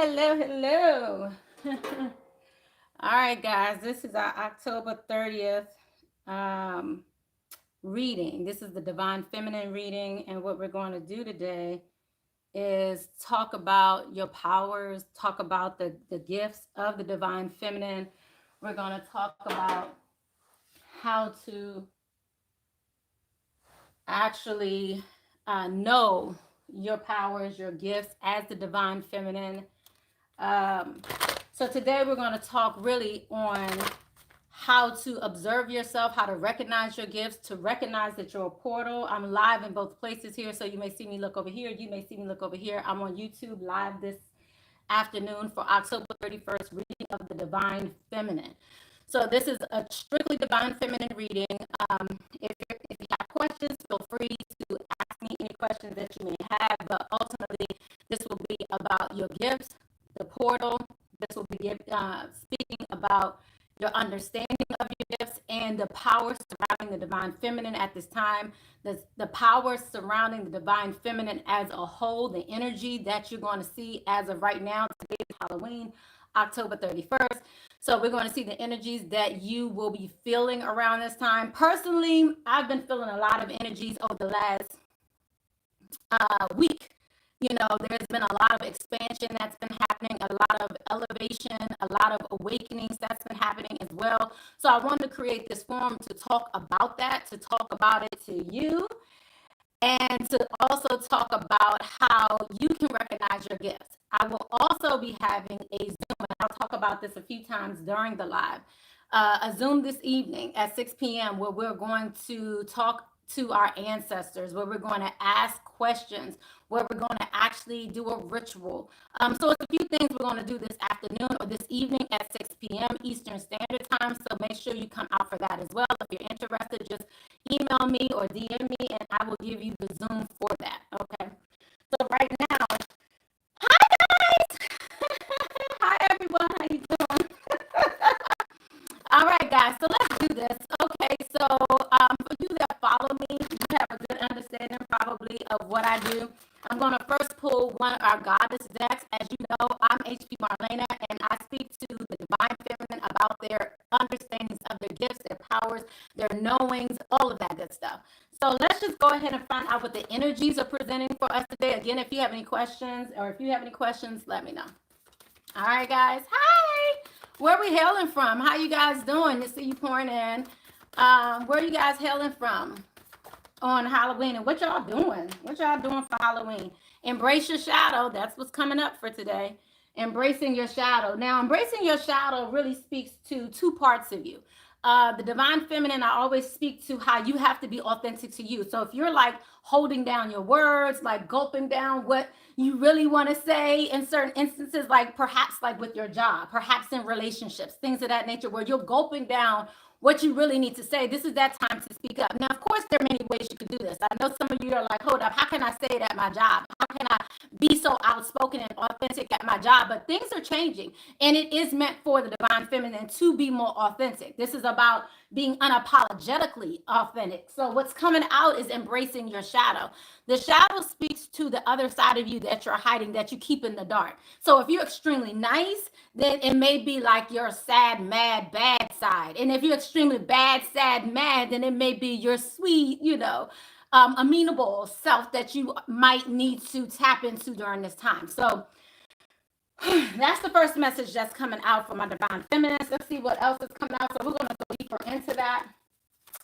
hello, hello. All right, guys, this is our October 30th reading. This is the Divine Feminine reading, and what we're going to do today is talk about your powers, talk about the gifts of the Divine Feminine. We're going to talk about how to actually know your powers, your gifts as the Divine Feminine. So today we're going to talk really on how to observe yourself, how to recognize your gifts, to recognize that you're a portal. I'm live in both places here, so you may see me look over here. You may see me look over here. I'm on YouTube live this afternoon for October 31st reading of the Divine Feminine. So this is a strictly Divine Feminine reading. If you have questions, feel free to ask me any questions that you may have. But ultimately, this will be about your gifts, the portal. This will be speaking about your understanding of your gifts and the power surrounding the Divine Feminine at this time. The power surrounding the Divine Feminine as a whole, the energy that you're going to see as of right now. Today is Halloween, October 31st. So we're going to see the energies that you will be feeling around this time. Personally, I've been feeling a lot of energies over the last week. You know, there's been a lot of expansion that's been happening, a lot of elevation, a lot of awakenings that's been happening as well. So I wanted to create this forum to talk about that, to talk about it to you, and to also talk about how you can recognize your gifts. I will also be having a Zoom, and I'll talk about this a few times during the live, a Zoom this evening at 6 p.m. where we're going to talk to our ancestors, where we're going to ask questions, where we're going to actually do a ritual. So it's a few things we're going to do this afternoon or this evening at 6 p.m. Eastern Standard Time. So make sure you come out for that as well. If you're interested, just email me or DM me and I will give you the Zoom for that. Okay. So right now, hi guys. Hi everyone. How you doing? All right, guys. So let's do this. Okay. So for you that follow me, you have a good understanding probably of what I do. I'm going to first pull one of our goddess decks. As you know, I'm Hp Marlana, and I speak to the Divine Feminine about their understandings of their gifts, their powers, their knowings, all of that good stuff. So let's just go ahead and find out what the energies are presenting for us today. Again, if you have any questions, let me know. All right, guys. Hi. Where are we hailing from? How you guys doing? To see you pouring in. Where are you guys hailing from on Halloween, and what y'all doing? What y'all doing for Halloween? Embrace your shadow. That's what's coming up for today. Embracing your shadow. Now, embracing your shadow really speaks to two parts of you. The Divine Feminine, I always speak to how you have to be authentic to you. So if you're like holding down your words, like gulping down what you really want to say in certain instances, like perhaps like with your job, perhaps in relationships, things of that nature, where you're gulping down what you really need to say, this is that time to speak up. Now, of course, there are many ways you can do this. I know some of you are like, hold up, how can I say it at my job? How can I be so outspoken and authentic at my job? But things are changing, and it is meant for the Divine Feminine to be more authentic. This is about being unapologetically authentic. So what's coming out is embracing your shadow. The shadow speaks to the other side of you that you're hiding, that you keep in the dark. So if you're extremely nice, then it may be like your sad, mad, bad side. And if you're extremely bad, sad, mad, then it may be your sweet, amenable self that you might need to tap into during this time. So that's the first message that's coming out for my Divine Feminines. Let's see what else is coming out. So we're going to go deeper into that.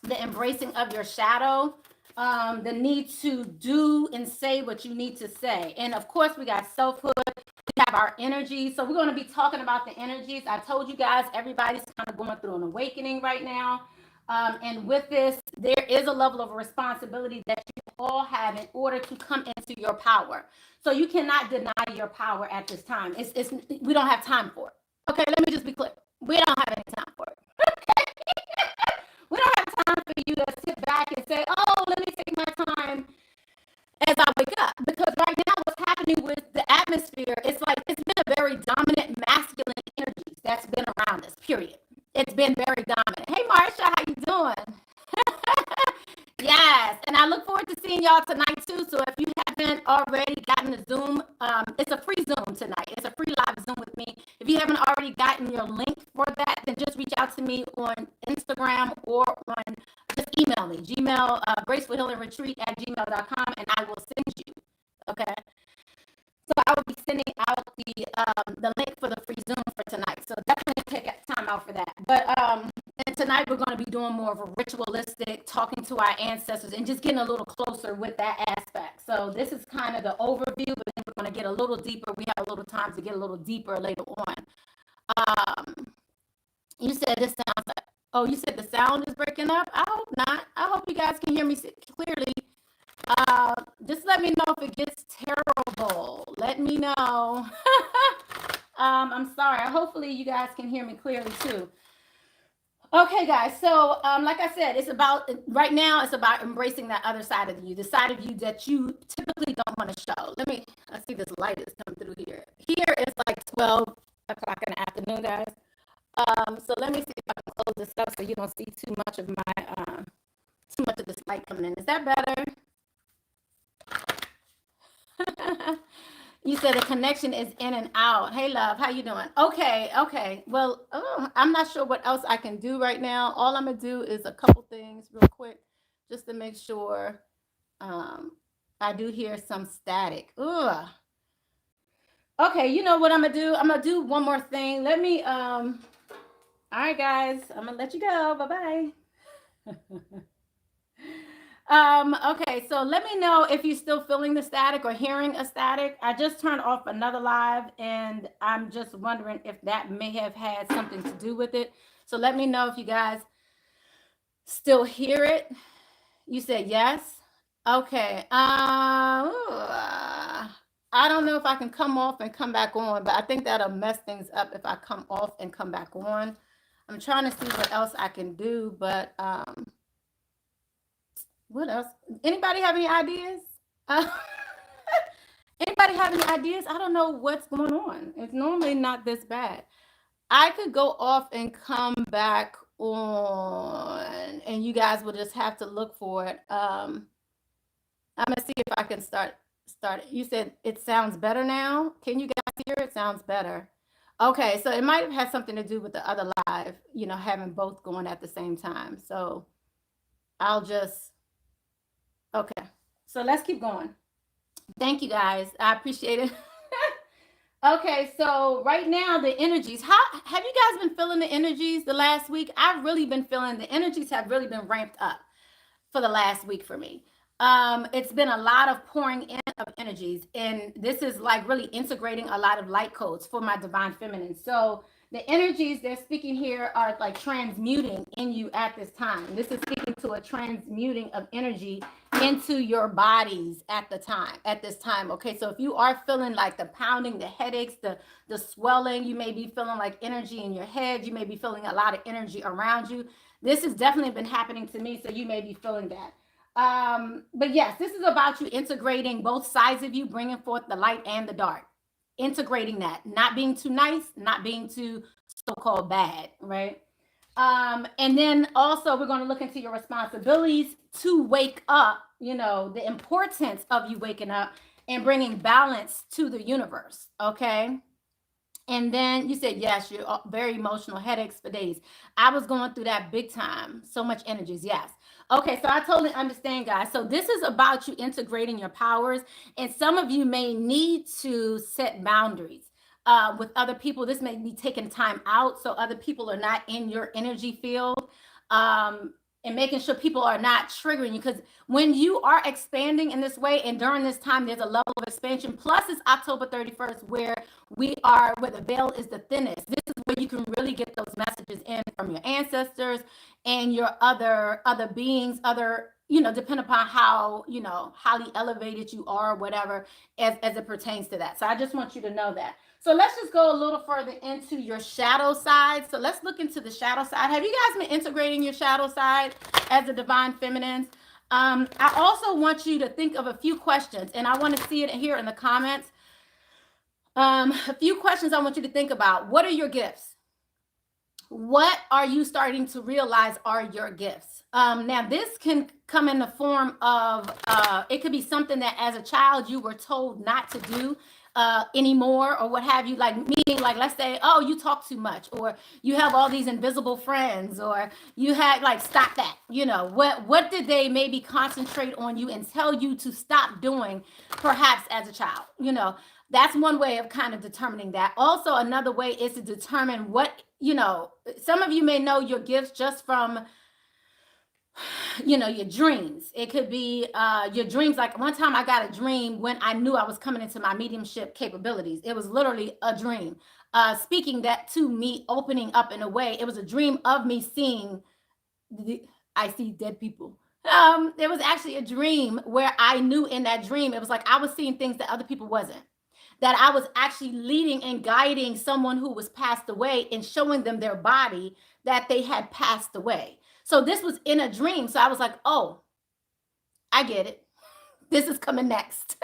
The embracing of your shadow. The need to do and say what you need to say. And of course, we got selfhood. We have our energy. So we're going to be talking about the energies. I told you guys, everybody's kind of going through an awakening right now. And with this, there is a level of responsibility that you all have in order to come into your power. So you cannot deny your power at this time. We don't have time for it. Okay, let me just be clear. We don't have any time for it. We don't have time for you to sit back and say, oh, let me take my time as I wake up. Because right now what's happening with the atmosphere, it's like it's been a very dominant masculine energy that's been around us, period. It's been very dominant. Hey, Marsha, how you doing? Yes, and I look forward to seeing y'all tonight too. So if you haven't already gotten the Zoom, it's a free Zoom tonight. It's a free live me. If you haven't already gotten your link for that, then just reach out to me on Instagram or on just email me, Gmail, gracefulhealingretreat@gmail.com, and I will send you. Okay. So I will be sending out the link for the free Zoom for tonight. So definitely take time out for that. But and tonight we're going to be doing more of a ritualistic, talking to our ancestors and just getting a little closer with that aspect. So this is kind of the overview, but then we're going to get a little deeper. We have a little time to get a little deeper later on. You said this sounds like, oh, you said the sound is breaking up? I hope not. I hope you guys can hear me clearly. Just let me know if it gets terrible. Let me know. I'm sorry. Hopefully you guys can hear me clearly too. Okay, guys. So, like I said, it's about right now. It's about embracing that other side of you, the side of you that you typically don't want to show. I see this light is coming through here. Here is like 12 o'clock in the afternoon, guys. So let me see if I can close this up so you don't see too much of this light coming in. Is that better? You said the connection is in and out. Hey, love, how you doing? Okay. Well, I'm not sure what else I can do right now. All I'm going to do is a couple things real quick just to make sure I do hear some static. Ugh. Okay, you know what I'm going to do? I'm going to do one more thing. Let me, all right, guys, I'm going to let you go. Bye-bye. Okay, so let me know if you're still feeling the static or hearing a static. I just turned off another live and I'm just wondering if that may have had something to do with it. So let me know if you guys still hear it. You said yes. Okay. I don't know if I can come off and come back on, but I think that'll mess things up if I come off and come back on. I'm trying to see what else I can do, but what else? Anybody have any ideas? Anybody have any ideas? I don't know what's going on. It's normally not this bad. I could go off and come back on, and you guys will just have to look for it. I'm gonna see if I can start it. You said it sounds better now. Can you guys hear it? Sounds better. Okay, so it might have had something to do with the other live, having both going at the same time. So I'll just. Okay, so let's keep going. Thank you, guys. I appreciate it. Okay, so right now the energies. How have you guys been feeling the energies the last week? I've really been feeling the energies have really been ramped up for the last week for me. It's been a lot of pouring in of energies, and this is like really integrating a lot of light codes for my divine feminine. So the energies they're speaking here are like transmuting in you at this time. This is speaking to a transmuting of energy into your bodies at this time. Okay, so if you are feeling like the pounding, the headaches, the swelling, you may be feeling like energy in your head, you may be feeling a lot of energy around you. This has definitely been happening to me, so you may be feeling that. But yes, this is about you integrating both sides of you, bringing forth the light and the dark, integrating that, not being too nice, not being too so-called bad, right? And then also we're going to look into your responsibilities to wake up, the importance of you waking up and bringing balance to the universe. Okay. And then you said, yes, you're very emotional, headaches for days. I was going through that big time. So much energies. Yes. Okay. So I totally understand, guys. So this is about you integrating your powers. And some of you may need to set boundaries with other people. This may be taking time out so other people are not in your energy field. And making sure people are not triggering you, because when you are expanding in this way and during this time, there's a level of expansion. Plus, it's October 31st where the veil is the thinnest. This is where you can really get those messages in from your ancestors and your other beings, depending upon how, highly elevated you are, or whatever, as it pertains to that. So I just want you to know that. So let's just go a little further into your shadow side. So let's look into the shadow side. Have you guys been integrating your shadow side as a divine feminine? I also want you to think of a few questions, and I want to see it here in the comments. A few questions I want you to think about. What are your gifts? What are you starting to realize are your gifts? Now, this can come in the form of, it could be something that as a child you were told not to do. anymore, or what have you. Like, meaning, like, let's say, oh, you talk too much, or you have all these invisible friends, or you had, like, stop that. What did they maybe concentrate on you and tell you to stop doing, perhaps as a child? That's one way of kind of determining that. Also, another way is to determine what, some of you may know your gifts just from, your dreams. It could be your dreams. Like, one time I got a dream when I knew I was coming into my mediumship capabilities. It was literally a dream. Speaking that to me, opening up in a way. It was a dream of me seeing, I see dead people. There was actually a dream where I knew in that dream, it was like I was seeing things that other people wasn't. That I was actually leading and guiding someone who was passed away and showing them their body that they had passed away. So this was in a dream. So I was like, oh, I get it. This is coming next.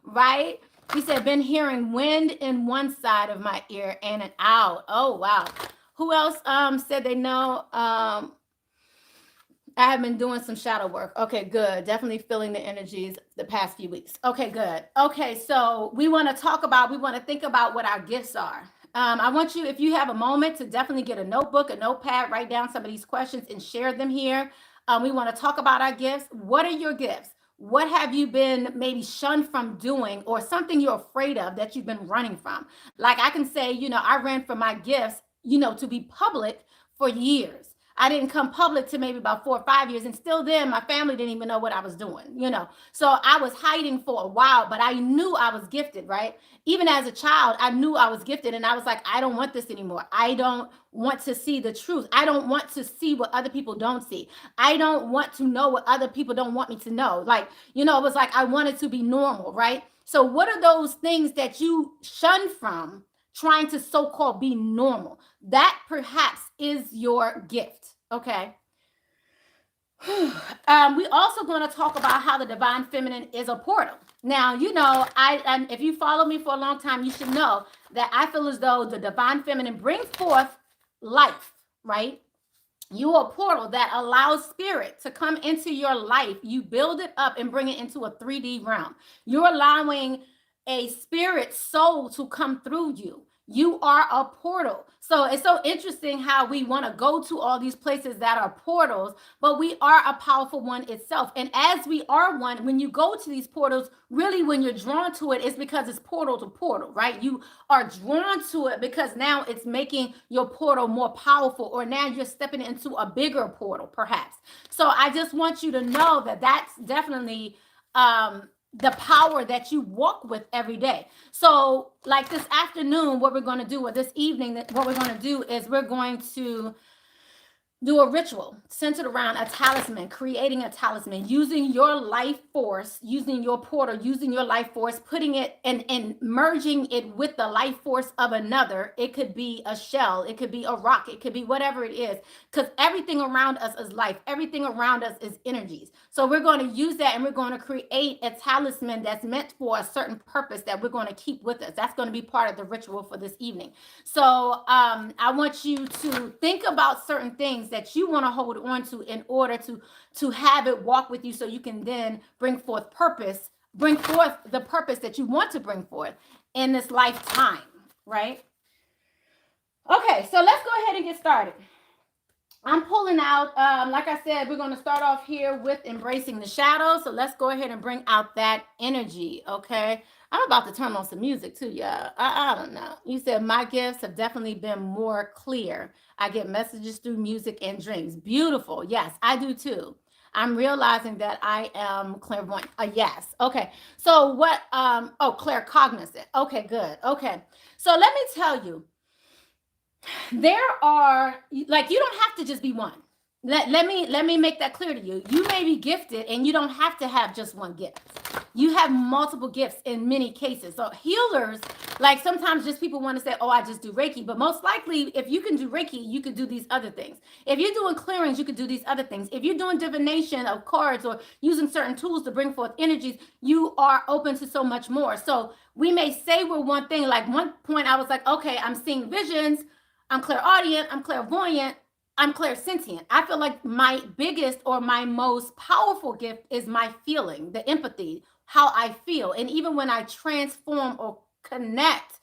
Right? He said, been hearing wind in one side of my ear and an out. Oh, wow. Who else said they know? I have been doing some shadow work. Okay, good. Definitely feeling the energies the past few weeks. Okay, good. Okay, so we want to think about what our gifts are. I want you, if you have a moment, to definitely get a notebook, a notepad, write down some of these questions and share them here. We want to talk about our gifts. What are your gifts? What have you been maybe shunned from doing, or something you're afraid of that you've been running from? Like, I can say, I ran from my gifts, to be public for years. I didn't come public to maybe about 4 or 5 years. And still then, my family didn't even know what I was doing, So I was hiding for a while, but I knew I was gifted, right? Even as a child, I knew I was gifted. And I was like, I don't want this anymore. I don't want to see the truth. I don't want to see what other people don't see. I don't want to know what other people don't want me to know. Like, it was like I wanted to be normal, right? So what are those things that you shunned from trying to so-called be normal? That perhaps is your gift. Okay. We also going to talk about how the divine feminine is a portal. Now, and if you follow me for a long time, you should know that I feel as though the divine feminine brings forth life, right? You are a portal that allows spirit to come into your life. You build it up and bring it into a 3D realm. You're allowing a spirit soul to come through you. You are a portal. So it's so interesting how we want to go to all these places that are portals, but we are a powerful one itself. And as we are one, when you go to these portals, really when you're drawn to it, it's because it's portal to portal, right? You are drawn to it because now it's making your portal more powerful, or now you're stepping into a bigger portal, perhaps. So I just want you to know that that's definitely the power that you walk with every day. So like this afternoon, what we're going to do, or this evening, what we're going to do is we're going to do a ritual centered around a talisman, creating a talisman, using your life force, using your portal, using your life force, putting it and merging it with the life force of another. It could be a shell, it could be a rock, it could be whatever it is, because everything around us is life. Everything around us is energies. So we're going to use that, and we're going to create a talisman that's meant for a certain purpose that we're going to keep with us. That's going to be part of the ritual for this evening. So I want you to think about certain things that you want to hold on to in order to have it walk with you, so you can then bring forth the purpose that you want to bring forth in this lifetime, right? Okay, so let's go ahead and get started. I'm pulling out, like I said, we're going to start off here with embracing the shadows. So let's go ahead and bring out that energy, okay? I'm about to turn on some music too, y'all. I don't know. You said my gifts have definitely been more clear. I get messages through music and dreams. Beautiful. Yes, I do too. I'm realizing that I am clairvoyant. Yes. Okay. So what, claircognizant. Okay, good. Okay. So let me tell you, there are, like, you don't have to just be one. Let me make that clear to you. You may be gifted and you don't have to have just one gift. You have multiple gifts in many cases. So healers, like, sometimes just people want to say, oh, I just do Reiki. But most likely, if you can do Reiki, you could do these other things. If you're doing clearings, you could do these other things. If you're doing divination of cards or using certain tools to bring forth energies, you are open to so much more. So we may say we're one thing. Like, one point I was like, okay, I'm seeing visions, I'm clairaudient, I'm clairvoyant, I'm clairsentient. I feel like my biggest or my most powerful gift is my feeling, the empathy, how I feel. And even when I transform or connect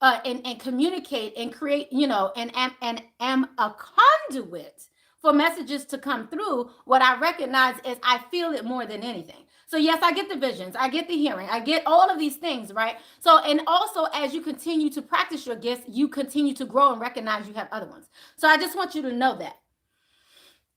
and communicate and create, and am a conduit for messages to come through, what I recognize is I feel it more than anything. So yes, I get the visions, I get the hearing, I get all of these things, right? So, and also as you continue to practice your gifts, you continue to grow and recognize you have other ones. So I just want you to know that.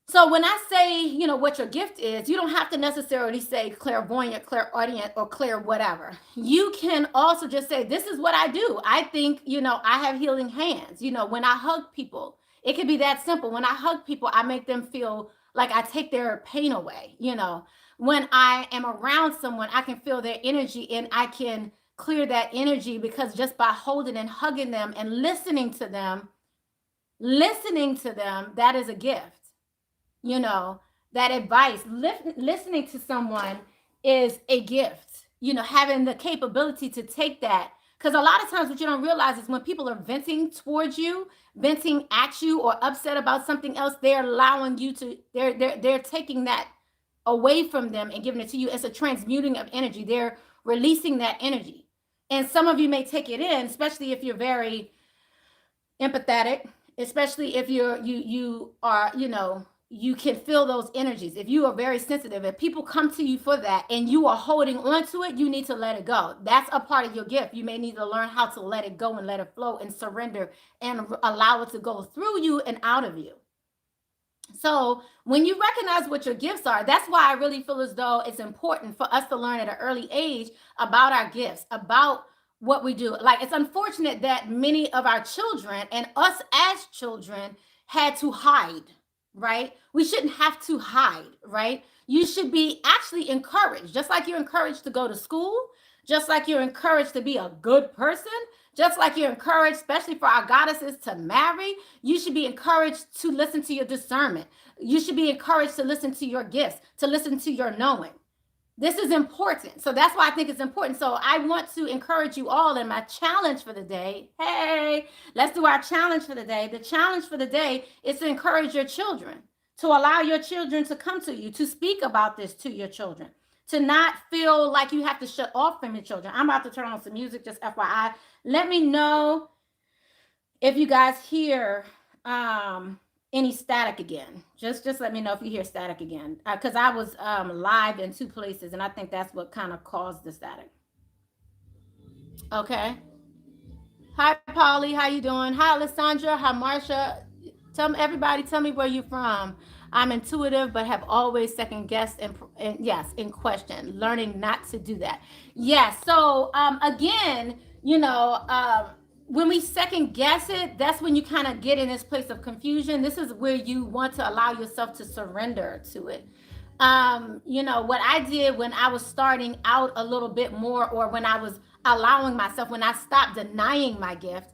So when I say, what your gift is, you don't have to necessarily say clairvoyant, clairaudient, or clair whatever. You can also just say, this is what I do. I think, I have healing hands. When I hug people, it could be that simple. When I hug people, I make them feel like I take their pain away. When I am around someone, I can feel their energy and I can clear that energy, because just by holding and hugging them and listening to them, that is a gift. That advice, listening to someone is a gift, having the capability to take that. Because a lot of times what you don't realize is when people are venting towards you, venting at you, or upset about something else, they're allowing you to, they're taking that away from them and giving it to you. It's a transmuting of energy. They're releasing that energy. And some of you may take it in, especially if you're very empathetic, especially if you are, you can feel those energies. If you are very sensitive, if people come to you for that and you are holding on to it, you need to let it go. That's a part of your gift. You may need to learn how to let it go and let it flow and surrender and allow it to go through you and out of you. So when you recognize what your gifts are, that's why I really feel as though it's important for us to learn at an early age about our gifts, about what we do. Like, it's unfortunate that many of our children and us as children had to hide, right? We shouldn't have to hide, right? You should be actually encouraged, just like you're encouraged to go to school, just like you're encouraged to be a good person, just like you're encouraged, especially for our goddesses, to marry. You should be encouraged to listen to your discernment. You should be encouraged to listen to your gifts, to listen to your knowing. This is important. So that's why I think it's important. So I want to encourage you all in my challenge for the day. Hey, let's do our challenge for the day. The challenge for the day is to encourage your children, to allow your children to come to you, to speak about this to your children, to not feel like you have to shut off from your children. I'm about to turn on some music, just FYI. Let me know if you guys hear any static again. Just let me know if you hear static again, because I was live in 2 places, and I think that's what kind of caused the static. Okay. Hi, Polly. How you doing? Hi, Alessandra. Hi, Marsha. Tell me where you're from. I'm intuitive, but have always second guessed and yes, in question, learning not to do that. Yes. So again, when we second guess it, that's when you kind of get in this place of confusion. This is where you want to allow yourself to surrender to it. What I did when I was starting out a little bit more, or when I was allowing myself, when I stopped denying my gift,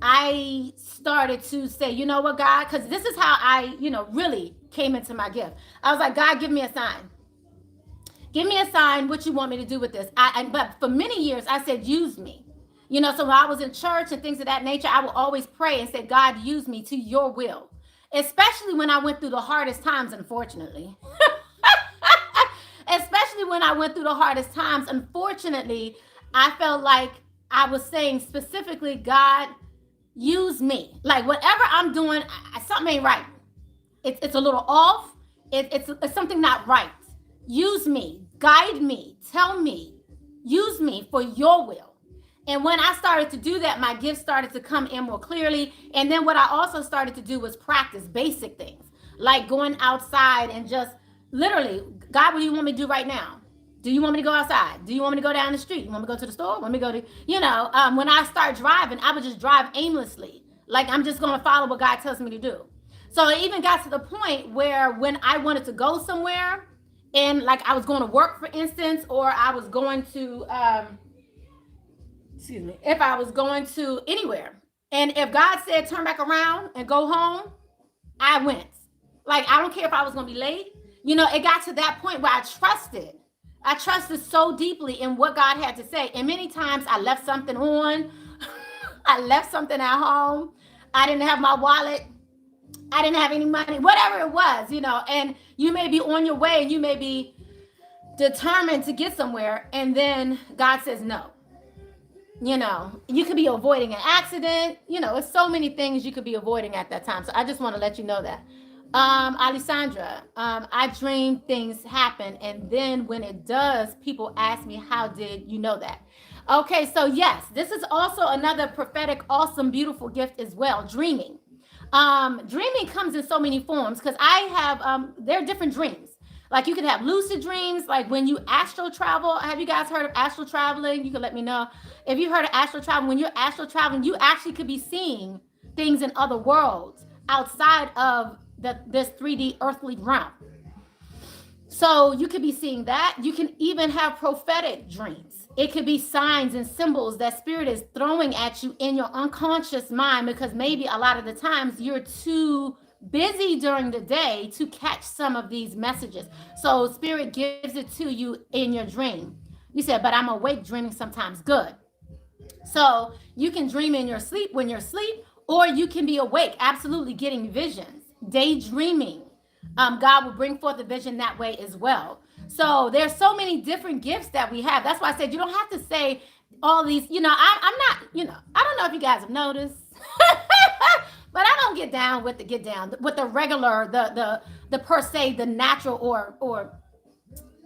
I started to say, you know what, God, because this is how I, really came into my gift. I was like, God, give me a sign. Give me a sign what you want me to do with this. But for many years, I said, use me. So when I was in church and things of that nature, I would always pray and say, God, use me to your will. Especially when I went through the hardest times, unfortunately. I felt like I was saying specifically, God, use me. Like, whatever I'm doing, something ain't right. It's a little off. It's something not right. Use me, guide me, tell me, use me for your will. And when I started to do that, my gifts started to come in more clearly. And then what I also started to do was practice basic things, like going outside and just literally, God, what do you want me to do right now? Do you want me to go outside? Do you want me to go down the street? You want me to go to the store? Want me to go to, when I start driving, I would just drive aimlessly. Like, I'm just going to follow what God tells me to do. So it even got to the point where when I wanted to go somewhere, and like I was going to work, for instance, or I was going to, if I was going to anywhere, and if God said turn back around and go home, I went. Like, I don't care if I was going to be late. It got to that point where I trusted so deeply in what God had to say. And many times I left something on, I left something at home, I didn't have my wallet, I didn't have any money, whatever it was, and you may be on your way and you may be determined to get somewhere, and then God says no. You know, you could be avoiding an accident. You know, it's so many things you could be avoiding at that time. So I just want to let you know that. Alessandra, I dream things happen, and then when it does, people ask me, how did you know that? Okay, so yes, this is also another prophetic, awesome, beautiful gift as well, dreaming. Dreaming comes in so many forms, because I have, there are different dreams. Like you can have lucid dreams, like when you astral travel. Have you guys heard of astral traveling? You can let me know. If you heard of astral travel, when you're astral traveling, you actually could be seeing things in other worlds outside of this 3D earthly realm. So you could be seeing that. You can even have prophetic dreams. It could be signs and symbols that spirit is throwing at you in your unconscious mind, because maybe a lot of the times you're too busy during the day to catch some of these messages. So spirit gives it to you in your dream. You said, but I'm awake dreaming sometimes. Good. So you can dream in your sleep when you're asleep, or you can be awake, absolutely getting visions, daydreaming. God will bring forth a vision that way as well. So there's so many different gifts that we have. That's why I said you don't have to say all these, I'm not, I don't know if you guys have noticed, but I don't get down with the regular, the per se, the natural or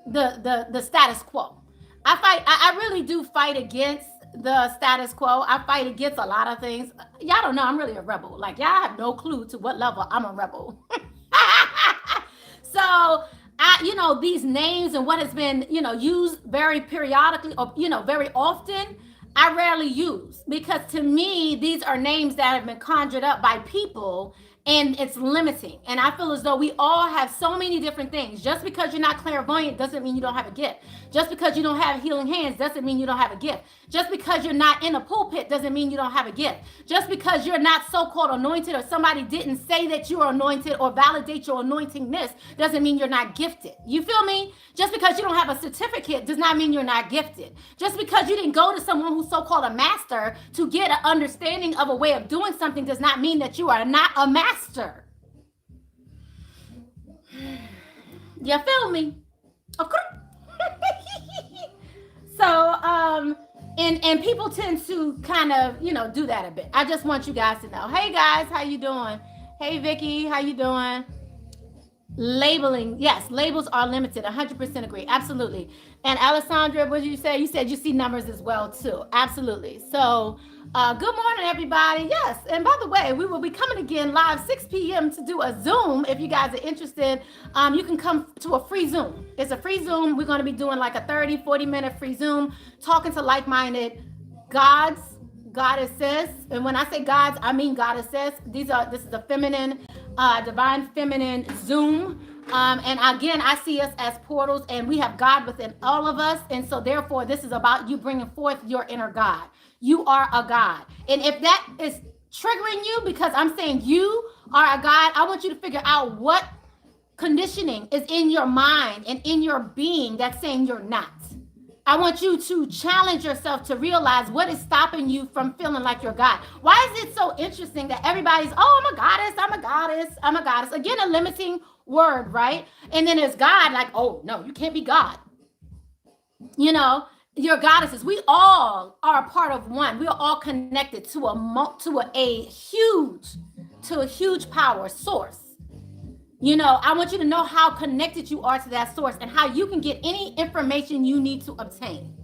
the status quo. I really do fight against the status quo. I fight against a lot of things. Y'all don't know I'm really a rebel. Like, y'all have no clue to what level I'm a rebel. So these names and what has been, used very periodically or, very often, I rarely use, because to me, these are names that have been conjured up by people, and it's limiting. And I feel as though we all have so many different things. Just because you're not clairvoyant doesn't mean you don't have a gift. Just because you don't have healing hands doesn't mean you don't have a gift. Just because you're not in a pulpit doesn't mean you don't have a gift. Just because you're not so-called anointed, or somebody didn't say that you are anointed or validate your anointingness, doesn't mean you're not gifted. You feel me? Just because you don't have a certificate does not mean you're not gifted. Just because you didn't go to someone who's so-called a master to get an understanding of a way of doing something does not mean that you are not a master. You feel me? Okay. So, and people tend to kind of, do that a bit. I just want you guys to know. Hey guys, how you doing? Hey Vicky, how you doing? Labeling, yes, labels are limited. 100% agree. Absolutely. And Alessandra, what did you say? You said you see numbers as well too. Absolutely. So good morning, everybody. Yes. And by the way, we will be coming again live 6 p.m. to do a Zoom. If you guys are interested, you can come to a free Zoom. It's a free Zoom. We're going to be doing like a 40 minute free Zoom, talking to like-minded goddesses. And when I say gods, I mean goddesses. This is a feminine, divine feminine Zoom. And again, I see us as portals, and we have God within all of us. And so therefore, this is about you bringing forth your inner God. You are a God. And if that is triggering you because I'm saying you are a God, I want you to figure out what conditioning is in your mind and in your being that's saying you're not. I want you to challenge yourself to realize what is stopping you from feeling like you're God. Why is it so interesting that everybody's, I'm a goddess, I'm a goddess, I'm a goddess. Again, a limiting word, right? And then there's God, like, oh, no, you can't be God. Your goddesses, we all are a part of one. We are all connected to a huge power source. I want you to know how connected you are to that source and how you can get any information you need to obtain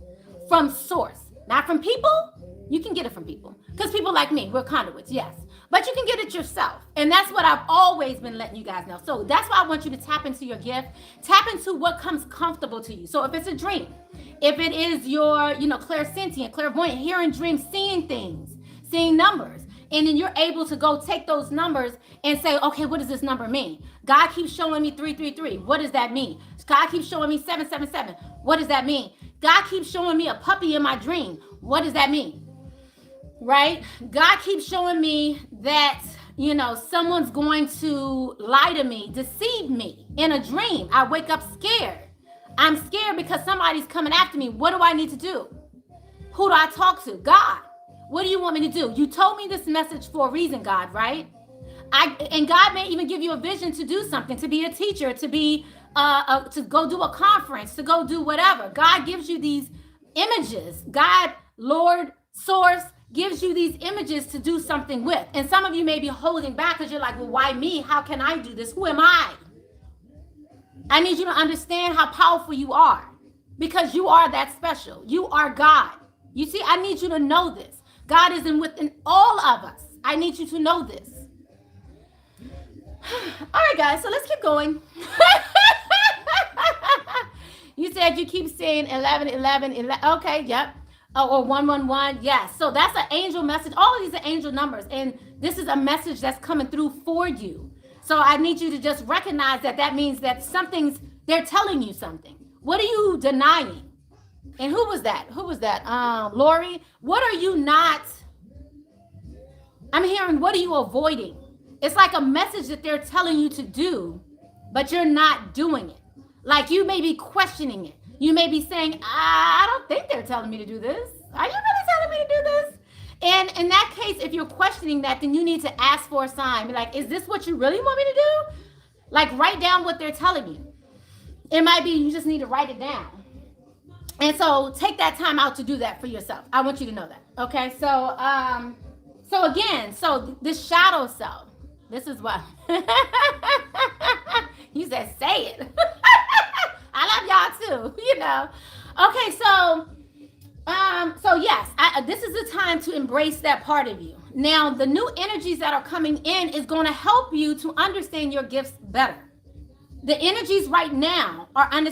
from source, not from people. You can get it from people because people like me, we're conduits, yes, but you can get it yourself. And that's what I've always been letting you guys know. So that's why I want you to tap into your gift, tap into what comes comfortable to you. So if it's a dream, if it is your, clairsentient, clairvoyant, hearing dreams, seeing things, seeing numbers, and then you're able to go take those numbers and say, okay, what does this number mean? God keeps showing me 333. What does that mean? God keeps showing me 777. What does that mean? God keeps showing me a puppy in my dream. What does that mean? Right? God keeps showing me that, someone's going to lie to me, deceive me in a dream. I wake up scared. I'm scared because somebody's coming after me. What do I need to do? Who do I talk to? God. What do you want me to do? You told me this message for a reason, God, right? And God may even give you a vision to do something, to be a teacher, to be to go do a conference, to go do whatever. God gives you these images. God, Lord, Source gives you these images to do something with. And some of you may be holding back because you're like, well, why me? How can I do this? Who am I? I need you to understand how powerful you are, because you are that special. You are God. You see, I need you to know this. God is within all of us. I need you to know this. All right, guys, so let's keep going. You said you keep saying 11, 11, 11. Okay, yep. Oh, or 111. Yes. So that's an angel message. All of these are angel numbers. And this is a message that's coming through for you. So I need you to just recognize that that means that they're telling you something. What are you denying? And who was that? Lori, what are you not? I'm hearing, what are you avoiding? It's like a message that they're telling you to do, but you're not doing it. Like you may be questioning it. You may be saying, I don't think they're telling me to do this. Are you really telling me to do this? And in that case, if you're questioning that, then you need to ask for a sign. Be like, is this what you really want me to do? Like, write down what they're telling you. It might be you just need to write it down. And so take that time out to do that for yourself. I want you to know that. Okay, so again, this shadow self, this is what you said, say it. I love y'all too, you know. Okay, so yes, this is the time to embrace that part of you. Now, the new energies that are coming in is going to help you to understand your gifts better. The energies right now are going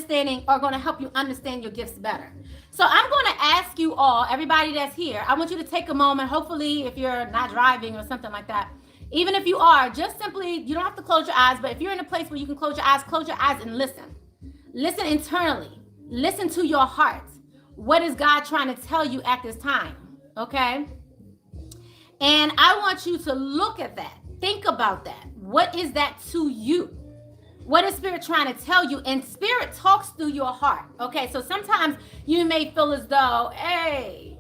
to help you understand your gifts better. So I'm going to ask you all, everybody that's here, I want you to take a moment. Hopefully, if you're not driving or something like that, even if you are, just simply, you don't have to close your eyes, but if you're in a place where you can close your eyes and listen. Listen internally. Listen to your heart. What is God trying to tell you at this time? Okay? And I want you to look at that. Think about that. What is that to you? What is Spirit trying to tell you? And Spirit talks through your heart. Okay, so sometimes you may feel as though, hey,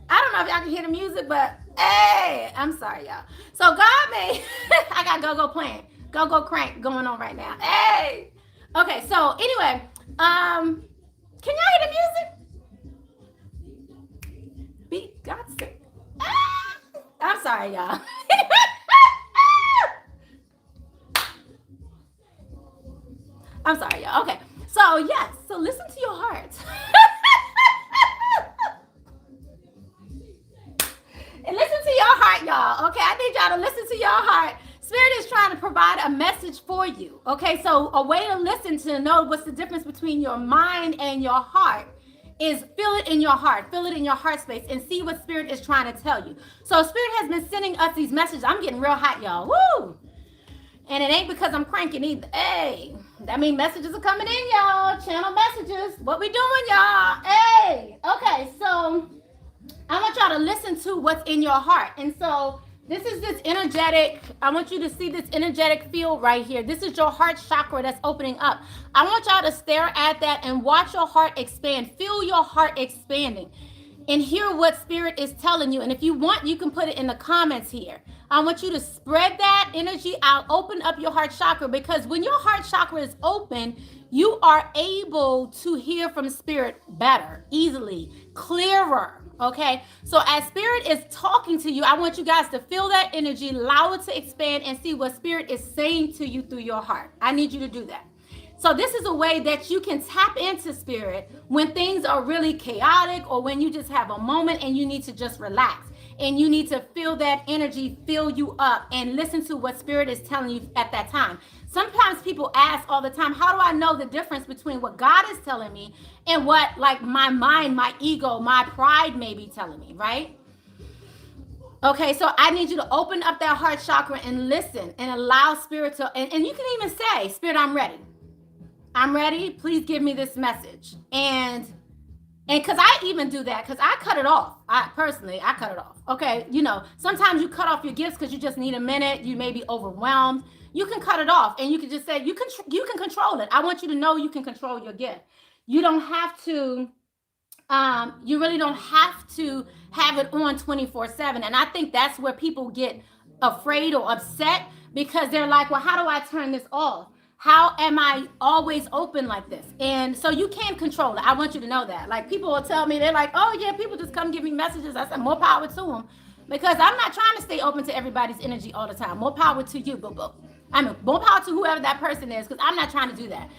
I don't know if y'all can hear the music, but hey, I'm sorry, y'all. So God may, I got Gogo playing. Gogo Crank going on right now. Hey. Okay, so anyway, can y'all hear the music? God's sake. I'm sorry, y'all. I'm sorry, y'all. Okay. So, yes. So, listen to your heart. And listen to your heart, y'all. Okay. I need y'all to listen to your heart. Spirit is trying to provide a message for you. Okay. So, a way to listen to know what's the difference between your mind and your heart is feel it in your heart. Feel it in your heart space and see what Spirit is trying to tell you. So, Spirit has been sending us these messages. I'm getting real hot, y'all. Woo! And it ain't because I'm cranking either. Hey, that means messages are coming in, y'all. Channel messages. What we doing, y'all? Hey. Okay, so I want y'all to listen to what's in your heart. And so this is this energetic, I want you to see this energetic field right here. This is your heart chakra that's opening up. I want y'all to stare at that and watch your heart expand. Feel your heart expanding and hear what Spirit is telling you. And if you want, you can put it in the comments here. I want you to spread that energy out, open up your heart chakra, because when your heart chakra is open, you are able to hear from Spirit better, easily, clearer, okay? So as Spirit is talking to you, I want you guys to feel that energy, allow it to expand, and see what Spirit is saying to you through your heart. I need you to do that. So this is a way that you can tap into Spirit when things are really chaotic or when you just have a moment and you need to just relax. And you need to feel that energy fill you up and listen to what Spirit is telling you at that time. Sometimes people ask all the time, how do I know the difference between what God is telling me and what like my mind, my ego, my pride may be telling me, right? Okay, so I need you to open up that heart chakra and listen and allow Spirit to, and you can even say, Spirit, I'm ready. I'm ready. Please give me this message. And because I even do that, because I cut it off. I cut it off. Okay, you know, sometimes you cut off your gifts because you just need a minute. You may be overwhelmed. You can cut it off, and you can just say, you can control it. I want you to know you can control your gift. You don't have to. You really don't have to have it on 24/7. And I think that's where people get afraid or upset because they're like, well, how do I turn this off? How am I always open like this? And so you can't control it. I want you to know that. Like, people will tell me, they're like, oh yeah, people just come give me messages. I said, more power to them, because I'm not trying to stay open to everybody's energy all the time. More power to you, boo boo. I mean, more power to whoever that person is, because I'm not trying to do that.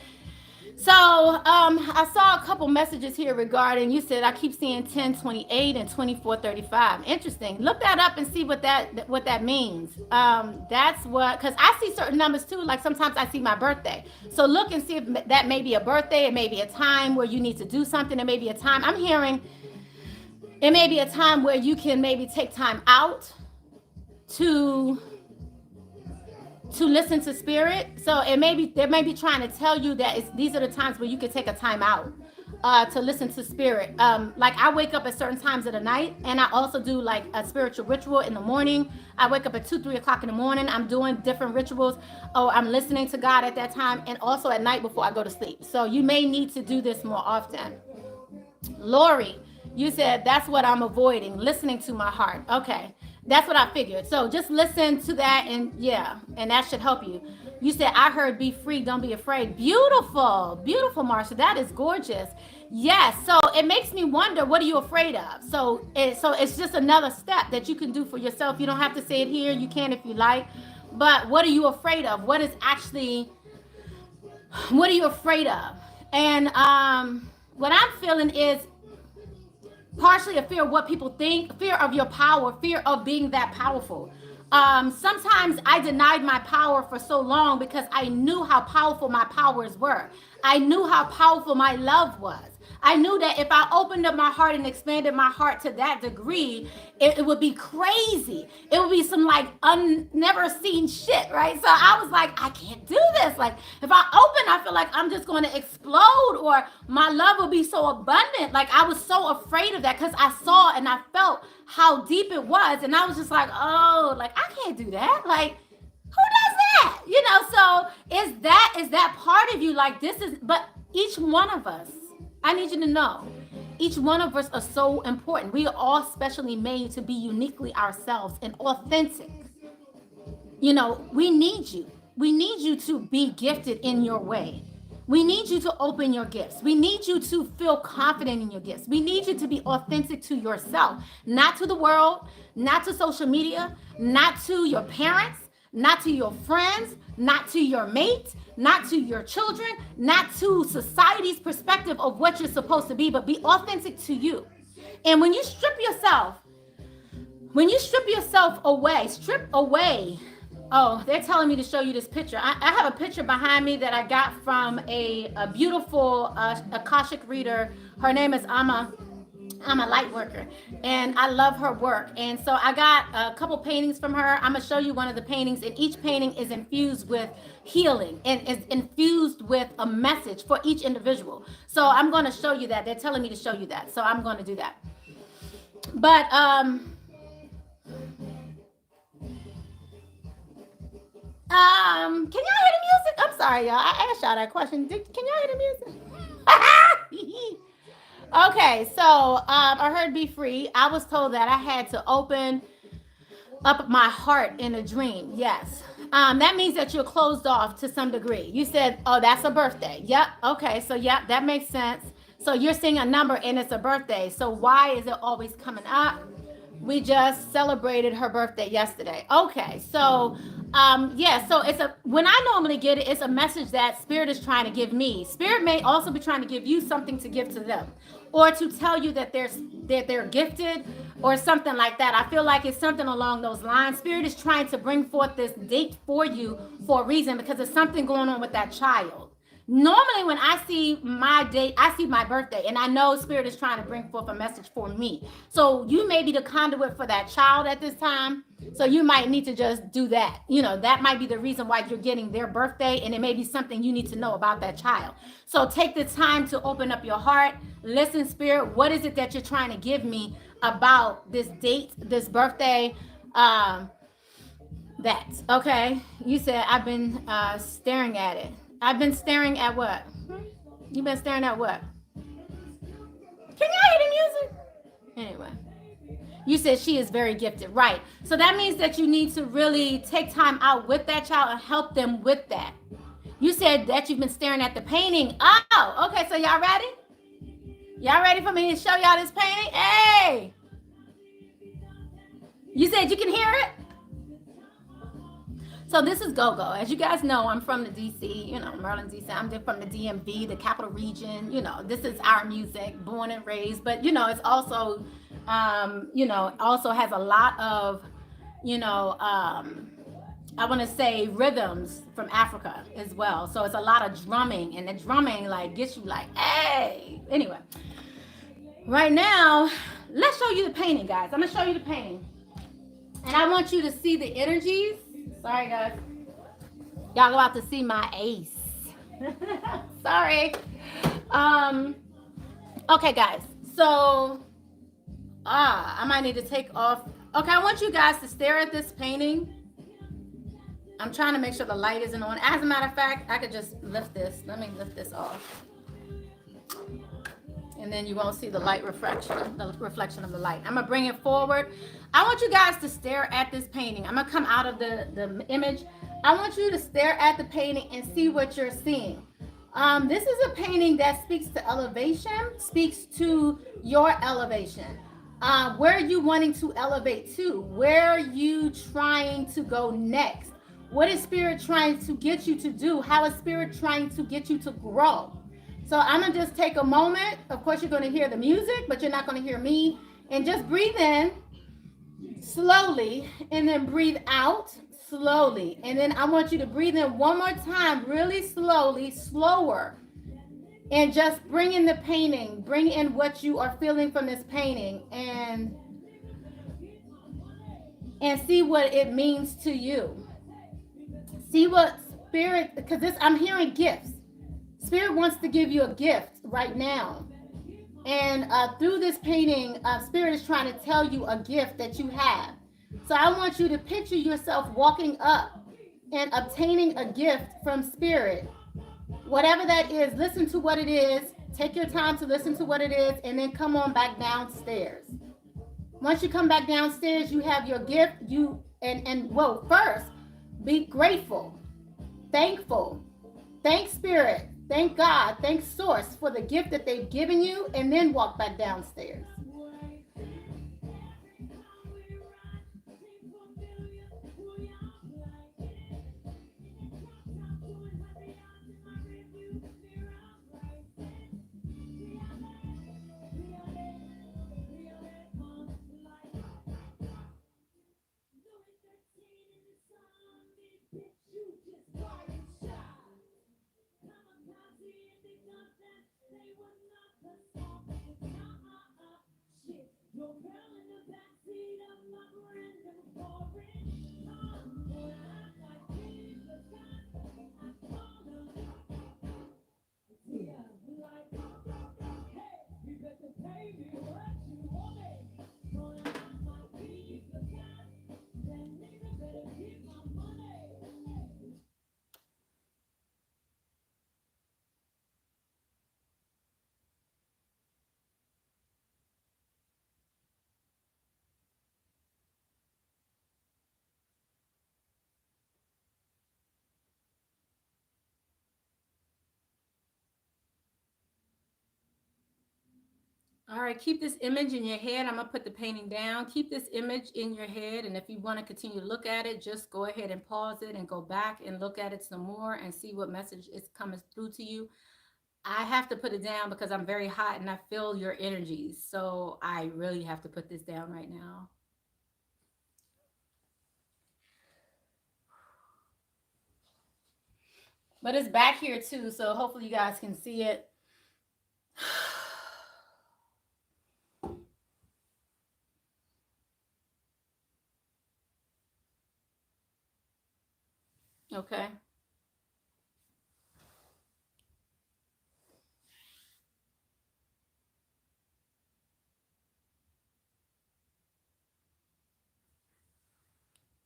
So I saw a couple messages here regarding, you said, I keep seeing 1028 and 2435. Interesting. Look that up and see what that means. That's what, because I see certain numbers too. Like, sometimes I see my birthday. So look and see if that may be a birthday. It may be a time where you need to do something. It may be a time, I'm hearing, it may be a time where you can maybe take time out to listen to spirit. So it may be, they may be trying to tell you that these are the times where you can take a time out to listen to spirit. Like, I wake up at certain times of the night, and I also do like a spiritual ritual in the morning. I wake up at 2-3 o'clock in the morning. I'm doing different rituals. Oh, I'm listening to God at that time, and also at night before I go to sleep. So you may need to do this more often. Lori, you said, that's what I'm avoiding, listening to my heart. Okay. That's what I figured. So just listen to that, and yeah, and that should help you. You said, I heard be free, don't be afraid. Beautiful, beautiful, Marsha. That is gorgeous. Yes. So it makes me wonder, what are you afraid of? So it's just another step that you can do for yourself. You don't have to say it here. You can if you like. But what are you afraid of? What are you afraid of? And what I'm feeling is partially a fear of what people think, fear of your power, fear of being that powerful. Sometimes I denied my power for so long because I knew how powerful my powers were. I knew how powerful my love was. I knew that if I opened up my heart and expanded my heart to that degree, it would be crazy. It would be some like never seen shit, right? So I was like, I can't do this. Like, if I open, I feel like I'm just going to explode, or my love will be so abundant. Like, I was so afraid of that because I saw and I felt how deep it was. And I was just like, oh, like, I can't do that. Like, who does that? You know, so is that part of you? Like, this is, but each one of us, I need you to know, each one of us are so important. We are all specially made to be uniquely ourselves and authentic. You know, we need you. We need you to be gifted in your way. We need you to open your gifts. We need you to feel confident in your gifts. We need you to be authentic to yourself, not to the world, not to social media, not to your parents, not to your friends, not to your mate, not to your children, not to society's perspective of what you're supposed to be, but be authentic to you. And when you strip yourself away, oh, they're telling me to show you this picture. I have a picture behind me that I got from a beautiful Akashic reader. Her name is Amma. I'm a light worker, and I love her work. And so I got a couple paintings from her. I'm gonna show you one of the paintings, and each painting is infused with healing and is infused with a message for each individual. So I'm going to show you that. They're telling me to show you that, so I'm going to do that. But can y'all hear the music? I'm sorry, y'all. I asked y'all that question. Can y'all hear the music? Okay, so I heard be free. I was told that I had to open up my heart in a dream. Yes. That means that you're closed off to some degree. You said, oh, that's a birthday. Yep. Okay, so yeah, that makes sense. So you're seeing a number and it's a birthday. So why is it always coming up? We just celebrated her birthday yesterday. Okay, so yeah, so when I normally get it, it's a message that Spirit is trying to give me. Spirit may also be trying to give you something to give to them, or to tell you that they're gifted or something like that. I feel like it's something along those lines. Spirit is trying to bring forth this date for you for a reason, because there's something going on with that child. Normally when I see my date, I see my birthday, and I know Spirit is trying to bring forth a message for me. So you may be the conduit for that child at this time. So you might need to just do that. You know, that might be the reason why you're getting their birthday, and it may be something you need to know about that child. So take the time to open up your heart. Listen, Spirit, what is it that you're trying to give me about this date, this birthday? Okay. You said I've been staring at it. I've been staring at what? You've been staring at what? Can y'all hear the music? Anyway, you said she is very gifted, right? So that means that you need to really take time out with that child and help them with that. You said that you've been staring at the painting. Oh, okay. So y'all ready? Y'all ready for me to show y'all this painting? Hey! You said you can hear it? So this is Gogo. As you guys know, I'm from the DC, Maryland, DC. I'm from the DMV, the capital region. This is our music, born and raised. But, it's also, also has a lot of, I want to say rhythms from Africa as well. So it's a lot of drumming, and the drumming like gets you like, hey. Anyway, right now, let's show you the painting, guys. I'm gonna show you the painting, and I want you to see the energies. Sorry, guys. Y'all about to see my ace. Sorry. Okay, guys. So, I might need to take off. Okay, I want you guys to stare at this painting. I'm trying to make sure the light isn't on. As a matter of fact, I could just lift this. Let me lift this off. And then you won't see the light reflection of the light. I'm going to bring it forward. I want you guys to stare at this painting. I'm going to come out of the image. I want you to stare at the painting and see what you're seeing. This is a painting that speaks to elevation, speaks to your elevation. Where are you wanting to elevate to? Where are you trying to go next? What is Spirit trying to get you to do? How is Spirit trying to get you to grow? So I'm going to just take a moment. Of course, you're going to hear the music, but you're not going to hear me. And just breathe in slowly and then breathe out slowly. And then I want you to breathe in one more time, really slowly, slower. And just bring in the painting. Bring in what you are feeling from this painting and see what it means to you. See what Spirit, because I'm hearing gifts. Spirit wants to give you a gift right now. And through this painting, Spirit is trying to tell you a gift that you have. So I want you to picture yourself walking up and obtaining a gift from Spirit. Whatever that is, listen to what it is. Take your time to listen to what it is, and then come on back downstairs. Once you come back downstairs, you have your gift. Well, first, be grateful, thankful, thank Spirit, thank God, thank Source for the gift that they've given you, and then walk back downstairs. All right, keep this image in your head. I'm going to put the painting down. Keep this image in your head. And if you want to continue to look at it, just go ahead and pause it and go back and look at it some more and see what message is coming through to you. I have to put it down because I'm very hot and I feel your energies. So I really have to put this down right now. But it's back here too, so hopefully you guys can see it. Okay.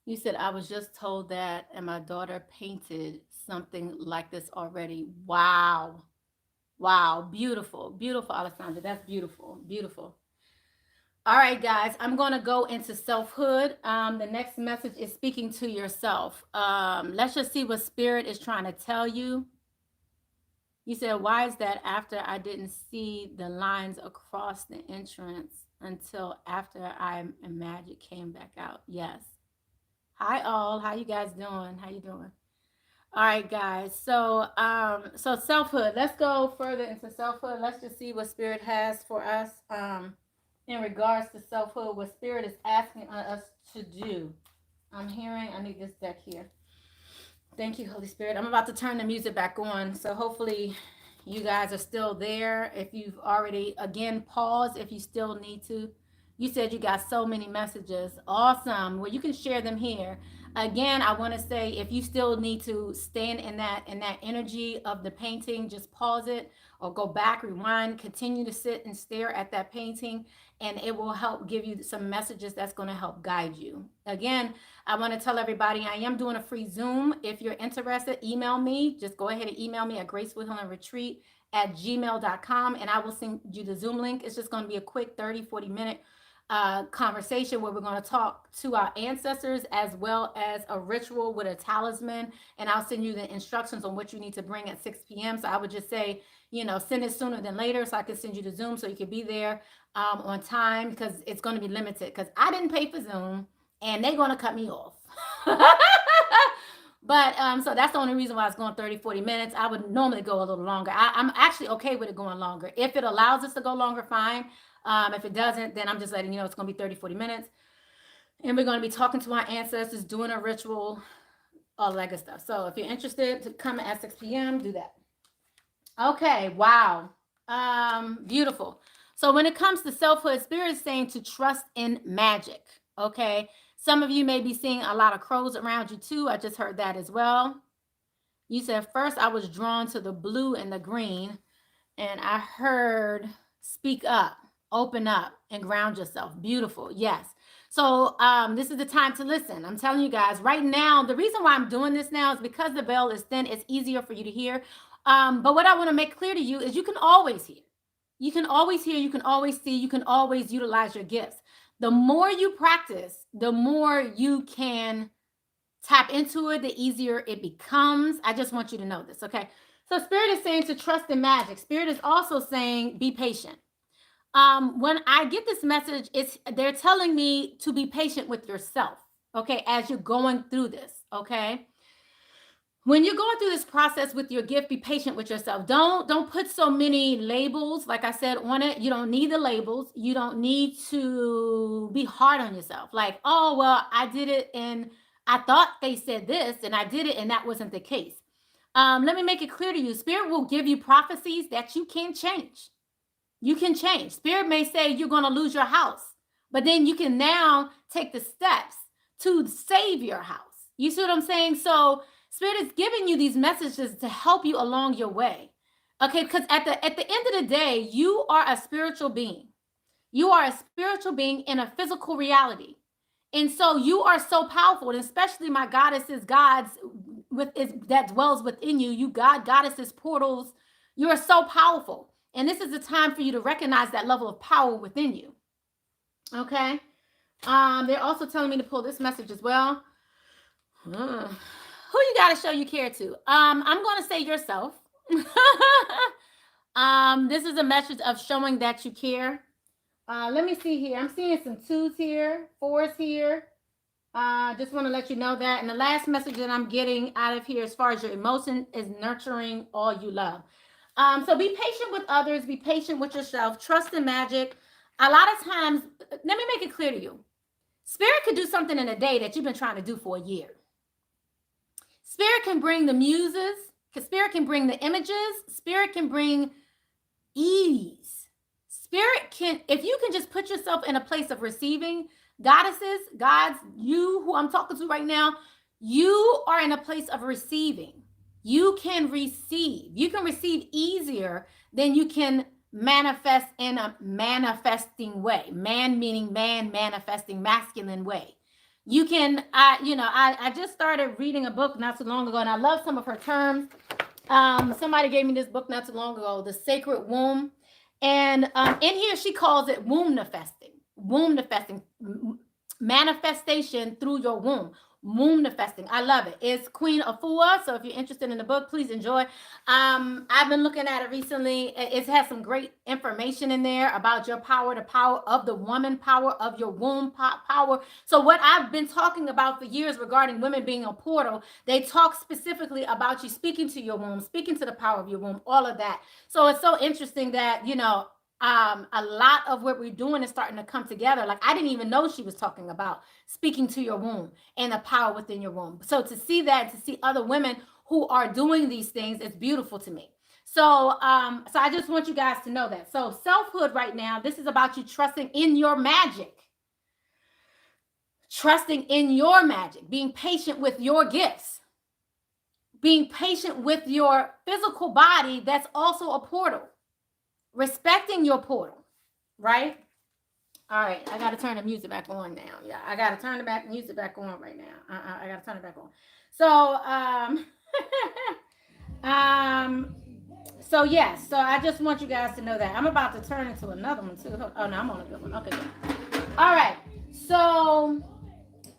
You said, I was just told that, and my daughter painted something like this already. Wow. Wow. Beautiful. Beautiful, Alessandra. That's beautiful. Beautiful. All right, guys, I'm going to go into selfhood. The next message is speaking to yourself. Let's just see what spirit is trying to tell you. You said, why is that after I didn't see the lines across the entrance until after I and magic came back out? Yes. Hi all. How you guys doing? How you doing? All right, guys. So selfhood. Let's go further into selfhood. Let's just see what spirit has for us in regards to selfhood, what spirit is asking us to do. I'm hearing, I need this deck here. Thank you, Holy Spirit. I'm about to turn the music back on. So hopefully you guys are still there. If you've already, again, pause if you still need to. You said you got so many messages. Awesome. Well, you can share them here. Again, I want to say if you still need to stand in that energy of the painting, just pause it or go back, rewind, continue to sit and stare at that painting, and it will help give you some messages that's going to help guide you. Again, I want to tell everybody I am doing a free Zoom. If you're interested, email me. Just go ahead and email me at gracefulhealingretreat@gmail.com, and I will send you the Zoom link. It's just going to be a quick 30-40 minute conversation where we're going to talk to our ancestors as well as a ritual with a talisman, and I'll send you the instructions on what you need to bring at 6 p.m. So I would just say, send it sooner than later so I can send you the Zoom so you can be there on time, because it's going to be limited, because I didn't pay for Zoom and they're going to cut me off. But so that's the only reason why it's going 30-40 minutes. I would normally go a little longer. I'm actually okay with it going longer. If it allows us to go longer, fine. If it doesn't, then I'm just letting you know it's going to be 30-40 minutes. And we're going to be talking to our ancestors, doing a ritual, all that good stuff. So if you're interested to come at 6 p.m., do that. Okay, wow. Beautiful. So when it comes to selfhood, spirit is saying to trust in magic. Okay. Some of you may be seeing a lot of crows around you too. I just heard that as well. You said, first I was drawn to the blue and the green, and I heard speak up, open up, and ground yourself. Beautiful. Yes. So this is the time to listen. I'm telling you guys right now, the reason why I'm doing this now is because the veil is thin. It's easier for you to hear. But what I want to make clear to you is you can always hear. You can always hear, you can always see, you can always utilize your gifts. The more you practice, the more you can tap into it, the easier it becomes. I just want you to know this, okay? So Spirit is saying to trust in magic. Spirit is also saying be patient. When I get this message, they're telling me to be patient with yourself, okay, as you're going through this, okay? When you're going through this process with your gift, be patient with yourself. Don't put so many labels, like I said, on it. You don't need the labels. You don't need to be hard on yourself. Like, oh, well, I did it and I thought they said this and I did it and that wasn't the case. Let me make it clear to you. Spirit will give you prophecies that you can change. You can change. Spirit may say you're going to lose your house, but then you can now take the steps to save your house. You see what I'm saying? So Spirit is giving you these messages to help you along your way. Okay, because at the end of the day, you are a spiritual being. You are a spiritual being in a physical reality. And so you are so powerful, and especially my goddesses, gods that dwells within you, you goddesses, portals, you are so powerful. And this is the time for you to recognize that level of power within you. Okay. They're also telling me to pull this message as well. Who you got to show you care to? I'm going to say yourself. This is a message of showing that you care. Let me see here. I'm seeing some 2s here, 4s here. Just want to let you know that. And the last message that I'm getting out of here as far as your emotion is nurturing all you love. So be patient with others. Be patient with yourself. Trust in magic. A lot of times, let me make it clear to you. Spirit could do something in a day that you've been trying to do for a year. Spirit can bring the muses. Spirit can bring the images. Spirit can bring ease. Spirit can, if you can just put yourself in a place of receiving, goddesses, gods, you who I'm talking to right now, you are in a place of receiving. You can receive. You can receive easier than you can manifest in a manifesting way. Man meaning man, manifesting masculine way. You can, I just started reading a book not too long ago, and I love some of her terms. Somebody gave me this book not too long ago, The Sacred Womb. And in here, she calls it womb manifesting. womb manifestation through your womb. Womb manifesting. I love it. It's Queen Afua. So if you're interested in the book, please enjoy. I've been looking at it recently. It has some great information in there about your power, the power of the woman, power of your womb power. So what I've been talking about for years regarding women being a portal, they talk specifically about you speaking to your womb, speaking to the power of your womb, all of that. So it's so interesting that, a lot of what we're doing is starting to come together. Like, I didn't even know she was talking about speaking to your womb and the power within your womb. So to see that, to see other women who are doing these things, it's beautiful to me. So I just want you guys to know that. So selfhood right now, this is about you trusting in your magic. Trusting in your magic, being patient with your gifts, being patient with your physical body that's also a portal. Respecting your portal, right? All right, I got to turn the music back on now. Yeah, I got to turn the music back on right now. I got to turn it back on. So, yes. So I just want you guys to know that I'm about to turn into another one too. Oh no, I'm on a good one. Okay, good. All right. So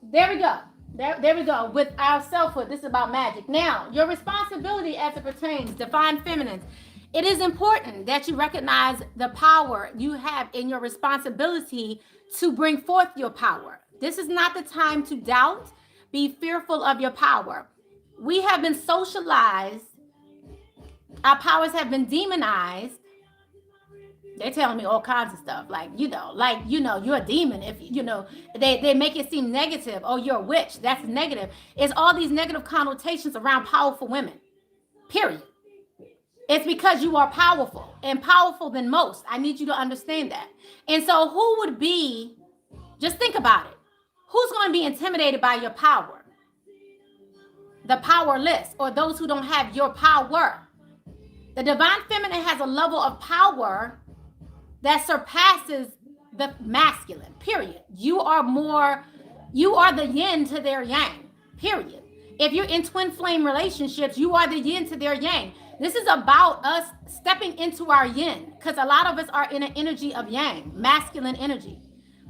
there we go. There we go. With our selfhood, this is about magic. Now, your responsibility as it pertains, divine feminines. It is important that you recognize the power you have in your responsibility to bring forth your power. This is not the time to doubt, be fearful of your power. We have been socialized. Our powers have been demonized. They're telling me all kinds of stuff. You're a demon. If, they make it seem negative. Oh, you're a witch. That's negative. It's all these negative connotations around powerful women, period. It's because you are powerful and powerful than most. I need you to understand that. And so who would be, just think about it. Who's going to be intimidated by your power? The powerless, or those who don't have your power. The divine feminine has a level of power that surpasses the masculine, period. You are the yin to their yang, period. If you're in twin flame relationships, you are the yin to their yang. This is about us stepping into our yin, because a lot of us are in an energy of yang, masculine energy.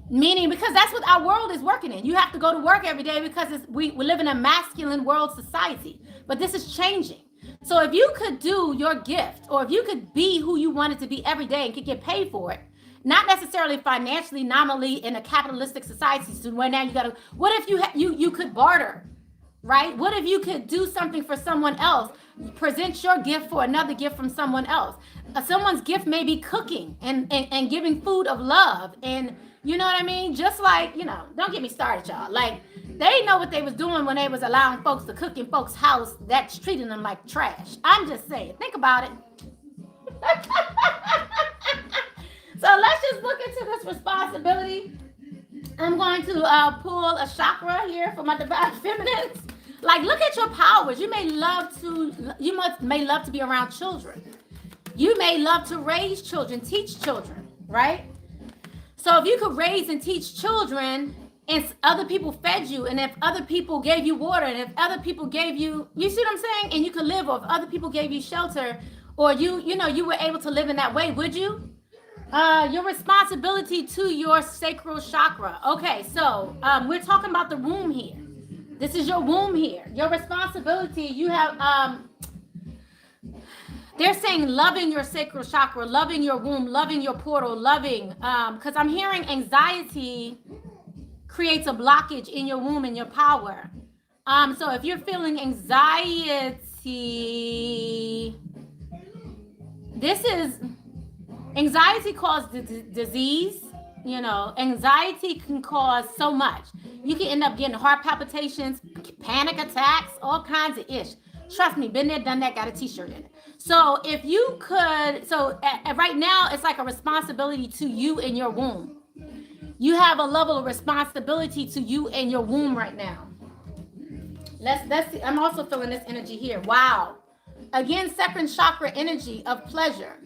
Meaning, because that's what our world is working in. You have to go to work every day because we live in a masculine world society. But this is changing. So if you could do your gift, or if you could be who you wanted to be every day and could get paid for it, not necessarily financially, nominally in a capitalistic society. So right now what if you could barter? Right? What if you could do something for someone else? Present your gift for another gift from someone else. Someone's gift may be cooking and giving food of love. And you know what I mean? Just don't get me started, y'all. They know what they was doing when they was allowing folks to cook in folks' house that's treating them like trash. I'm just saying. Think about it. So let's just look into this responsibility. I'm going to pull a chakra here for my divine feminines. Look at your powers. You may love to be around children. You may love to raise children, teach children, right? So if you could raise and teach children, and other people fed you, and if other people gave you water, and if other people gave you see what I'm saying? And you could live, or if other people gave you shelter, or you were able to live in that way, would you? Your responsibility to your sacral chakra. Okay, so we're talking about the womb here. This is your womb here. Your responsibility, you have, they're saying loving your sacral chakra, loving your womb, loving your portal, loving, because I'm hearing anxiety creates a blockage in your womb and your power. So if you're feeling anxiety, anxiety causes disease. Anxiety can cause so much. You can end up getting heart palpitations, panic attacks, all kinds of ish. Trust me, been there, done that, got a t-shirt in it. So if you could, right now it's like a responsibility to you in your womb. You have a level of responsibility to you in your womb right now. Let's see. I'm also feeling this energy here. Wow. Again, second chakra energy of pleasure.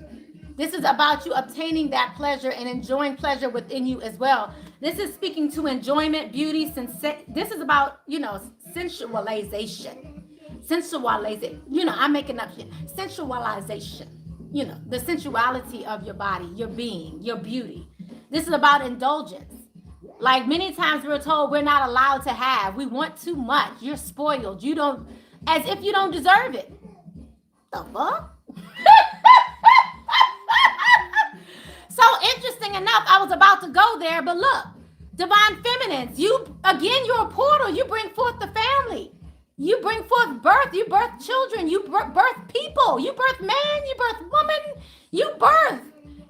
This is about you obtaining that pleasure and enjoying pleasure within you as well. This is speaking to enjoyment, beauty, this is about, sensualization. I'm making up shit. Sensualization. The sensuality of your body, your being, your beauty. This is about indulgence. Like many times we're told we're not allowed to have. We want too much. You're spoiled. You don't, as if you don't deserve it. The fuck? So interesting enough, I was about to go there, but look, divine feminines, you're a portal. You bring forth the family. You bring forth birth. You birth children. You birth people. You birth man. You birth woman. You birth.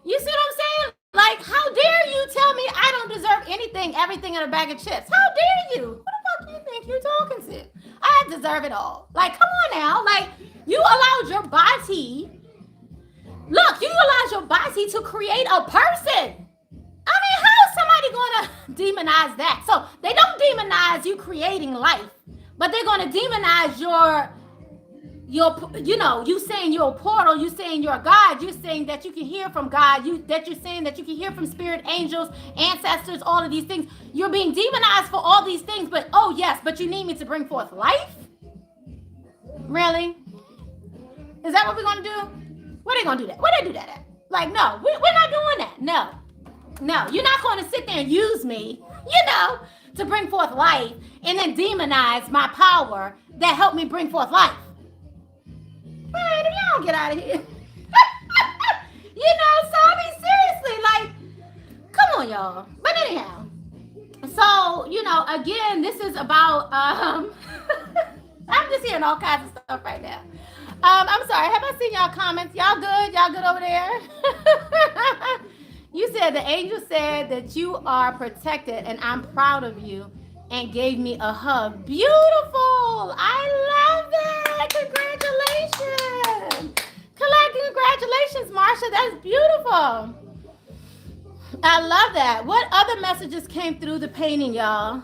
You see what I'm saying? Like, how dare you tell me I don't deserve anything, everything in a bag of chips? How dare you? Who the fuck do you think you're talking to? I deserve it all. Like, come on now. Like, you allowed your body. Look, you allowed your body to create a person. I mean, how is somebody going to demonize that? So they don't demonize you creating life, but they're going to demonize you saying you're a portal, you saying you're a God, you're saying that you can hear from God, you're saying that you can hear from spirit, angels, ancestors, all of these things. You're being demonized for all these things, but oh yes, but you need me to bring forth life? Really? Is that what we're going to do? Where they going to do that? Where they do that at? Like, no, we're not doing that. No, you're not going to sit there and use me, to bring forth life and then demonize my power that helped me bring forth life. Man, if y'all don't get out of here. So I mean, seriously, like, come on, y'all. But anyhow, so, again, this is about, I'm just hearing all kinds of stuff right now. I'm sorry, have I seen y'all comments? Y'all good? Y'all good over there? You said the angel said that you are protected and I'm proud of you and gave me a hug. Beautiful. I love that. Congratulations. Congratulations, Marsha. That's beautiful. I love that. What other messages came through the painting, y'all?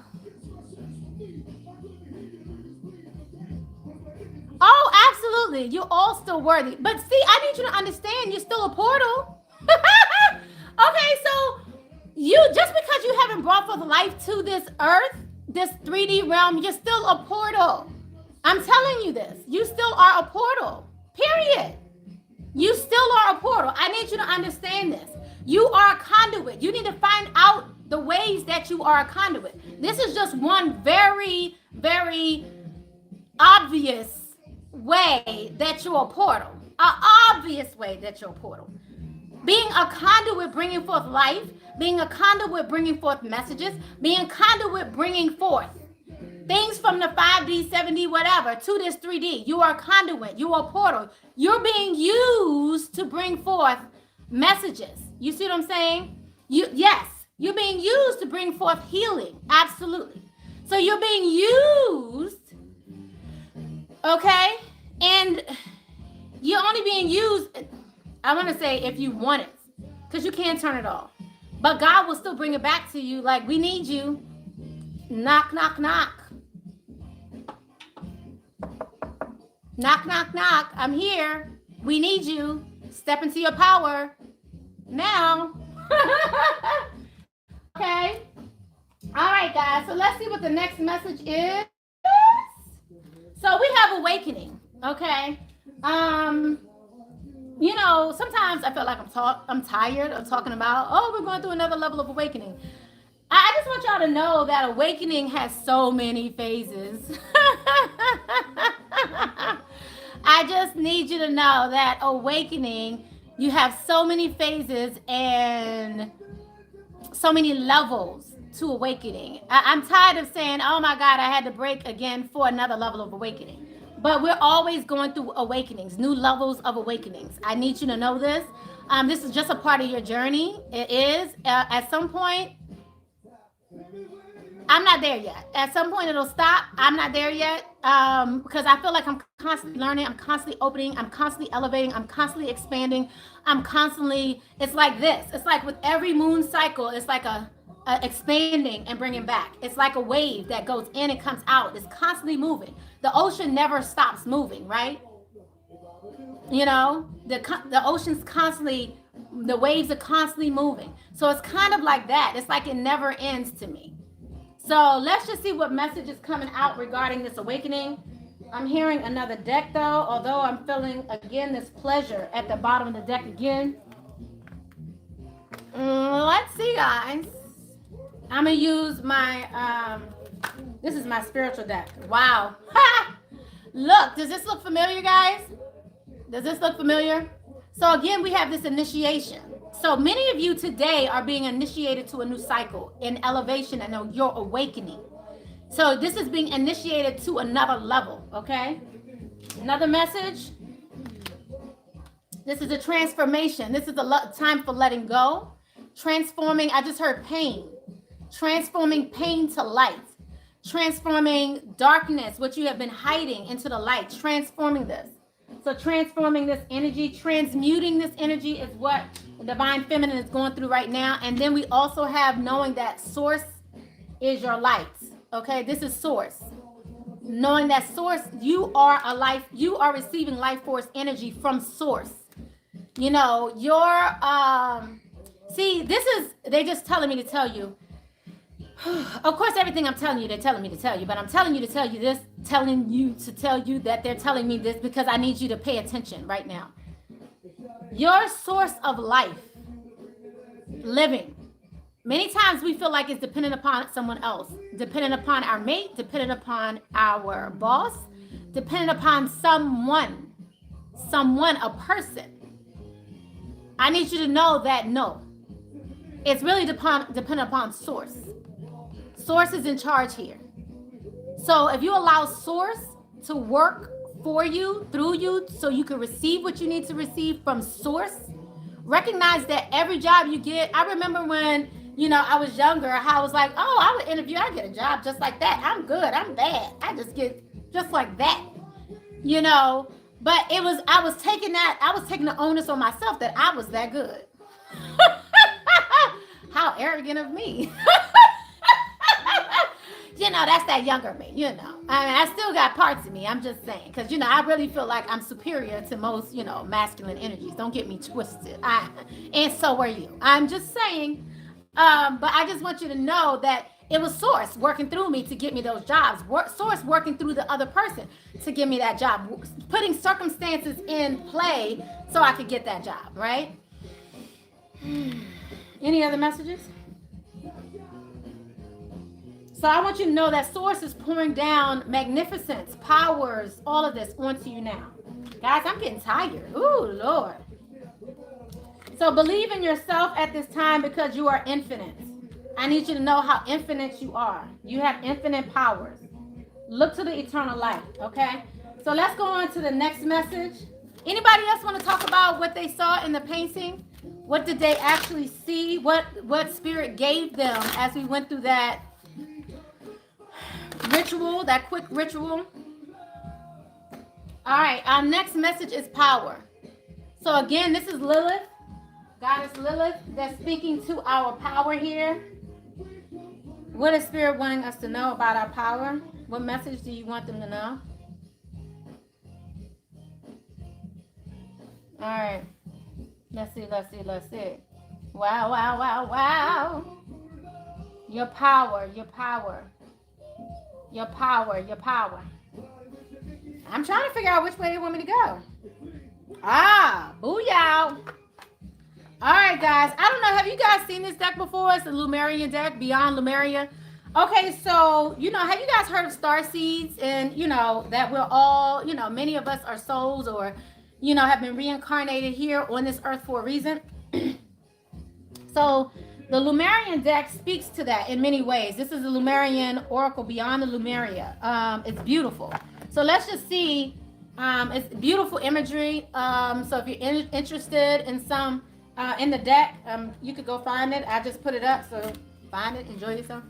Oh, absolutely. You're all still worthy. But see, I need you to understand you're still a portal. Okay, so just because you haven't brought forth life to this earth, this 3D realm, you're still a portal. I'm telling you this. You still are a portal. Period. You still are a portal. I need you to understand this. You are a conduit. You need to find out the ways that you are a conduit. This is just one very, very obvious way that you're a portal. An obvious way that you're a portal. Being a conduit bringing forth life, being a conduit bringing forth messages, being a conduit bringing forth things from the 5D, 7D, whatever, to this 3D. You are a conduit. You are a portal. You're being used to bring forth messages. You see what I'm saying? Yes, you're being used to bring forth healing. Absolutely. So you're being used, okay? And you're only being used, I want to say, if you want it, because you can't turn it off. But God will still bring it back to you like, we need you. Knock, knock, knock. Knock, knock, knock. I'm here. We need you. Step into your power now. Okay. All right, guys. So let's see what the next message is. So we have awakening. Okay. Sometimes I feel like I'm tired of talking about, we're going through another level of awakening. I just want y'all to know that awakening has so many phases. I just need you to know that awakening, you have so many phases and so many levels to awakening. I'm tired of saying, oh my God, I had to break again for another level of awakening. But we're always going through awakenings, new levels of awakenings. I need you to know this. This is just a part of your journey. It is. At some point, I'm not there yet. At some point, it'll stop. I'm not there yet because I feel like I'm constantly learning. I'm constantly opening. I'm constantly elevating. I'm constantly expanding. It's like this. It's like with every moon cycle, it's like a expanding and bringing back. It's like a wave that goes in and comes out. It's constantly moving. The ocean never stops moving, right? The ocean's constantly, the waves are constantly moving. So it's kind of like that. It's like it never ends to me. So let's just see what message is coming out regarding this awakening. I'm hearing another deck though, although I'm feeling again this pleasure at the bottom of the deck again. Let's see, guys. I'm going to use my, this is my spiritual deck. Wow. Look, does this look familiar, guys? Does this look familiar? So again, we have this initiation. So many of you today are being initiated to a new cycle in elevation and your awakening. So this is being initiated to another level, okay? Another message. This is a transformation. This is a time for letting go. Transforming, I just heard pain. Transforming pain to light. Transforming darkness, what you have been hiding, into the light. Transforming this. So transforming this energy, transmuting this energy is what the divine feminine is going through right now. And then we also have knowing that source is your light. Okay, this is source. Knowing that source, you are receiving life force energy from source. You know, see, they're just telling me to tell you. Of course, everything I'm telling you, they're telling me to tell you, but I'm telling you to tell you this, telling you to tell you that they're telling me this because I need you to pay attention right now. Your source of life, living, many times we feel like it's dependent upon someone else, dependent upon our mate, dependent upon our boss, dependent upon someone, a person. I need you to know that no, it's really dependent upon source. Source is in charge here. So if you allow source to work for you, through you, so you can receive what you need to receive from source, recognize that every job you get, I remember when, I was younger, I was like, oh, I would interview, I get a job just like that. I'm good, I'm bad. I just get just like that, but I was taking the onus on myself that I was that good. How arrogant of me. That's that younger me, I mean, I still got parts of me. I'm just saying, because, I really feel like I'm superior to most, masculine energies. Don't get me twisted. And so are you. I'm just saying, but I just want you to know that it was source working through me to get me those jobs. Source working through the other person to give me that job. Putting circumstances in play so I could get that job, right? Any other messages? So I want you to know that source is pouring down magnificence, powers, all of this onto you now. Guys, I'm getting tired. Ooh, Lord. So believe in yourself at this time because you are infinite. I need you to know how infinite you are. You have infinite powers. Look to the eternal light, okay? So let's go on to the next message. Anybody else want to talk about what they saw in the painting? What did they actually see? What spirit gave them as we went through that ritual, that quick ritual? All right, our next message is power. So again, this is Lilith, Goddess Lilith, that's speaking to our power here. What is Spirit wanting us to know about our power? What message do you want them to know? All right, let's see. Wow, wow, wow, wow. Your power. I'm trying to figure out which way they want me to go. Booyah. All right, guys. I don't know. Have you guys seen this deck before? It's the Lumerian deck, Beyond Lemuria. Okay, so, have you guys heard of star seeds? And, that we're all, many of us are souls or, have been reincarnated here on this earth for a reason. So the Lumerian deck speaks to that in many ways. This is the Lumerian Oracle Beyond the Lemuria. It's beautiful. So let's just see. It's beautiful imagery. So if you're interested in some in the deck, you could go find it. I just put it up. So find it. Enjoy yourself.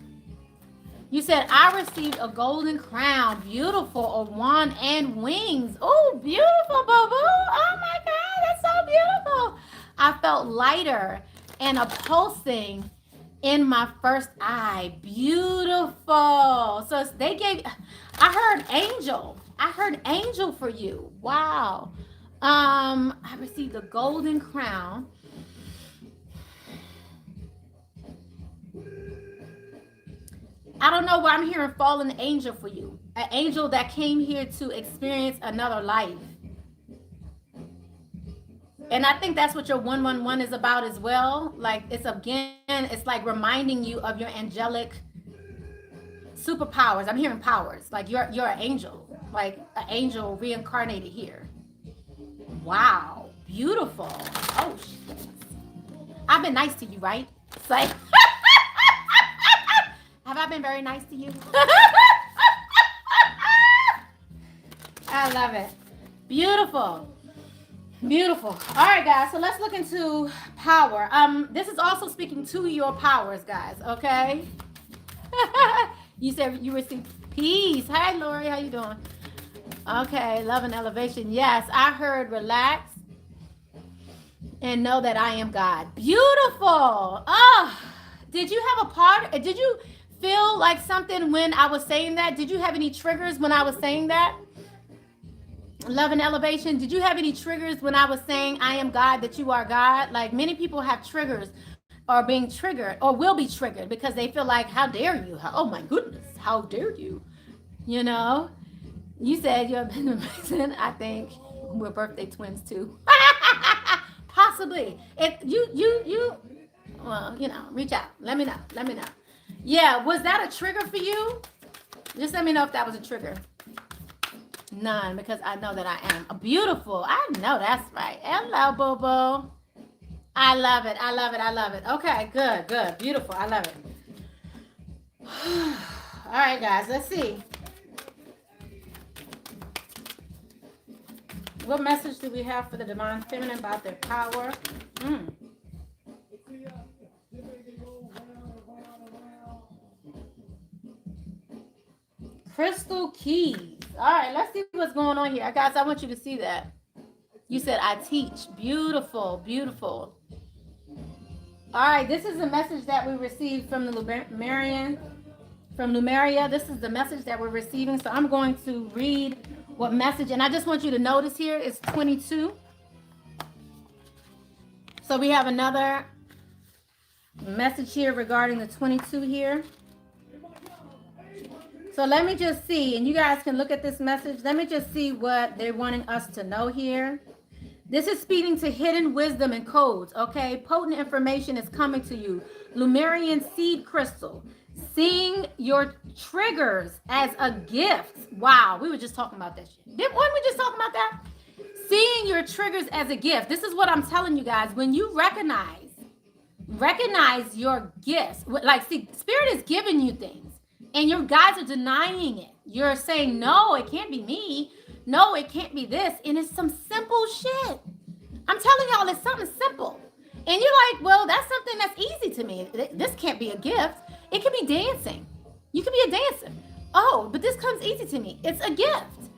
You said, I received a golden crown. Beautiful. A wand and wings. Oh, beautiful, boo-boo. Oh, my God. That's so beautiful. I felt lighter and a pulsing in my first eye. Beautiful. So I heard angel. I heard angel for you. Wow. I received a golden crown. I don't know why I'm hearing fallen angel for you. An angel that came here to experience another life. And I think that's what your 111 is about as well. Like it's again, it's like reminding you of your angelic superpowers. I'm hearing powers. Like you're an angel, like an angel reincarnated here. Wow, beautiful. Oh shit. I've been nice to you, right? It's like have I been very nice to you? I love it. Beautiful. Beautiful. All right, guys. So let's look into power. This is also speaking to your powers, guys. Okay. You said you received peace. Hi, Lori. How you doing? Okay. Love and elevation. Yes, I heard relax and know that I am God. Beautiful. Oh, did you have a part? Did you feel like something when I was saying that? Did you have any triggers when I was saying that? Love and elevation. Did you have any triggers when I was saying I am God, that you are God? Like many people have triggers or being triggered or will be triggered because they feel like, how dare you? Oh my goodness, how dare you? You know, you said you're amazing. I think we're birthday twins too. Possibly. If you, well, you know, reach out. Let me know. Let me know. Yeah. Was that a trigger for you? Just let me know if that was a trigger. None, because I know that I am beautiful. I know that's right. Hello, boo-boo. I love it. I love it. I love it. Okay, good, good. Beautiful. I love it. All right, guys, let's see. What message do we have for the divine feminine about their power? Crystal keys. All right, let's see what's going on here. Guys, I want you to see that. You said, I teach. Beautiful, beautiful. All right, this is the message that we received from the Lumerian, from Lumeria. This is the message that we're receiving. So I'm going to read what message, and I just want you to notice here, it's 22. So we have another message here regarding the 22 here. So let me just see, and you guys can look at this message. Let me just see what they're wanting us to know here. This is speaking to hidden wisdom and codes, okay? Potent information is coming to you. Lumerian seed crystal. Seeing your triggers as a gift. Wow, we were just talking about that shit. Weren't we just talking about that? Seeing your triggers as a gift. This is what I'm telling you guys. When you recognize your gifts. Like, see, Spirit is giving you things. And your guys are denying it. You're saying, no, it can't be me. No, it can't be this. And it's some simple shit. I'm telling y'all, it's something simple. And you're like, well, that's something that's easy to me. This can't be a gift. It could be dancing. You could be a dancer. Oh, but this comes easy to me. It's a gift.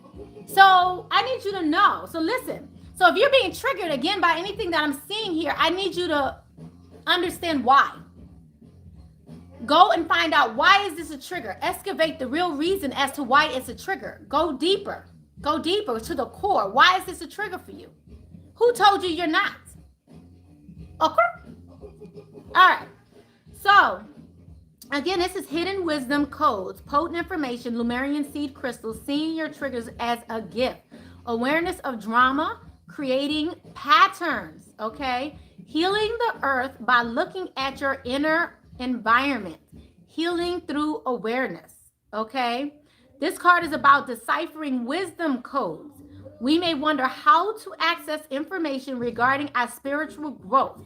So I need you to know. So listen. So if you're being triggered again by anything that I'm seeing here, I need you to understand why. Go and find out, why is this a trigger? Excavate the real reason as to why it's a trigger. Go deeper. Go deeper to the core. Why is this a trigger for you? Who told you you're not? Okay. All right. So, again, this is hidden wisdom codes, potent information, Lumerian seed crystals, seeing your triggers as a gift. Awareness of drama, creating patterns, okay? Healing the earth by looking at your inner environment, healing through awareness, okay? This card is about deciphering wisdom codes. We may wonder how to access information regarding our spiritual growth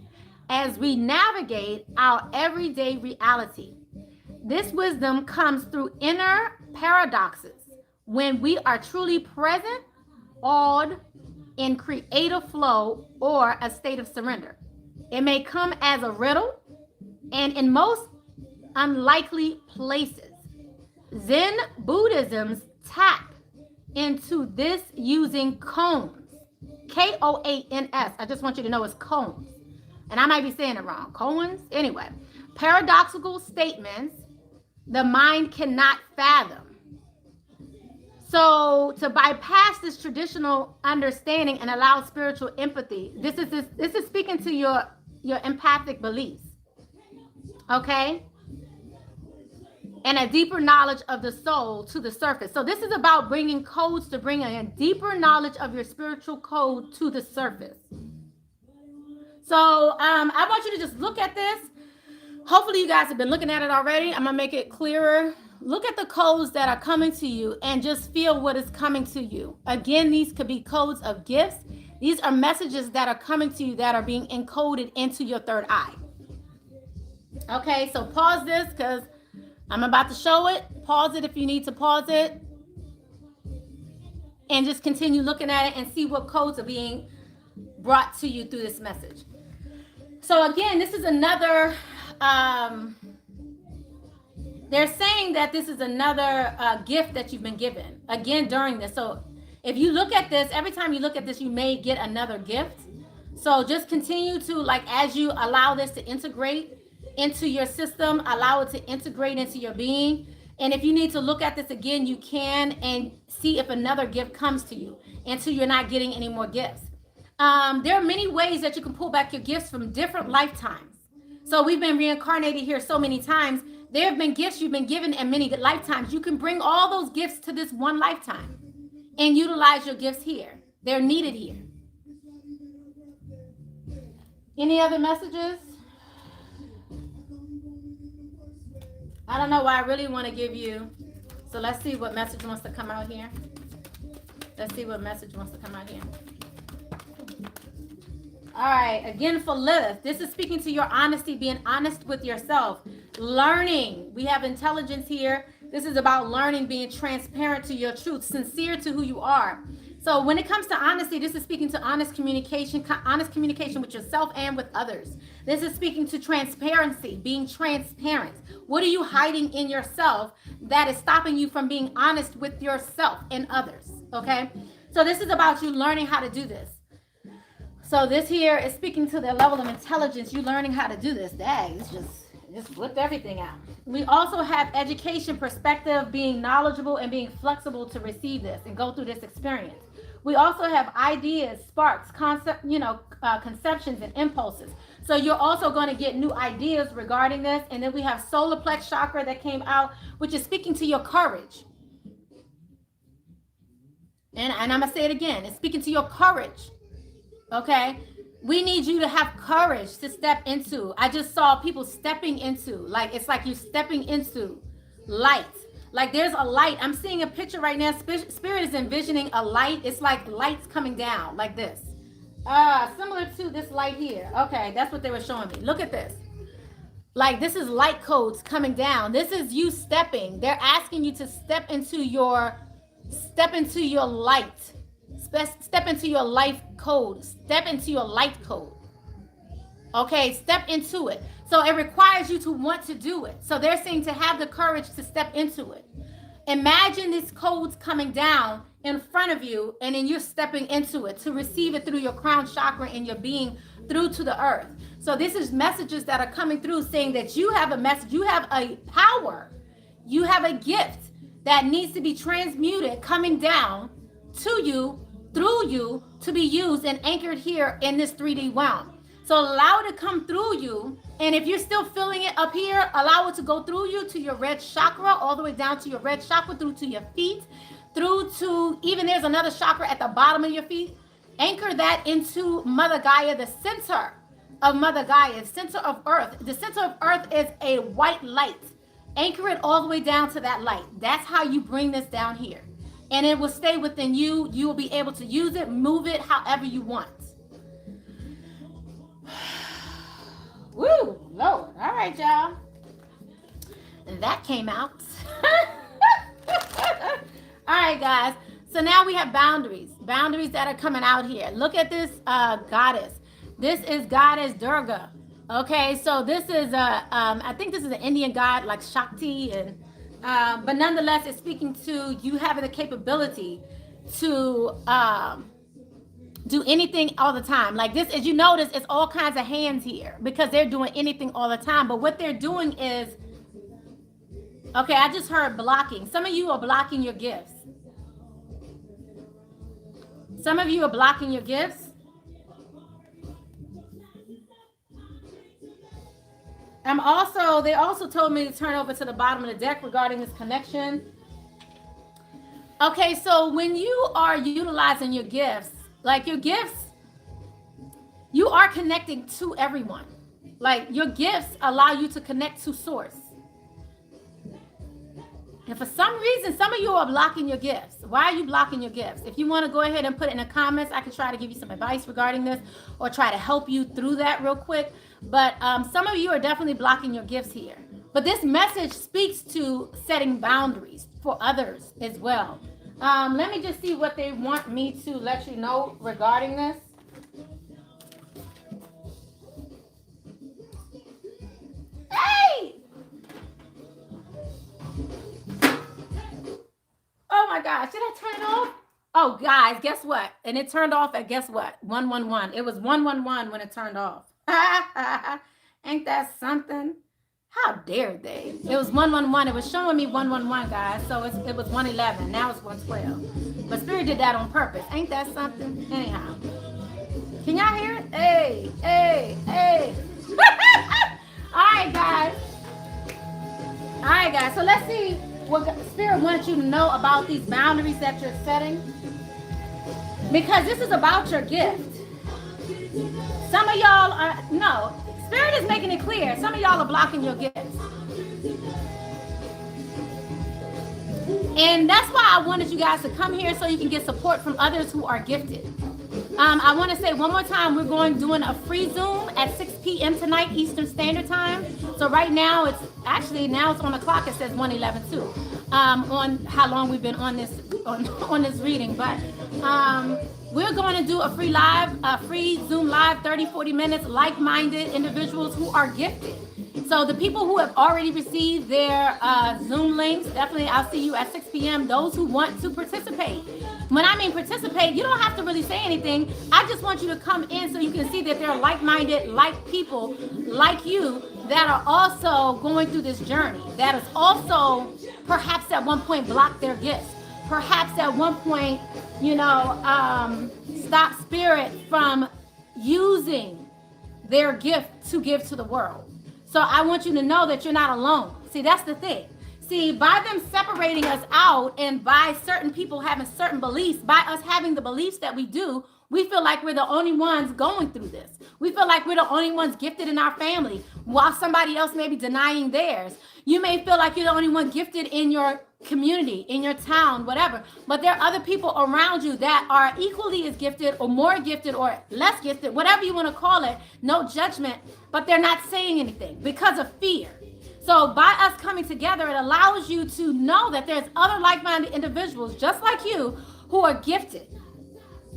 as we navigate our everyday reality. This wisdom comes through inner paradoxes when we are truly present, awed, in creative flow, or a state of surrender. It may come as a riddle, and in most unlikely places. Zen Buddhism's tap into this using koans. Koans. I just want you to know it's koans. And I might be saying it wrong. Koans? Anyway. Paradoxical statements the mind cannot fathom. So to bypass this traditional understanding and allow spiritual empathy, this is speaking to your empathic beliefs. Okay? And a deeper knowledge of the soul to the surface. So this is about bringing codes to bring a deeper knowledge of your spiritual code to the surface. So I want you to just look at this. Hopefully you guys have been looking at it already. I'm gonna make it clearer. Look at the codes that are coming to you and just feel what is coming to you. Again, these could be codes of gifts. These are messages that are coming to you that are being encoded into your third eye. Okay, so pause this because I'm about to show it. Pause it if you need to pause it. And just continue looking at it and see what codes are being brought to you through this message. So again, this is another, they're saying that this is another gift that you've been given, again, during this. So if you look at this, every time you look at this, you may get another gift. So just continue to, like, as you allow this to integrate into your system, allow it to integrate into your being. And if you need to look at this again, you can, and see if another gift comes to you until you're not getting any more gifts. There are many ways that you can pull back your gifts from different lifetimes. So we've been reincarnated here so many times. There have been gifts you've been given in many lifetimes. You can bring all those gifts to this one lifetime and utilize your gifts here. They're needed here. Any other messages? I don't know why I really want to give you. So let's see what message wants to come out here. Let's see what message wants to come out here. All right, again for Lilith, this is speaking to your honesty, being honest with yourself, learning. We have intelligence here. This is about learning, being transparent to your truth, sincere to who you are. So when it comes to honesty, this is speaking to honest communication with yourself and with others. This is speaking to transparency, being transparent. What are you hiding in yourself that is stopping you from being honest with yourself and others? Okay, so this is about you learning how to do this. So this here is speaking to the level of intelligence, you learning how to do this. Dang, it's just flipped everything out. We also have education, perspective, being knowledgeable and being flexible to receive this and go through this experience. We also have ideas, sparks, conceptions and impulses. So you're also going to get new ideas regarding this. And then we have solar plex chakra that came out, which is speaking to your courage. And I'm going to say it again. It's speaking to your courage. Okay, we need you to have courage to step into. I just saw people stepping into, like, it's like you stepping into light. Like there's a light. I'm seeing a picture right now. Spirit is envisioning a light. It's like lights coming down like this. Similar to this light here. Okay, that's what they were showing me. Look at this. Like this is light codes coming down. This is you stepping. They're asking you to step into your light. Step into your life code. Step into your light code. Okay, step into it. So it requires you to want to do it. So they're saying to have the courage to step into it. Imagine these codes coming down in front of you, and then you're stepping into it to receive it through your crown chakra and your being through to the earth. So this is messages that are coming through saying that you have a message, you have a power, you have a gift that needs to be transmuted, coming down to you, through you, to be used and anchored here in this 3D realm. So allow it to come through you. And if you're still feeling it up here, allow it to go through you to your red chakra, all the way down to your red chakra, through to your feet, through to, even there's another chakra at the bottom of your feet. Anchor that into Mother Gaia, the center of Mother Gaia, center of earth. The center of earth is a white light. Anchor it all the way down to that light. That's how you bring this down here. And it will stay within you. You will be able to use it, move it however you want. Woo, Lord. All right, y'all. And that came out. All right, guys. So now we have boundaries that are coming out here. Look at this goddess. This is Goddess Durga. Okay, so this is I think this is an Indian god like Shakti, and but nonetheless, it's speaking to you having the capability to do anything all the time. Like this, as you notice, it's all kinds of hands here because they're doing anything all the time. But what they're doing is, okay, I just heard blocking. Some of you are blocking your gifts. Some of you are blocking your gifts. They also told me to turn over to the bottom of the deck regarding this connection. Okay, so when you are utilizing your gifts, like your gifts, You are connecting to everyone. Like, your gifts allow you to connect to source. And for some reason, some of you are blocking your gifts. Why are you blocking your gifts? If you want to go ahead and put it in the comments, I can try to give you some advice regarding this or try to help you through that real quick. But some of you are definitely blocking your gifts here. But this message speaks to setting boundaries for others as well. Let me just see what they want me to let you know regarding this. Hey! Oh my gosh, did I turn it off? Oh, guys, guess what? And it turned off at, guess what? 111. It was 111 when it turned off. Ain't that something? How dare they? It was 111. It was showing me 111, guys. So it was 111. Now it's 112. But Spirit did that on purpose. Ain't that something? Anyhow. Can y'all hear it? Hey, hey, hey. All right, guys. All right, guys. So let's see what Spirit wants you to know about these boundaries that you're setting. Because this is about your gift. Some of y'all are, no, Spirit is making it clear. Some of y'all are blocking your gifts. And that's why I wanted you guys to come here so you can get support from others who are gifted. I want to say one more time, we're doing a free Zoom at 6 p.m. tonight, Eastern Standard Time. So right now, now it's on the clock, it says 1:11 too, on how long we've been on this reading. But we're going to do a free Zoom live, 30, 40 minutes, like-minded individuals who are gifted. So the people who have already received their Zoom links, definitely I'll see you at 6 p.m. Those who want to participate. When I mean participate, you don't have to really say anything. I just want you to come in so you can see that there are like-minded, like people like you that are also going through this journey, that has also perhaps at one point blocked their gifts. Perhaps at one point, stop Spirit from using their gift to give to the world. So I want you to know that you're not alone. See, that's the thing. See, by them separating us out and by certain people having certain beliefs, by us having the beliefs that we do, we feel like we're the only ones going through this. We feel like we're the only ones gifted in our family while somebody else may be denying theirs. You may feel like you're the only one gifted in your community, in your town, whatever. But there are other people around you that are equally as gifted or more gifted or less gifted, whatever you want to call it, no judgment, but they're not saying anything because of fear. So by us coming together, it allows you to know that there's other like-minded individuals just like you who are gifted.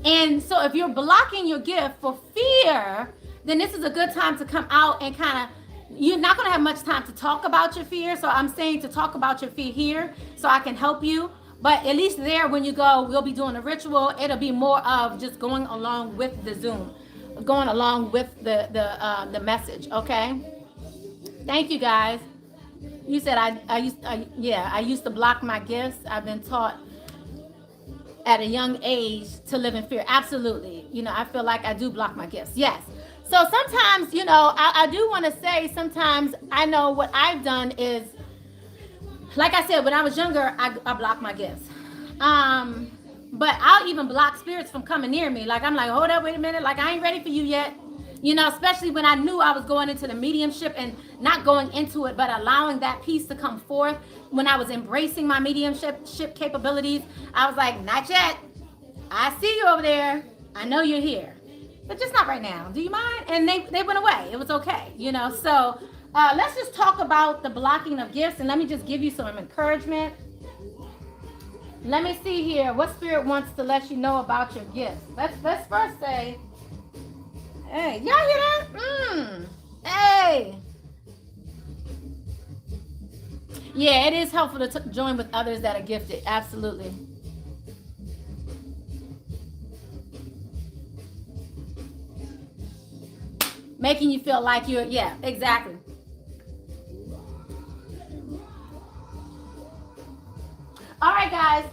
And so if you're blocking your gift for fear, then this is a good time to come out and you're not going to have much time to talk about your fear. So I'm saying to talk about your fear here so I can help you. But at least there, when you go, we'll be doing a ritual. It'll be more of just going along with the Zoom, going along with the message. Okay. Thank you, guys. You said I used to block my gifts. I've been taught at a young age to live in fear. Absolutely. I feel like I do block my gifts. Yes. So sometimes, I do want to say sometimes I know what I've done is, like I said, when I was younger, I blocked my gifts. But I'll even block spirits from coming near me. Like, I'm like, hold up, wait a minute. Like, I ain't ready for you yet. Especially when I knew I was going into the mediumship and not going into it, but allowing that piece to come forth. When I was embracing my mediumship capabilities, I was like, not yet. I see you over there. I know you're here, but just not right now. Do you mind? And they went away. It was okay, So let's just talk about the blocking of gifts, and let me just give you some encouragement. Let me see here what Spirit wants to let you know about your gifts. Let's first say, hey, y'all hear that? Hey. Yeah, it is helpful to join with others that are gifted. Absolutely. Making you feel like you're, yeah, exactly. All right, guys,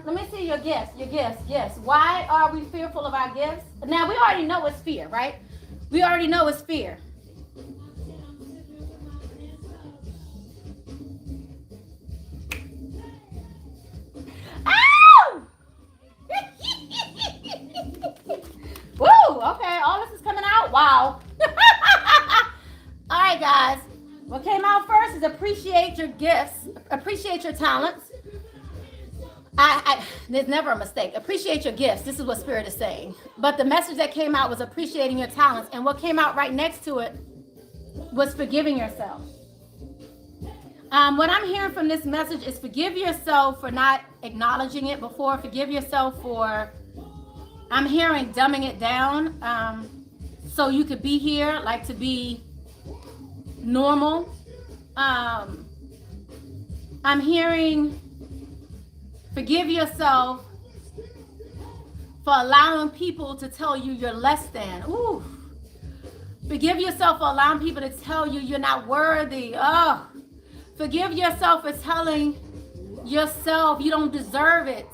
let me see your gifts. Why are we fearful of our gifts? Now, we already know it's fear, right? We already know it's fear. Ow! Woo! Okay, all this is coming out. is appreciate your gifts, appreciate your talents. There's never a mistake. Appreciate your gifts. This is what Spirit is saying. But the message that came out was appreciating your talents. And what came out right next to it was forgiving yourself. What I'm hearing from this message is forgive yourself for not acknowledging it before. Forgive yourself for, I'm hearing dumbing it down so you could be here, like to be normal. I'm hearing forgive yourself for allowing people to tell you you're less than. Ooh. Forgive yourself for allowing people to tell you you're not worthy. Oh. Forgive yourself for telling yourself you don't deserve it.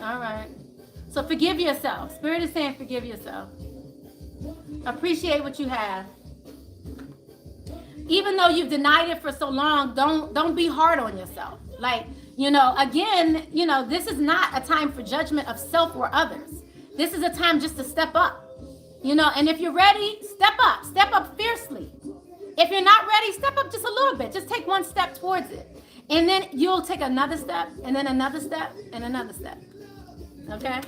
All right. So forgive yourself. Spirit is saying forgive yourself. Appreciate what you have. Even though you've denied it for so long, don't be hard on yourself. Like, again, this is not a time for judgment of self or others. This is a time just to step up, and if you're ready, step up fiercely. If you're not ready, step up just a little bit. Just take one step towards it. And then you'll take another step, and then another step, and another step. Okay?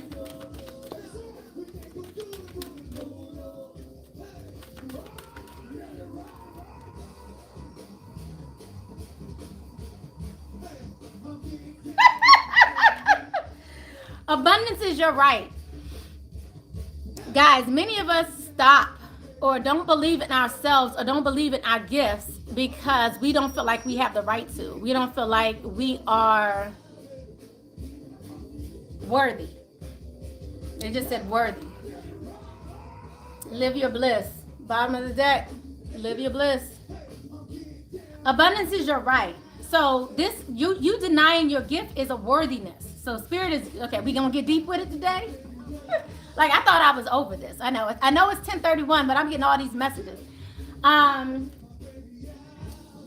Abundance is your right. Guys, many of us stop or don't believe in ourselves or don't believe in our gifts because we don't feel like we have the right to. We don't feel like we are worthy. They just said worthy. Live your bliss. Bottom of the deck. Live your bliss. Abundance is your right. So this, you denying your gift is a worthiness. So Spirit is, okay, we gonna get deep with it today? Like, I thought I was over this. I know it's 10:31, but I'm getting all these messages.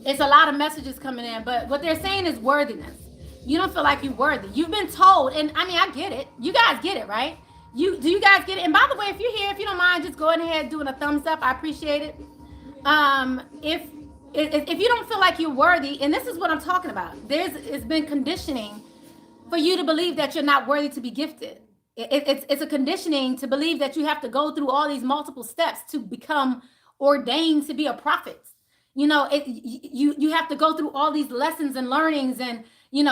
It's a lot of messages coming in, but what they're saying is worthiness. You don't feel like you're worthy. You've been told, and I mean, I get it. You guys get it, right? Do you guys get it? And by the way, if you're here, if you don't mind, just go ahead doing a thumbs up. I appreciate it. If you don't feel like you're worthy, and this is what I'm talking about, it's been conditioning for you to believe that you're not worthy to be gifted. It's a conditioning to believe that you have to go through all these multiple steps to become ordained to be a prophet. You have to go through all these lessons and learnings and,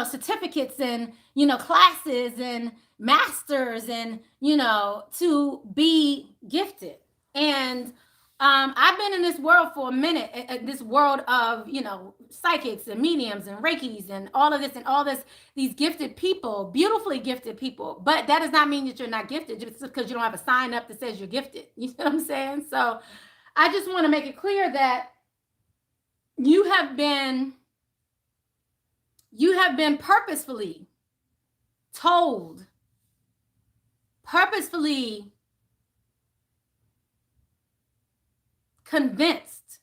certificates and, classes and masters and, to be gifted. And I've been in this world for a minute, this world of, psychics and mediums and Reikis and all of this, these gifted people, beautifully gifted people. But that does not mean that you're not gifted just because you don't have a sign up that says you're gifted. You know what I'm saying? So I just want to make it clear that you have been purposefully told, purposefully convinced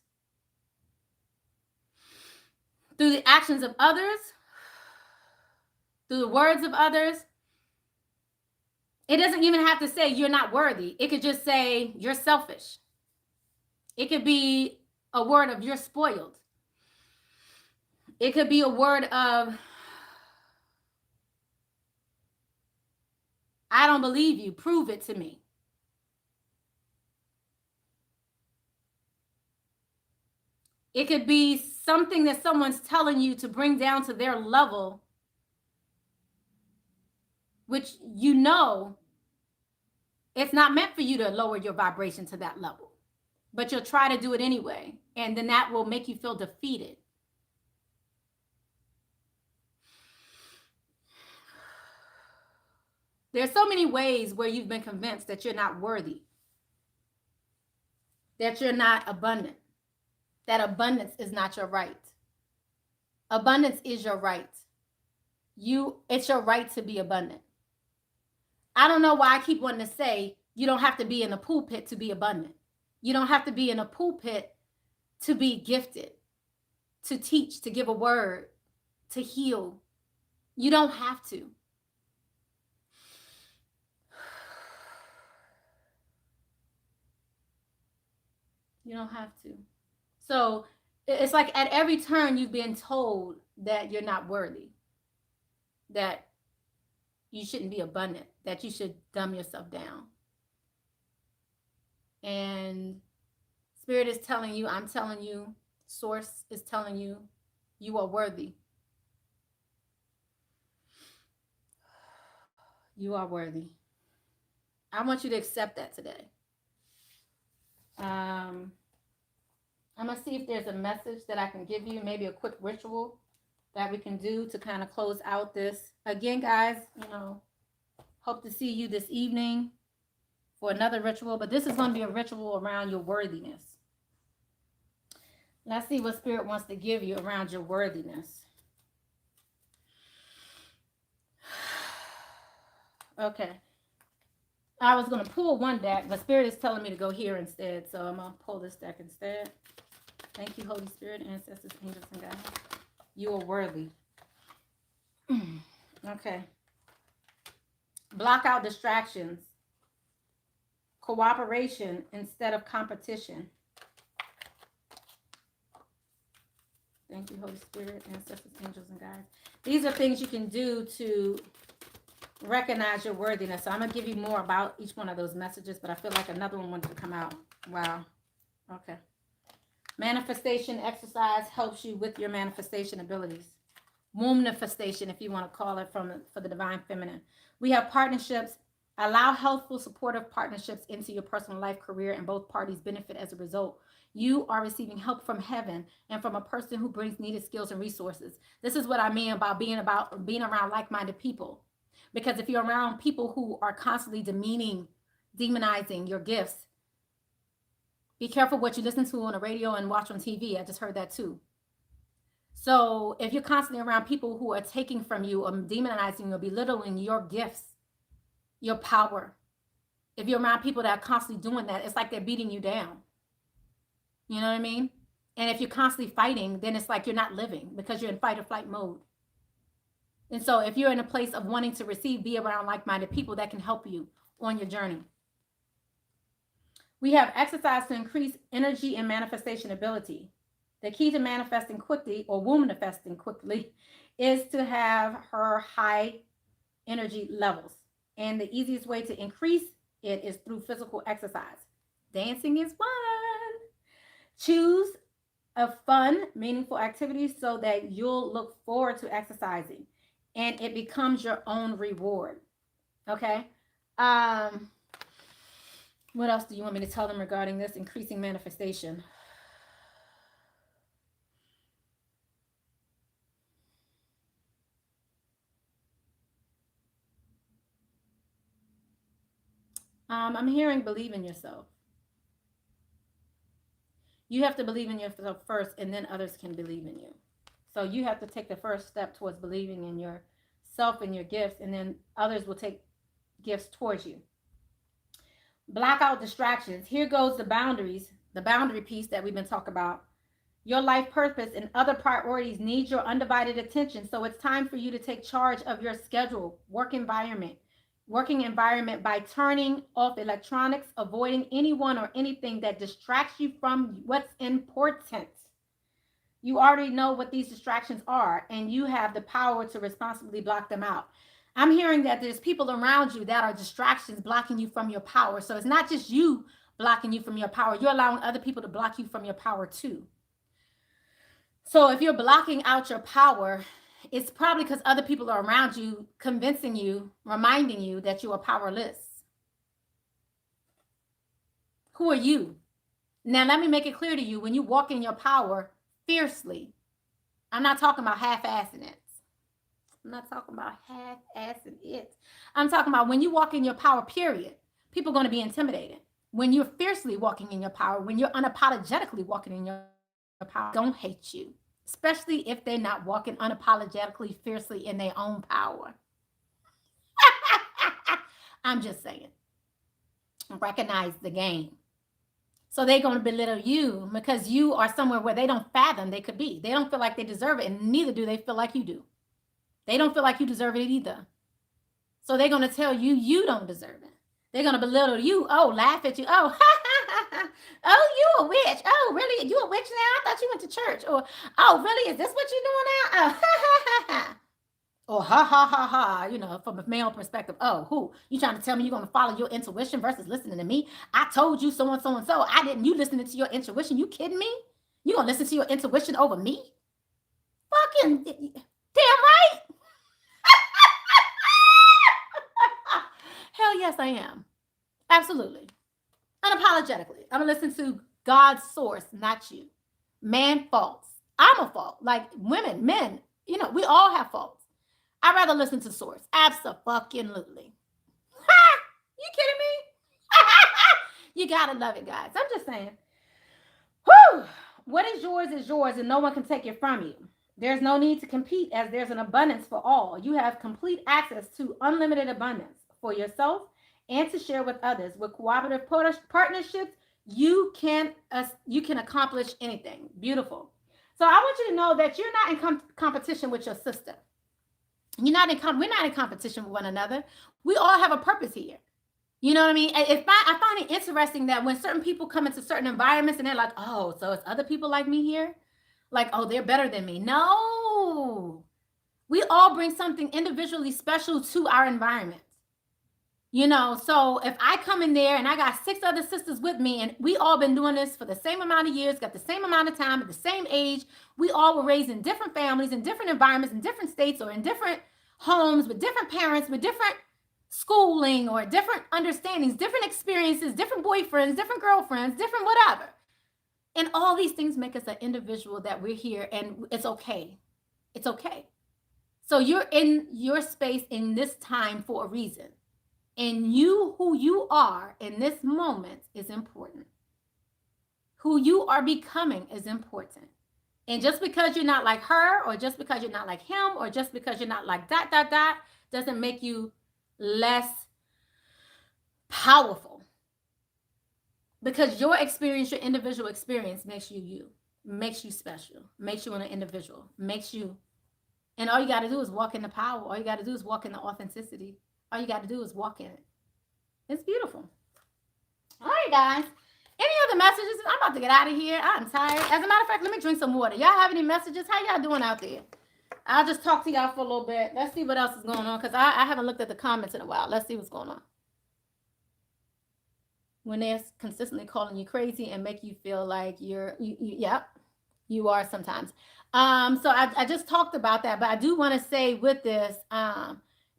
through the actions of others, through the words of others. It doesn't even have to say you're not worthy. It could just say you're selfish. It could be a word of you're spoiled. It could be a word of I don't believe you. Prove it to me. It could be something that someone's telling you to bring down to their level, which it's not meant for you to lower your vibration to that level, but you'll try to do it anyway. And then that will make you feel defeated. There's so many ways where you've been convinced that you're not worthy, that you're not abundant, that abundance is not your right. Abundance is your right. It's your right to be abundant. I don't know why I keep wanting to say you don't have to be in a pulpit to be abundant. You don't have to be in a pulpit to be gifted, to teach, to give a word. to heal. You don't have to. You don't have to. So it's like at every turn you've been told that you're not worthy, that you shouldn't be abundant, that you should dumb yourself down. And Spirit is telling you, I'm telling you, Source is telling you, you are worthy. You are worthy. I want you to accept that today. I'm going to see if there's a message that I can give you, maybe a quick ritual that we can do to kind of close out this. Again, guys, hope to see you this evening for another ritual, but this is going to be a ritual around your worthiness. Let's see what Spirit wants to give you around your worthiness. Okay. I was going to pull one deck, but Spirit is telling me to go here instead, so I'm going to pull this deck instead. Thank you, Holy Spirit, ancestors, angels, and guides. You are worthy. Okay. Block out distractions. Cooperation instead of competition. Thank you, Holy Spirit, ancestors, angels, and guides. These are things you can do to recognize your worthiness. So I'm going to give you more about each one of those messages, but I feel like another one wanted to come out. Wow. Okay. Manifestation exercise helps you with your manifestation abilities. Womb-nifestation, if you want to call it, for the divine feminine. We have partnerships. Allow healthful, supportive partnerships into your personal life, career, and both parties benefit as a result. You are receiving help from heaven and from a person who brings needed skills and resources. This is what I mean about being around like-minded people. Because if you're around people who are constantly demonizing your gifts, be careful what you listen to on the radio and watch on TV. I just heard that too. So if you're constantly around people who are taking from you or demonizing or belittling your gifts, your power, if you're around people that are constantly doing that, it's like they're beating you down. You know what I mean? And if you're constantly fighting, then it's like you're not living because you're in fight or flight mode. And so if you're in a place of wanting to receive, be around like-minded people that can help you on your journey. We have exercise to increase energy and manifestation ability. The key to manifesting quickly or womb-nifesting quickly is to have her high energy levels. And the easiest way to increase it is through physical exercise. Dancing is one. Choose a fun, meaningful activity so that you'll look forward to exercising and it becomes your own reward. Okay? What else do you want me to tell them regarding this increasing manifestation? I'm hearing believe in yourself. You have to believe in yourself first, and then others can believe in you. So you have to take the first step towards believing in yourself and your gifts, and then others will take gifts towards you. Block out distractions. Here goes the boundaries, the boundary piece that we've been talking about. Your life purpose and other priorities need your undivided attention. So it's time for you to take charge of your schedule, working environment by turning off electronics, avoiding anyone or anything that distracts you from what's important. You already know what these distractions are, and you have the power to responsibly block them out. I'm hearing that there's people around you that are distractions blocking you from your power. So it's not just you blocking you from your power. You're allowing other people to block you from your power too. So if you're blocking out your power, it's probably because other people are around you, convincing you, reminding you that you are powerless. Who are you? Now, let me make it clear to you, when you walk in your power fiercely, I'm not talking about half-assing it. I'm not talking about half-assing it. I'm talking about when you walk in your power, period, people are going to be intimidated. When you're fiercely walking in your power, when you're unapologetically walking in your power, don't hate you, especially if they're not walking unapologetically, fiercely in their own power. I'm just saying, recognize the game. So they're going to belittle you because you are somewhere where they don't fathom they could be. They don't feel like they deserve it, and neither do they feel like you do. They don't feel like you deserve it either. So they're going to tell you you don't deserve it. They're going to belittle you. Oh, laugh at you. Oh, oh, you a witch. Oh, really? You a witch now? I thought you went to church. Or, oh, really? Is this what you're doing now? Oh, or ha ha ha ha, you know, from a male perspective. Oh, who? You trying to tell me you're going to follow your intuition versus listening to me? I told you so and so and so. I didn't. You listening to your intuition? You kidding me? You going to listen to your intuition over me? Fucking damn right. Hell yes, I am. Absolutely. Unapologetically. I'm going to listen to God's source, not you. Man faults. I'm a fault. Like women, men, you know, we all have faults. I'd rather listen to source. Absolutely. You kidding me? You gotta love it, guys. I'm just saying. Whew. What is yours, and no one can take it from you. There's no need to compete as there's an abundance for all. You have complete access to unlimited abundance for yourself and to share with others. With cooperative partnerships, you can accomplish anything. Beautiful. So I want you to know that you're not in competition with your sister. We're not in competition with one another. We all have a purpose here. You know what I mean? I find it interesting that when certain people come into certain environments and they're like, oh, so it's other people like me here? Like, oh, they're better than me. No. We all bring something individually special to our environment. You know, so if I come in there and I got 6 other sisters with me and we all been doing this for the same amount of years, got the same amount of time, at the same age, we all were raised in different families, in different environments, in different states, or in different homes with different parents, with different schooling or different understandings, different experiences, different boyfriends, different girlfriends, different whatever. And all these things make us an individual that we're here, and it's okay. It's okay. So you're in your space in this time for a reason. And you, who you are in this moment, is important. Who you are becoming is important. And just because you're not like her, or just because you're not like him, or just because you're not like ... doesn't make you less powerful. Because your experience, your individual experience makes you you, makes you special, makes you an individual, makes you, and all you got to do is walk in the power. All you got to do is walk in the authenticity. All you got to do is walk in it. It's beautiful. All right, guys. Any other messages? I'm about to get out of here. I'm tired. As a matter of fact, let me drink some water. Y'all have any messages? How y'all doing out there? I'll just talk to y'all for a little bit. Let's see what else is going on, because I haven't looked at the comments in a while. Let's see what's going on. When they're consistently calling you crazy and make you feel like yep, you are sometimes. So I just talked about that, but I do want to say with this,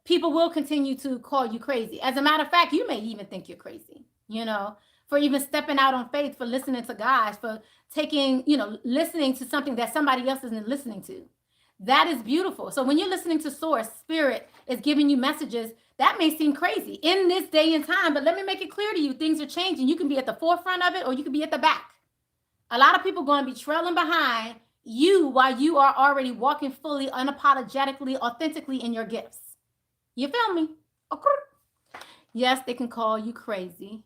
people will continue to call you crazy. As a matter of fact, you may even think you're crazy, you know, for even stepping out on faith, for listening to God, for taking, listening to something that somebody else isn't listening to. That is beautiful. So when you're listening to source, spirit is giving you messages. That may seem crazy in this day and time, but let me make it clear to you, things are changing. You can be at the forefront of it, or you can be at the back. A lot of people are going to be trailing behind you while you are already walking fully, unapologetically, authentically in your gifts. You feel me? Okay. Yes, they can call you crazy.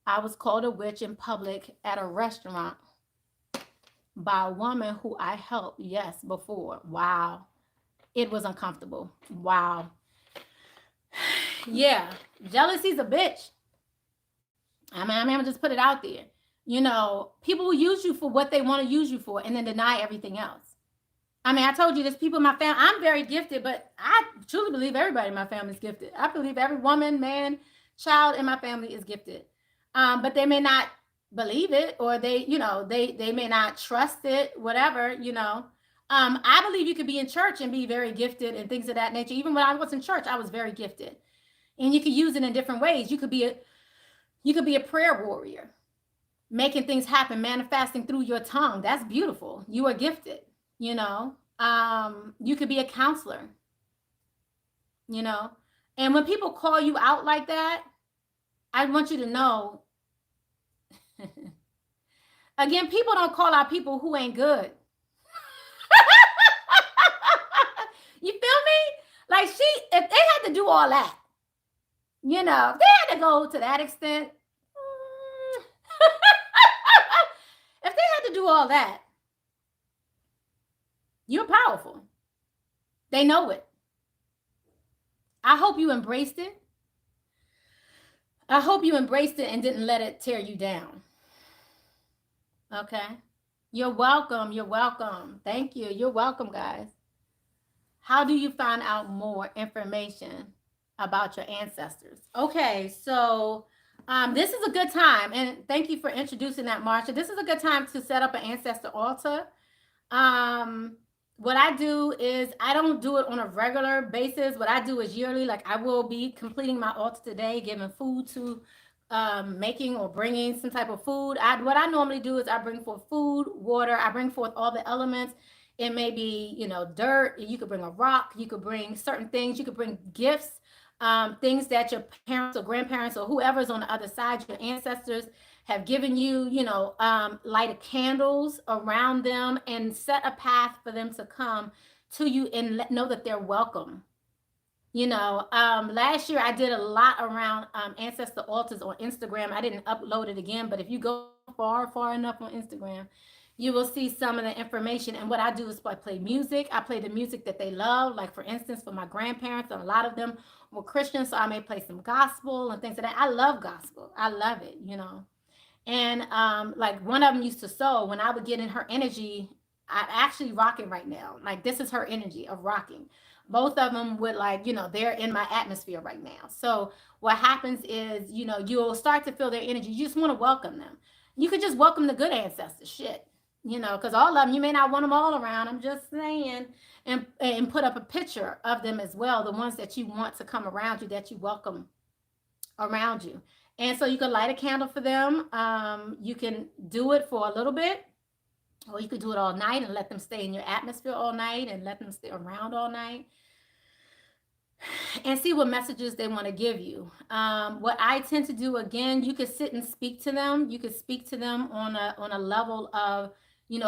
I was called a witch in public at a restaurant by a woman who I helped, yes, before. Wow. It was uncomfortable. Wow. Yeah. Jealousy's a bitch. I'm gonna just put it out there. People will use you for what they want to use you for and then deny everything else. I told you there's people in my family. I'm very gifted, but I truly believe everybody in my family is gifted. I believe every woman, man, child in my family is gifted. But they may not believe it, or they may not trust it, whatever, I believe you could be in church and be very gifted and things of that nature. Even when I was in church, I was very gifted. And you could use it in different ways. You could be a prayer warrior, making things happen, manifesting through your tongue. That's beautiful. You are gifted, you could be a counselor, and when people call you out like that, I want you to know, again, people don't call out people who ain't good. You feel me? Like if they had to do all that, if they had to go to that extent, you all that, you're powerful. They know it. I hope you embraced it. I hope you embraced it and didn't let it tear you down. Okay. You're welcome. You're welcome. Thank you. You're welcome, guys. How do you find out more information about your ancestors? Okay, so this is a good time, and thank you for introducing that, Marsha. This is a good time to set up an ancestor altar. What I do is I don't do it on a regular basis. What I do is yearly. Like I will be completing my altar today, giving food to making or bringing some type of food. What I normally do is I bring forth food, water. I bring forth all the elements. It may be, dirt. You could bring a rock. You could bring certain things. You could bring gifts, things that your parents or grandparents or whoever's on the other side, your ancestors have given you, lighted candles around them and set a path for them to come to you and know that they're welcome. Last year I did a lot around ancestor altars on Instagram. I didn't upload it again, but if you go far enough on Instagram, you will see some of the information. And what I do is I play music. I play the music that they love. Like for instance, for my grandparents, a lot of them were Christians, so I may play some gospel and things like that. I love gospel. I love it, And like one of them used to sew. When I would get in her energy, I'm actually rocking right now. Like this is her energy of rocking. Both of them would they're in my atmosphere right now. So what happens is, you'll start to feel their energy. You just want to welcome them. You could just welcome the good ancestors. Shit. Because all of them, you may not want them all around. I'm just saying. And put up a picture of them as well. The ones that you want to come around you, that you welcome around you. And so you can light a candle for them. You can do it for a little bit, or you could do it all night and let them stay in your atmosphere all night and let them stay around all night and see what messages they want to give you. What I tend to do, again, you could sit and speak to them. You could speak to them on a level of,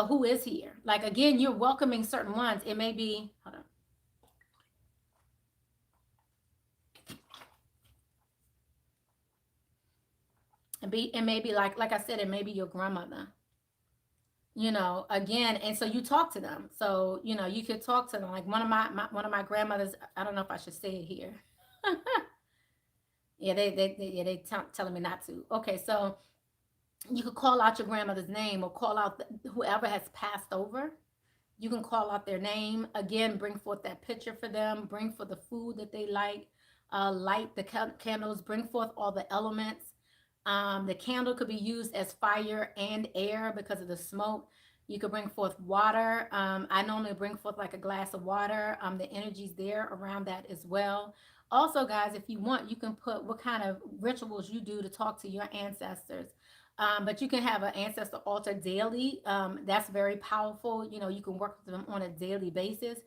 who is here. Like, again, you're welcoming certain ones. It may be, hold on. It may be like I said, it may be your grandmother. Again, and so you talk to them. So you could talk to them. Like one of my grandmothers. I don't know if I should say it here. Yeah, they telling me not to. Okay, so you could call out your grandmother's name or call out whoever has passed over. You can call out their name. Again, bring forth that picture for them. Bring forth the food that they like. Light the candles. Bring forth all the elements. The candle could be used as fire and air because of the smoke. You could bring forth water. I normally bring forth like a glass of water. The energy's there around that as well. Also, guys, if you want, you can put what kind of rituals you do to talk to your ancestors. But you can have an ancestor altar daily. That's very powerful. You can work with them on a daily basis.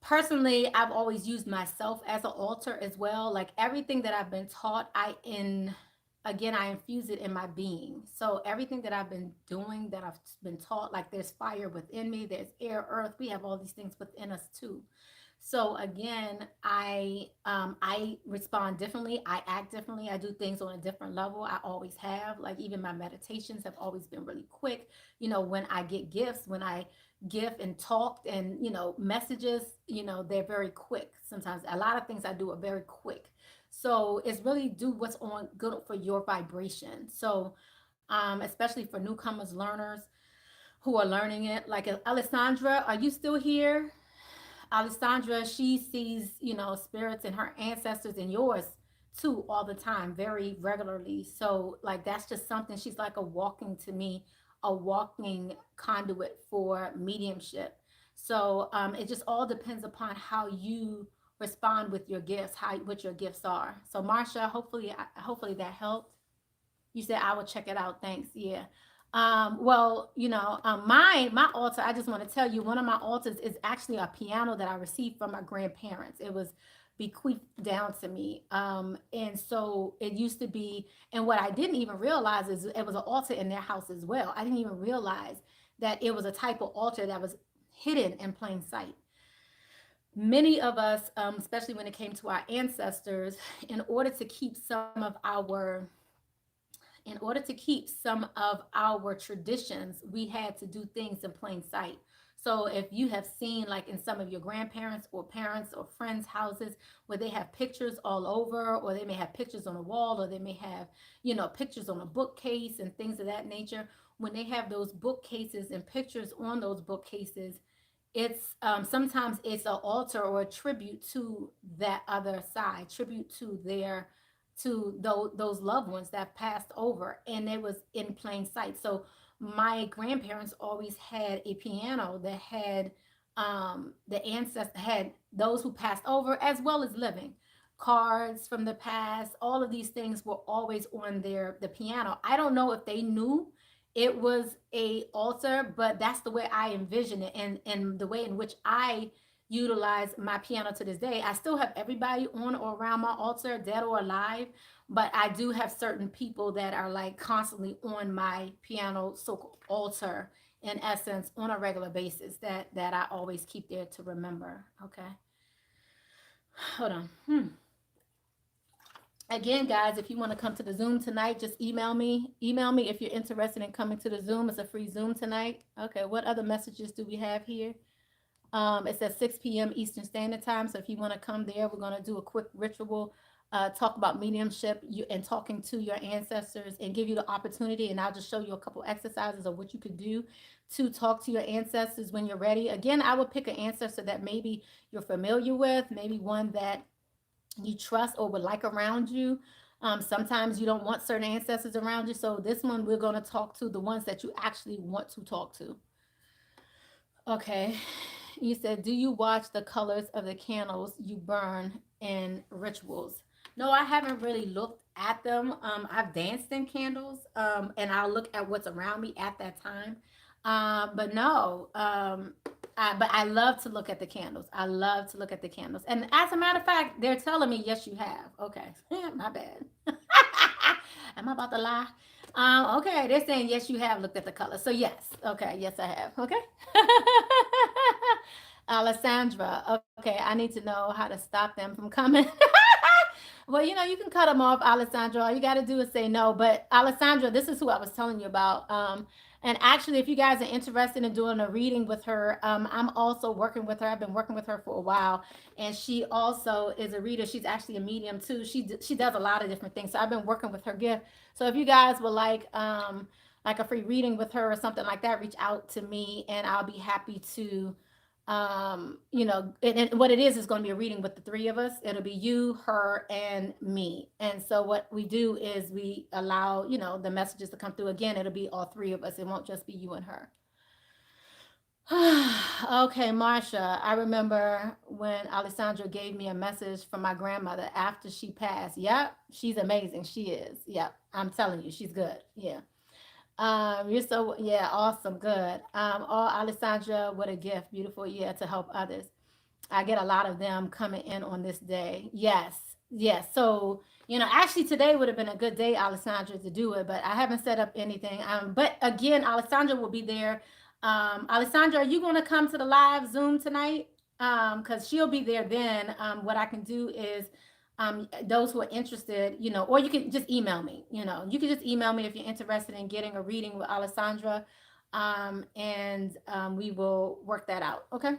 Personally, I've always used myself as an altar as well. Like everything that I've been taught, I infuse it in my being. So everything that I've been doing, that I've been taught, like there's fire within me, there's air, earth, we have all these things within us too. So again, I respond differently. I act differently. I do things on a different level. I always have. Like even my meditations have always been really quick. When I get gifts, when I gift and talk and messages, they're very quick. Sometimes a lot of things I do are very quick. So it's really do what's on good for your vibration. So especially for newcomers, learners who are learning it. Like Alessandra, are you still here? Alessandra, she sees, spirits and her ancestors and yours too all the time, very regularly. So like that's just something, she's like a walking to me, a walking conduit for mediumship. So it just all depends upon how you respond with your gifts, what your gifts are. So Marsha, hopefully that helped. You said I will check it out. Thanks. Yeah. My altar, I just want to tell you, one of my altars is actually a piano that I received from my grandparents. It was bequeathed down to me. And so it used to be, and what I didn't even realize is it was an altar in their house as well. I didn't even realize that it was a type of altar that was hidden in plain sight. Many of us, especially when it came to our ancestors, in order to keep some of our In order to keep some of our traditions, we had to do things in plain sight. So if you have seen, like in some of your grandparents or parents or friends' houses, where they have pictures all over, or they may have pictures on a wall, or they may have, pictures on a bookcase and things of that nature. When they have those bookcases and pictures on those bookcases, it's sometimes it's an altar or a tribute to that other side, tribute to their to those loved ones that passed over, and it was in plain sight. So my grandparents always had a piano that had the ancestors, had those who passed over as well as living, cards from the past. All of these things were always on the piano. I don't know if they knew it was a altar, but that's the way I envision it, and the way in which I utilize my piano to this day. I still have everybody on or around my altar, dead or alive, but I do have certain people that are like constantly on my piano, so altar, in essence, on a regular basis, that I always keep there to remember. Okay, hold on. Again, guys, if you want to come to the Zoom tonight, just email me. Email me if you're interested in coming to the Zoom. It's a free Zoom tonight. Okay, what other messages do we have here? It's at 6 p.m. Eastern Standard Time. So if you want to come there, we're going to do a quick ritual, talk about mediumship and talking to your ancestors, and give you the opportunity. And I'll just show you a couple exercises of what you could do to talk to your ancestors when you're ready. Again, I would pick an ancestor that maybe you're familiar with, maybe one that you trust or would like around you. Sometimes you don't want certain ancestors around you. So this one, we're going to talk to the ones that you actually want to talk to. Okay. You said, do you watch the colors of the candles you burn in rituals? No, I haven't really looked at them. I've danced in candles, and I'll look at what's around me at that time. But no, but I love to look at the candles. I love to look at the candles. And as a matter of fact, they're telling me, yes, you have. Okay. My bad. Am I about to lie? Okay, they're saying yes, you have looked at the color. So yes, okay, yes, I have. Okay. Alessandra, okay, I need to know how to stop them from coming. Well, you can cut them off, Alessandra. All you got to do is say no. But Alessandra, this is who I was telling you about. And actually, if you guys are interested in doing a reading with her, I'm also working with her. I've been working with her for a while, and she also is a reader. She's actually a medium too. She does a lot of different things. So I've been working with her gift. So if you guys would like a free reading with her or something like that, reach out to me, and I'll be happy to and what it is going to be a reading with the three of us. It'll be you, her, and me. And so what we do is we allow, the messages to come through. Again, it'll be all three of us. It won't just be you and her. Okay, Marsha, I remember when Alessandra gave me a message from my grandmother after she passed. Yep, she's amazing. She is. Yep, I'm telling you, she's good. Yeah. You're so, yeah, awesome, good. Oh, Alessandra, what a gift, beautiful, yeah, to help others. I get a lot of them coming in on this day. Yes, yes. So, actually today would have been a good day, Alessandra, to do it, but I haven't set up anything. But again, Alessandra will be there. Alessandra, are you going to come to the live Zoom tonight? Because she'll be there then. What I can do is those who are interested, or you can just email me, you can just email me if you're interested in getting a reading with Alessandra, and we will work that out. Okay.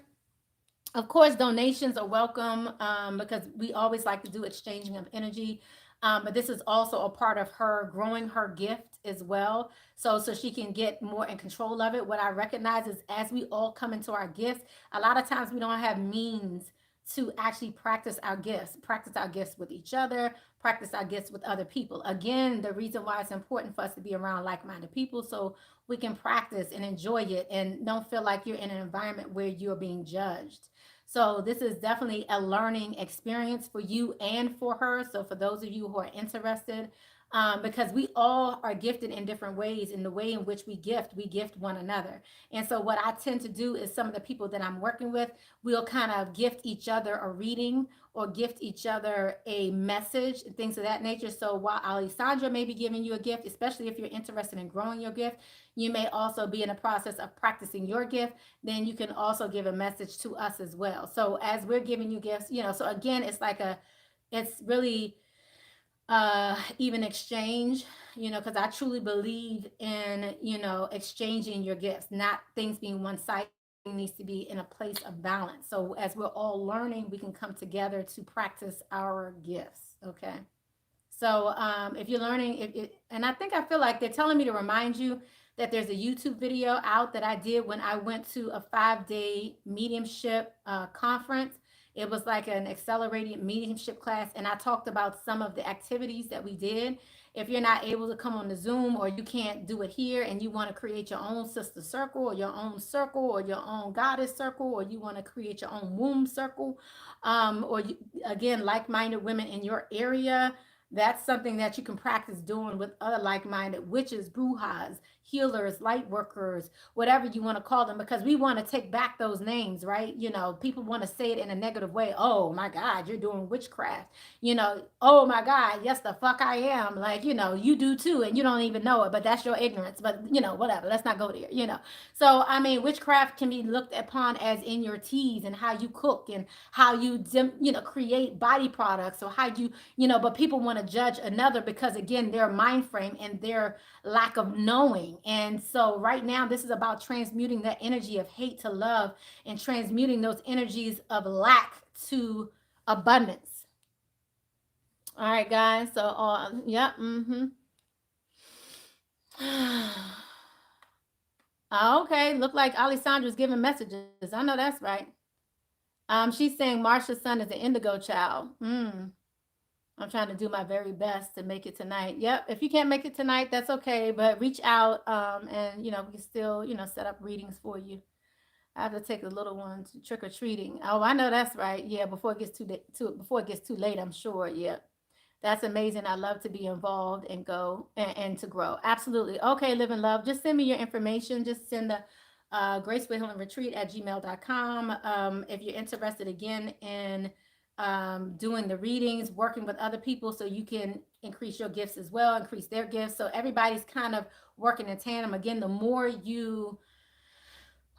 Of course, donations are welcome, because we always like to do exchanging of energy. But this is also a part of her growing her gift as well. So she can get more in control of it. What I recognize is as we all come into our gifts, a lot of times we don't have means to actually practice our gifts with each other, practice our gifts with other people. Again, the reason why it's important for us to be around like-minded people, so we can practice and enjoy it and don't feel like you're in an environment where you're being judged. So this is definitely a learning experience for you and for her. So for those of you who are interested, because we all are gifted in different ways. In the way in which we gift one another. And so what I tend to do is some of the people that I'm working with, we'll kind of gift each other a reading or gift each other a message and things of that nature. So while Alessandra may be giving you a gift, especially if you're interested in growing your gift, you may also be in the process of practicing your gift. Then you can also give a message to us as well. So as we're giving you gifts, so again, it's really even exchange, because I truly believe in, exchanging your gifts, not things being one-sided. Everything needs to be in a place of balance. So as we're all learning, we can come together to practice our gifts. Okay. So if you're learning, and I feel like they're telling me to remind you that there's a YouTube video out that I did when I went to a 5-day mediumship conference. It was like an accelerated mediumship class, and I talked about some of the activities that we did. If you're not able to come on the Zoom, or you can't do it here, and you want to create your own sister circle, or your own circle, or your own goddess circle, or you want to create your own womb circle, again, like-minded women in your area, that's something that you can practice doing with other like-minded witches, brujas, healers, light workers, whatever you want to call them, because we want to take back those names, right? People want to say it in a negative way. Oh my God, you're doing witchcraft. Oh my God, yes, the fuck I am. Like, you do too, and you don't even know it, but that's your ignorance. But, whatever, let's not go there. So, I mean, witchcraft can be looked upon as in your teas and how you cook and how you, create body products, or how you, but people want to judge another because, again, their mind frame and their lack of knowing. And so right now, this is about transmuting that energy of hate to love, and transmuting those energies of lack to abundance. All right, guys. So, yeah. Okay. Look like Alessandra's giving messages. I know that's right. She's saying Marsha's son is an indigo child. I'm trying to do my very best to make it tonight. Yep. If you can't make it tonight, that's okay. But reach out, and we can still, set up readings for you. I have to take the little one to trick or treating. Oh, I know that's right. Yeah, before it gets too late, I'm sure. Yeah. That's amazing. I love to be involved and go and to grow. Absolutely. Okay, live and love. Just send me your information. Just send the graceful healing retreat at gmail.com. If you're interested again in doing the readings, working with other people so you can increase your gifts as well, increase their gifts. So everybody's kind of working in tandem. Again, the more you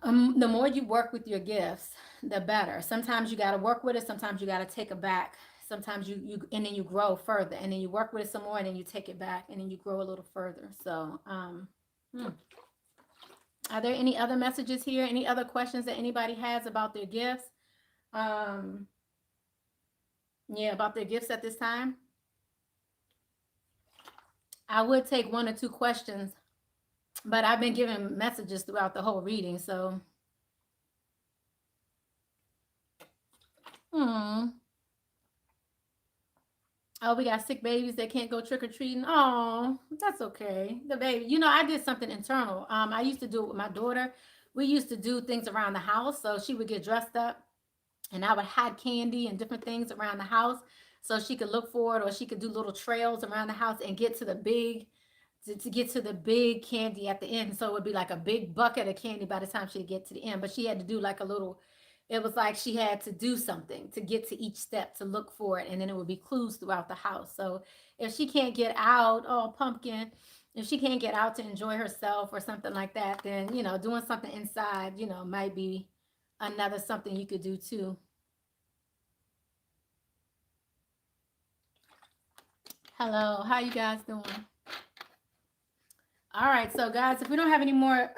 work with your gifts, the better. Sometimes you got to work with it. Sometimes you got to take it back. Sometimes you and then you grow further, and then you work with it some more, and then you take it back, and then you grow a little further. So, are there any other messages here? Any other questions that anybody has about their gifts? About their gifts at this time. I would take 1 or 2 questions, but I've been giving messages throughout the whole reading, so. Oh, we got sick babies that can't go trick-or-treating. Oh, that's okay. The baby. I did something internal. I used to do it with my daughter. We used to do things around the house. So she would get dressed up, and I would hide candy and different things around the house so she could look for it, or she could do little trails around the house and get to the big, to get to the big candy at the end. So it would be like a big bucket of candy by the time she'd get to the end. But she had to do like a little, it was like she had to do something to get to each step to look for it. And then it would be clues throughout the house. So if she can't get out, oh, pumpkin, if she can't get out to enjoy herself or something like that, then, doing something inside, might be another something you could do too. Hello, how you guys doing? All right, so guys, if we don't have any more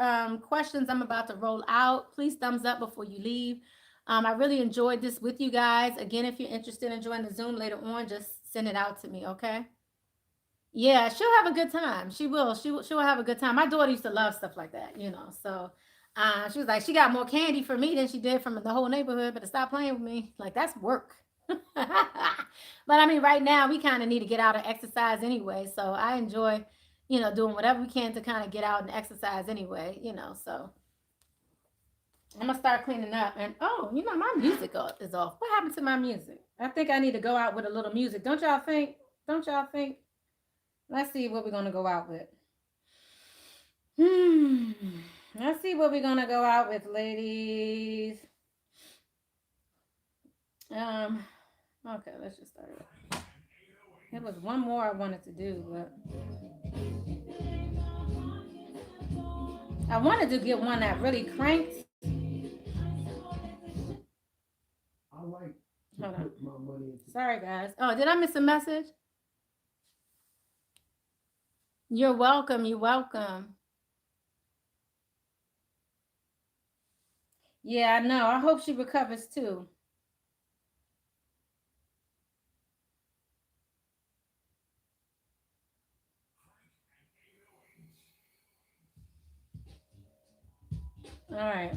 questions, I'm about to roll out. Please thumbs up before you leave. I really enjoyed this with you guys. Again, if you're interested in joining the Zoom later on, just send it out to me, okay? Yeah, she'll have a good time. She will. She'll have a good time. My daughter used to love stuff like that, So she was like, she got more candy for me than she did from the whole neighborhood, but to stop playing with me, like, that's work. But I mean, right now we kind of need to get out and exercise anyway. So I enjoy, doing whatever we can to kind of get out and exercise anyway, so I'm gonna start cleaning up. And my music is off. What happened to my music? I think I need to go out with a little music. Don't y'all think? Let's see what we're gonna go out with. Let's see what we're gonna go out with, ladies. Okay, let's just start it. There was one more I wanted to do, but I wanted to get one that really cranks. Hold on. Sorry, guys. Oh, did I miss a message? You're welcome. You're welcome. Yeah, I know. I hope she recovers too. All right.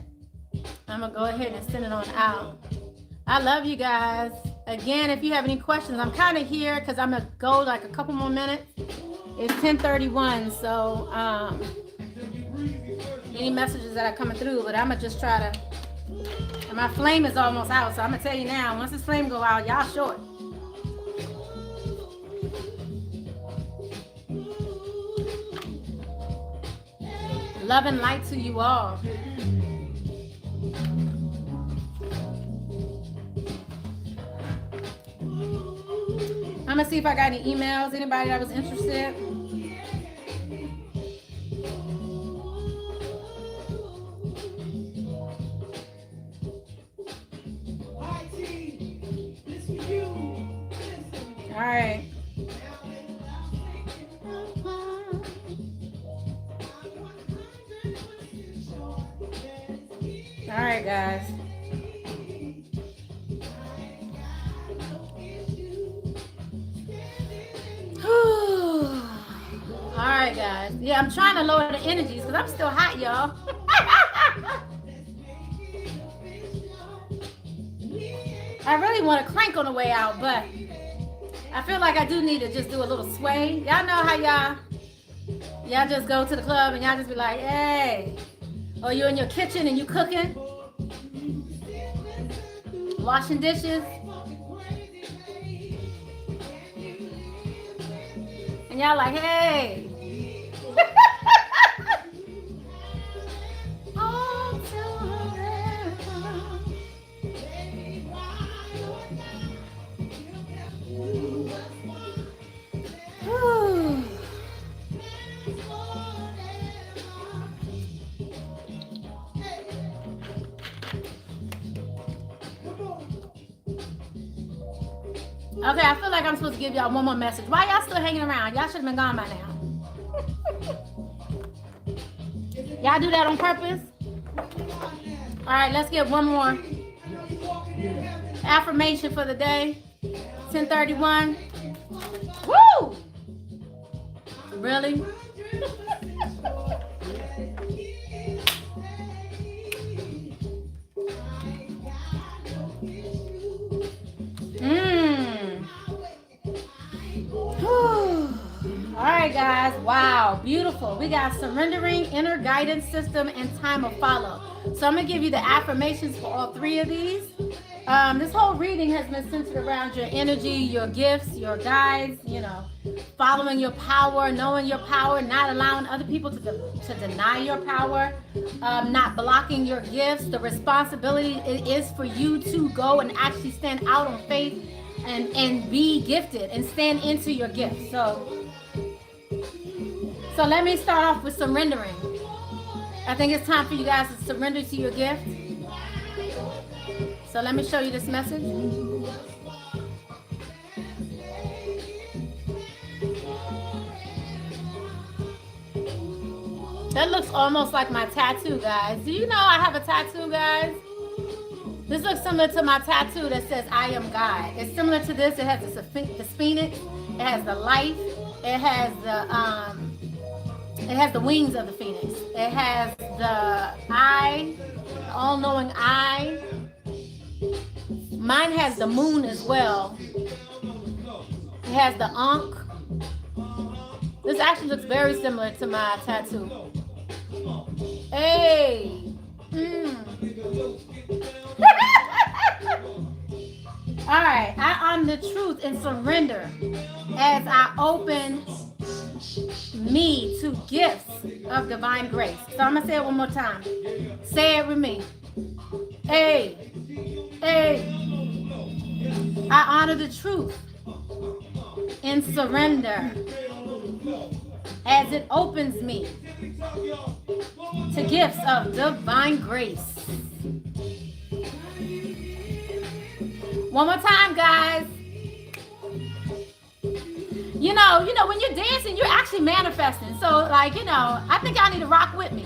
I'm going to go ahead and send it on out. I love you guys. Again, if you have any questions, I'm kind of here because I'm going to go like a couple more minutes. It's 10:31, so any messages that are coming through, but I'm going to just try to, and my flame is almost out, so I'm going to tell you now, once this flame go out, y'all short. Love and light to you all. I'm gonna see if I got any emails. Anybody that was interested? All right. All right, guys. All right, guys. Yeah, I'm trying to lower the energies because I'm still hot, y'all. I really want to crank on the way out, but I feel like I do need to just do a little sway. Y'all know how y'all just go to the club and y'all just be like, hey. Or you're in your kitchen and you cooking, washing dishes. And y'all like, hey. Okay, I feel like I'm supposed to give y'all one more message. Why y'all still hanging around? Y'all should have been gone by now. Y'all do that on purpose? All right, let's get one more affirmation for the day. 10:31. Woo! Really? All right, guys. Wow, beautiful. We got surrendering, inner guidance system, and time of follow. So I'm gonna give you the affirmations for all three of these. This whole reading has been centered around your energy, your gifts, your guides, following your power, knowing your power, not allowing other people to deny your power, not blocking your gifts. The responsibility is for you to go and actually stand out on faith and be gifted and stand into your gift. So let me start off with surrendering. I think it's time for you guys to surrender to your gift. So let me show you this message. That looks almost like my tattoo, guys. Do you know I have a tattoo, guys? This looks similar to my tattoo that says I am God. It's similar to this. It has the phoenix. It has the life. It has the wings of the phoenix. It has the eye, all-knowing eye. Mine has the moon as well. It has the ankh. This actually looks very similar to my tattoo. Hey. All right, I am the truth and surrender as I open me to gifts of divine grace. So I'm gonna say it one more time. Say it with me. Hey, hey. I honor the truth and surrender as it opens me to gifts of divine grace. One more time, guys. when you're dancing, you're actually manifesting. So, like, I think y'all need to rock with me.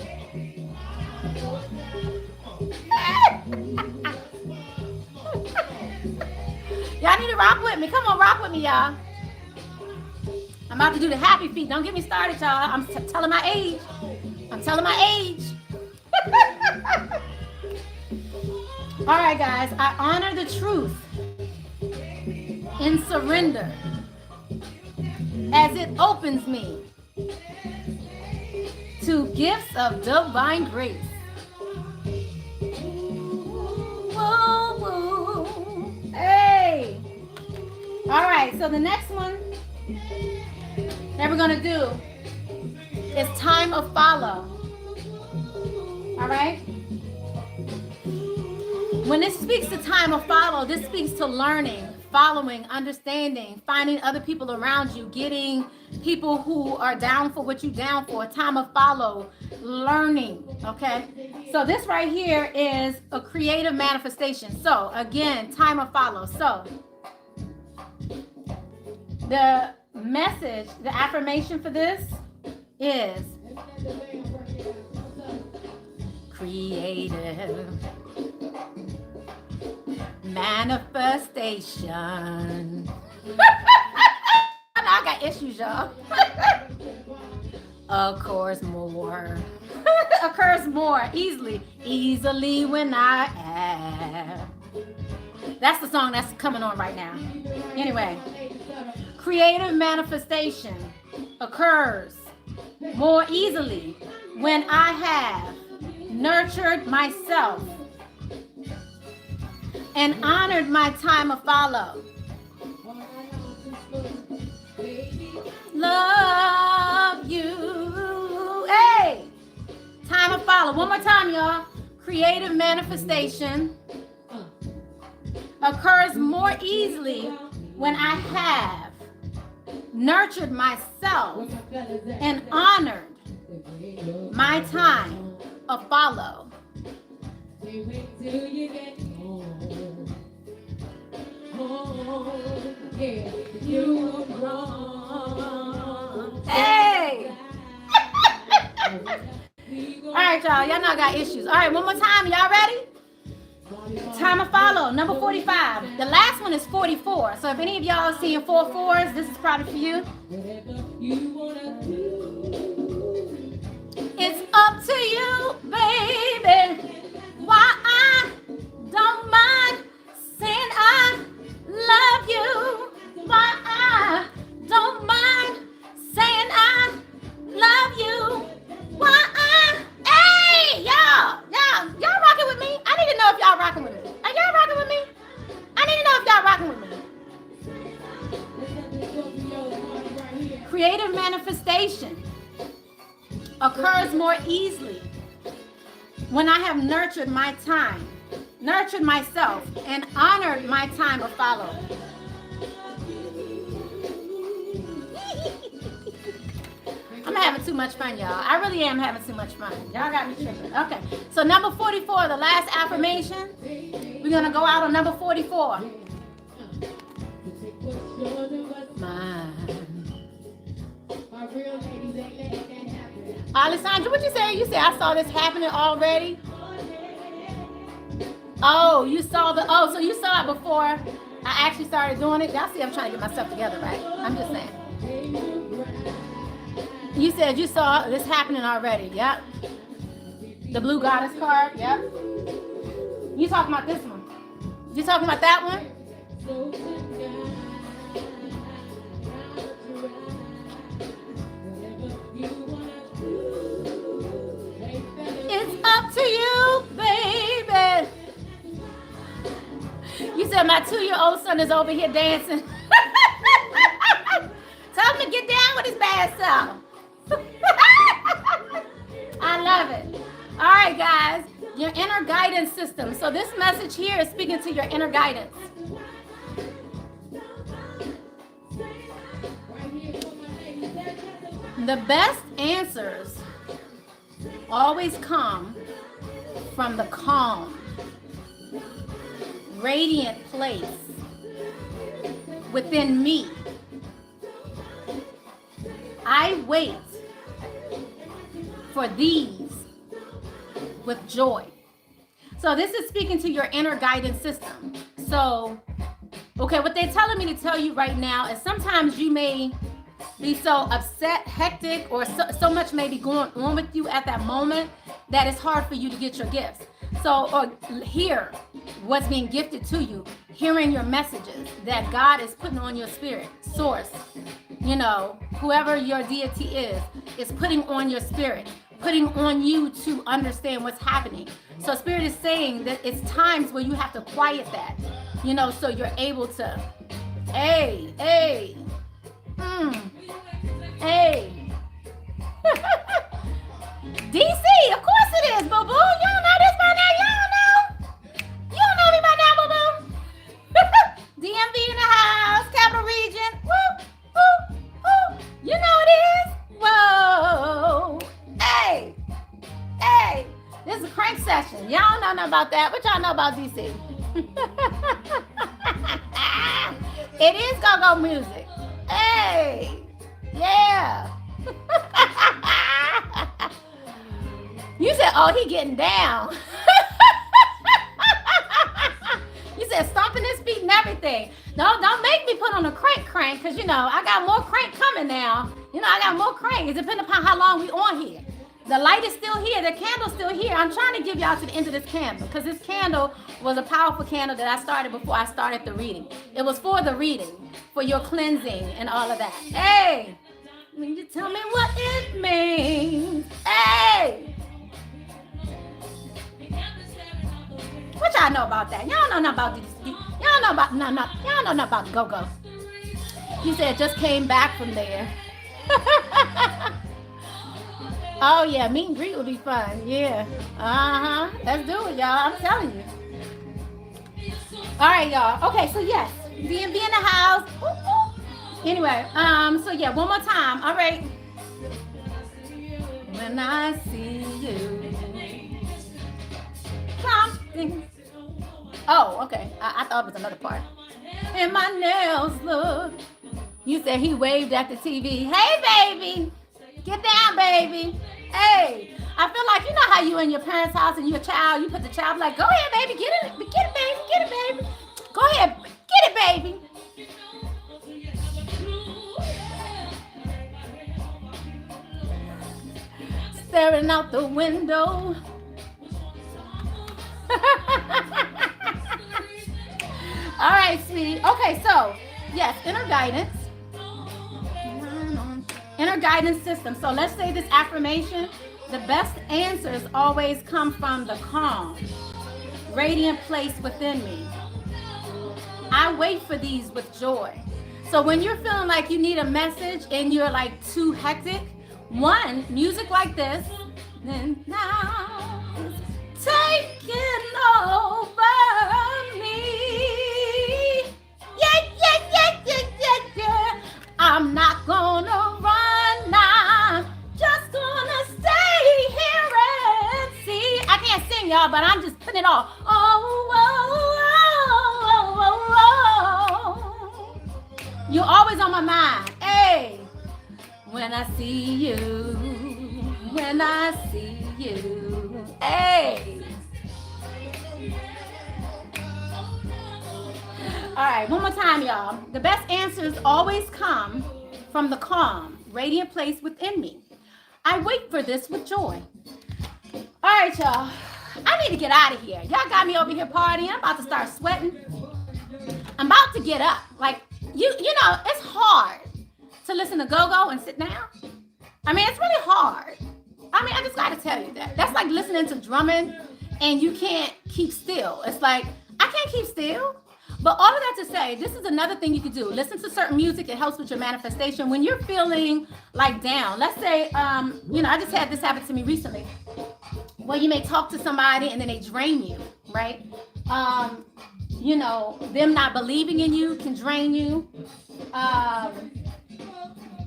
Y'all need to rock with me. Come on, rock with me, y'all. I'm about to do the happy feet. Don't get me started, y'all. I'm telling my age. I'm telling my age. All right, guys. I honor the truth in surrender as it opens me to gifts of divine grace. Whoa, whoa. Hey. All right, so the next one that we're going to do is time of follow. All right? When this speaks to time of follow, this speaks to learning, following, understanding, finding other people around you, getting people who are down for what you're down for, time of follow, learning, okay? So this right here is a creative manifestation. So again, time of follow. So the message, the affirmation for this is creative manifestation. I got issues, y'all. Occurs more. Occurs more easily when I have. That's the song that's coming on right now. Anyway, creative manifestation occurs more easily when I have nurtured myself and honored my time of follow. Love you. Hey! Time of follow. One more time, y'all. Creative manifestation occurs more easily when I have nurtured myself and honored my time of follow. Hey! All right, y'all. Y'all know I got issues. All right, one more time. Y'all ready? Time of follow, number 45. The last one is 44. So if any of y'all are seeing 4 4s, this is probably for you. It's up to you, baby. Why I don't mind saying I love you. Why I don't mind saying I love you. Why hey, y'all rocking with me? I need to know if y'all rocking with me. Are y'all rocking with me? I need to know if y'all rocking with me. Creative manifestation occurs more easily when I have nurtured my time, nurtured myself, and honored my time of follow. I'm having too much fun, y'all. I really am having too much fun. Y'all got me tripping. Okay, so number 44, the last affirmation. We're going to go out on number 44. Mine. Alessandra, what you say? You said I saw this happening already? Oh, you saw so you saw it before I actually started doing it? Y'all see I'm trying to get myself together, right? I'm just saying. You said you saw this happening already. Yep. The blue goddess card. Yep. You talking about this one? You talking about that one? It's up to you, baby. You said my 2-year-old son is over here dancing. Tell him to get down with his bad self. I love it. All right, guys, your inner guidance system. So this message here is speaking to your inner guidance. The best answers always come from the calm, radiant place within me I wait for these with joy. So this is speaking to your inner guidance system. So, okay, what they're telling me to tell you right now is sometimes you may be so upset, hectic, or so much may be going on with you at that moment that it's hard for you to get your gifts. So, or hear what's being gifted to you, hearing your messages that God is putting on your spirit, source, you know, whoever your deity is putting on your spirit, putting on you to understand what's happening. So Spirit is saying that it's times where you have to quiet that, you know, so you're able to, hey. DC, of course it is, boo-boo. You don't know this by now. You don't know me by now, boo-boo. DMV in the house, Capital Region. Woo, woo, woo. You know it is. Whoa. Hey. This is a crank session. Y'all don't know nothing about that. What y'all know about DC? It is go-go music. Hey. Yeah. You said, oh, he getting down. You said stomping his feet and everything. No, don't make me put on a crank, because, you know, I got more crank coming now. You know, I got more crank. It depends upon how long we on here. The light is still here. The candle's still here. I'm trying to give y'all to the end of this candle, because this candle was a powerful candle that I started before I started the reading. It was for the reading, for your cleansing and all of that. Hey, when you tell me what it means. Hey. What y'all know about that? Y'all know nothing about this. Y'all know about y'all know nothing about Gogo. He said just came back from there. Oh yeah, meet and greet would be fun. Yeah. Let's do it, y'all. I'm telling you. All right, y'all. Okay, so yes, DMV in the house. Anyway, so yeah, one more time. All right. When I see you. Something. Oh, okay. I thought it was another part. And my nails look. You said he waved at the TV. Hey, baby. Get down, baby. Hey. I feel like, you know how you in your parents' house and you're a child, you put the child like, go ahead, baby. Get it, baby. Get it, baby. Go ahead. Get it, baby. Staring out the window. All right, sweetie. Okay, so yes, inner guidance system. So let's say this affirmation: the best answers always come from the calm, radiant place within me. I wait for these with joy. So when you're feeling like you need a message and you're like too hectic, one, music like this, then now is taking over me. Yeah. I'm not gonna run now. Just gonna stay here and see. I can't sing, y'all, but I'm just putting it all. You're always on my mind. Hey, when I see you, hey. All right, one more time, y'all. The best answers always come from the calm, radiant place within me. I wait for this with joy. All right, y'all. I need to get out of here. Y'all got me over here partying. I'm about to start sweating. I'm about to get up. Like, you know, it's hard to listen to Gogo and sit down. I mean, it's really hard. I mean, I just got to tell you that. That's like listening to drumming and you can't keep still. It's like, I can't keep still. But all of that to say, this is another thing you can do. Listen to certain music. It helps with your manifestation. When you're feeling like down, let's say, you know, I just had this happen to me recently. Well, you may talk to somebody and then they drain you, right? You know, them not believing in you can drain you.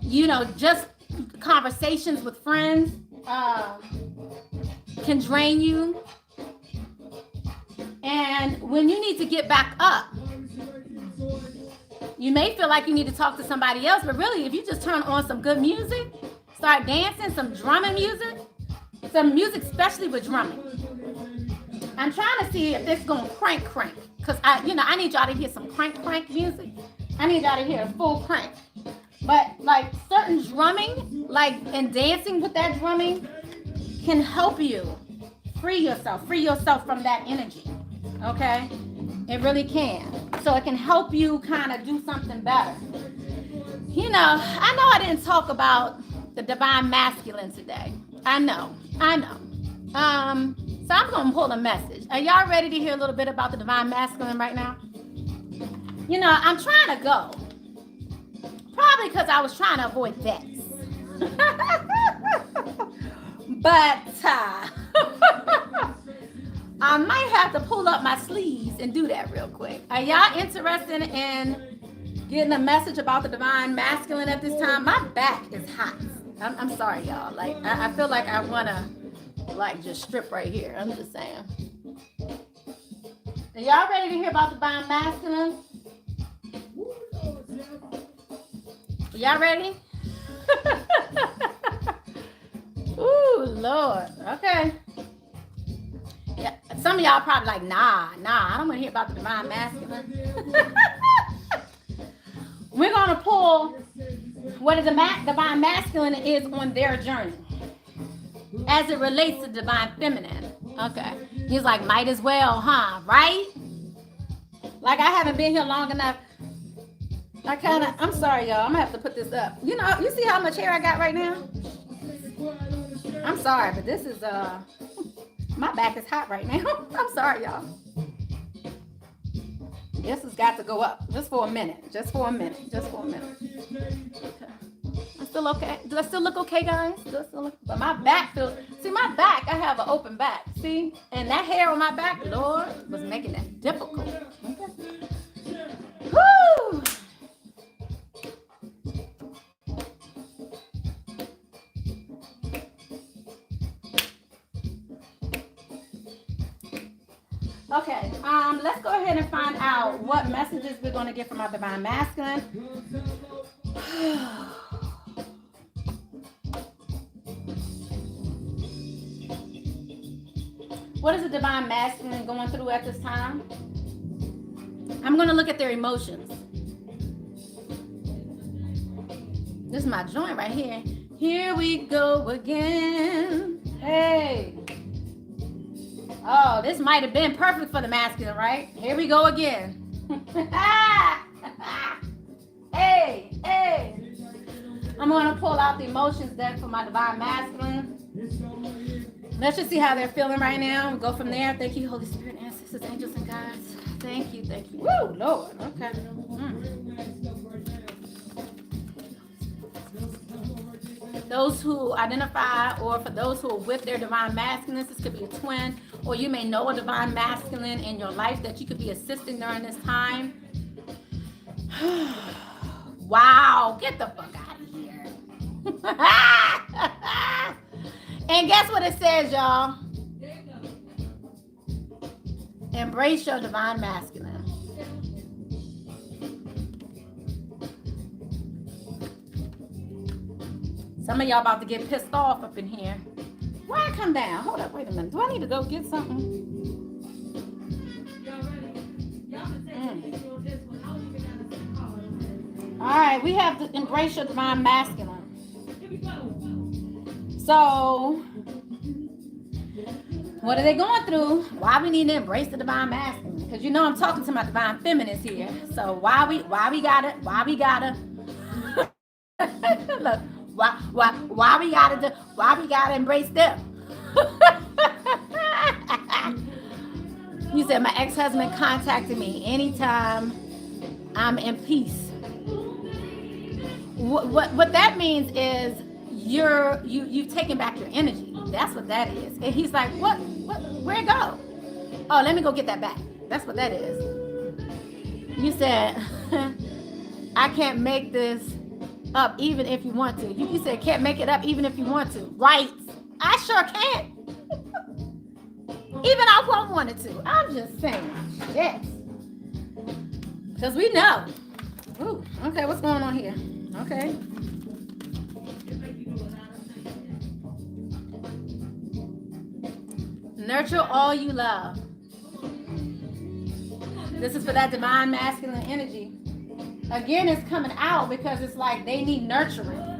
You know, just conversations with friends can drain you. And when you need to get back up, You may feel like you need to talk to somebody else, but really, if you just turn on some good music, start dancing, some drumming music, some music, especially with drumming. I'm trying to see if this is gonna crank, because I need y'all to hear some crank music. I need y'all to hear a full crank. But like certain drumming, like and dancing with that drumming, can help you free yourself from that energy. Okay, it really can. So it can help you kind of do something better. I know I didn't talk about the divine masculine today. I know. So I'm gonna pull a message. Are y'all ready to hear a little bit about the divine masculine right now? I'm trying to go. Probably because I was trying to avoid this. But I might have to pull up my sleeves and do that real quick. Are y'all interested in getting a message about the divine masculine at this time? My back is hot. I'm sorry, y'all. Like, I feel like I want to, like, just strip right here. I'm just saying. Are y'all ready to hear about the divine masculine? Y'all ready? Ooh, Lord. Okay. Yeah, some of y'all probably like, nah, I don't want to hear about the divine masculine. We're going to pull what is the divine masculine is on their journey as it relates to divine feminine. Okay. He's like, might as well, huh? Right? Like, I haven't been here long enough. I'm sorry, y'all. I'm going to have to put this up. You see how much hair I got right now? I'm sorry, but this is, my back is hot right now. I'm sorry, y'all. This has got to go up just for a minute. Okay. I'm still okay. Do I still look okay, guys? But my back feels, my back, I have an open back. See? And that hair on my back, Lord, was making that difficult. Okay. Woo! Okay, let's go ahead and find out what messages we're going to get from our divine masculine. What is the divine masculine going through at this time? I'm going to look at their emotions. This is my joint right here. Here we go again. Hey. Oh, this might have been perfect for the masculine, right? Here we go again. Hey. I'm going to pull out the emotions deck for my divine masculine. Let's just see how they're feeling right now. We'll go from there. Thank you, Holy Spirit, ancestors, angels, and guides. Thank you. Woo, Lord. Okay. Those who identify, or for those who are with their divine masculine, this could be a twin, or you may know a divine masculine in your life that you could be assisting during this time. Wow, get the fuck out of here. And guess what it says, y'all? Embrace your divine masculine. Some of y'all about to get pissed off up in here. Why come down? Hold up, wait a minute. Do I need to go get something? All right, we have to embrace your divine masculine. So, what are they going through? Why we need to embrace the divine masculine? Because I'm talking to my divine feminists here. So why we gotta look. Why we gotta embrace them? You said my ex-husband contacted me anytime I'm in peace. What that means is you've taken back your energy. That's what that is. And he's like, what? Where'd it go? Oh, let me go get that back. That's what that is. You said, I can't make this up even if you want to. You said can't make it up even if you want to. Right. I sure can't. Even if I wanted to. I'm just saying. Yes. Because we know Ooh, okay, what's going on here? Okay. Nurture all you love. This is for that divine masculine energy. Again, it's coming out because it's like they need nurturing.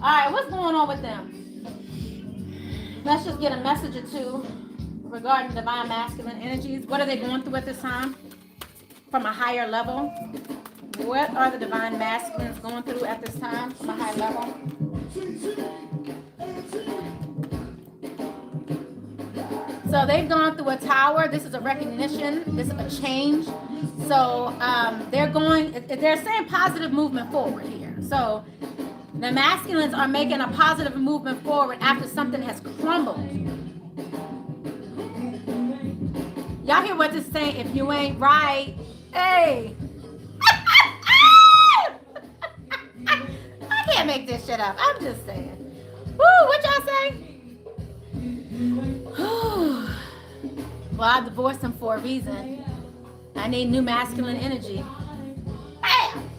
All right, what's going on with them? Let's just get a message or two regarding divine masculine energies. What are they going through at this time from a higher level? What are the divine masculines going through at this time from a high level? So they've gone through a tower. This is a recognition. This is a change. So they're saying positive movement forward here. So the masculines are making a positive movement forward after something has crumbled. Y'all hear what this is saying? If you ain't right, hey. I can't make this shit up. I'm just saying. Woo, what y'all say? Well, I divorced him for a reason. I need new masculine energy. Bam!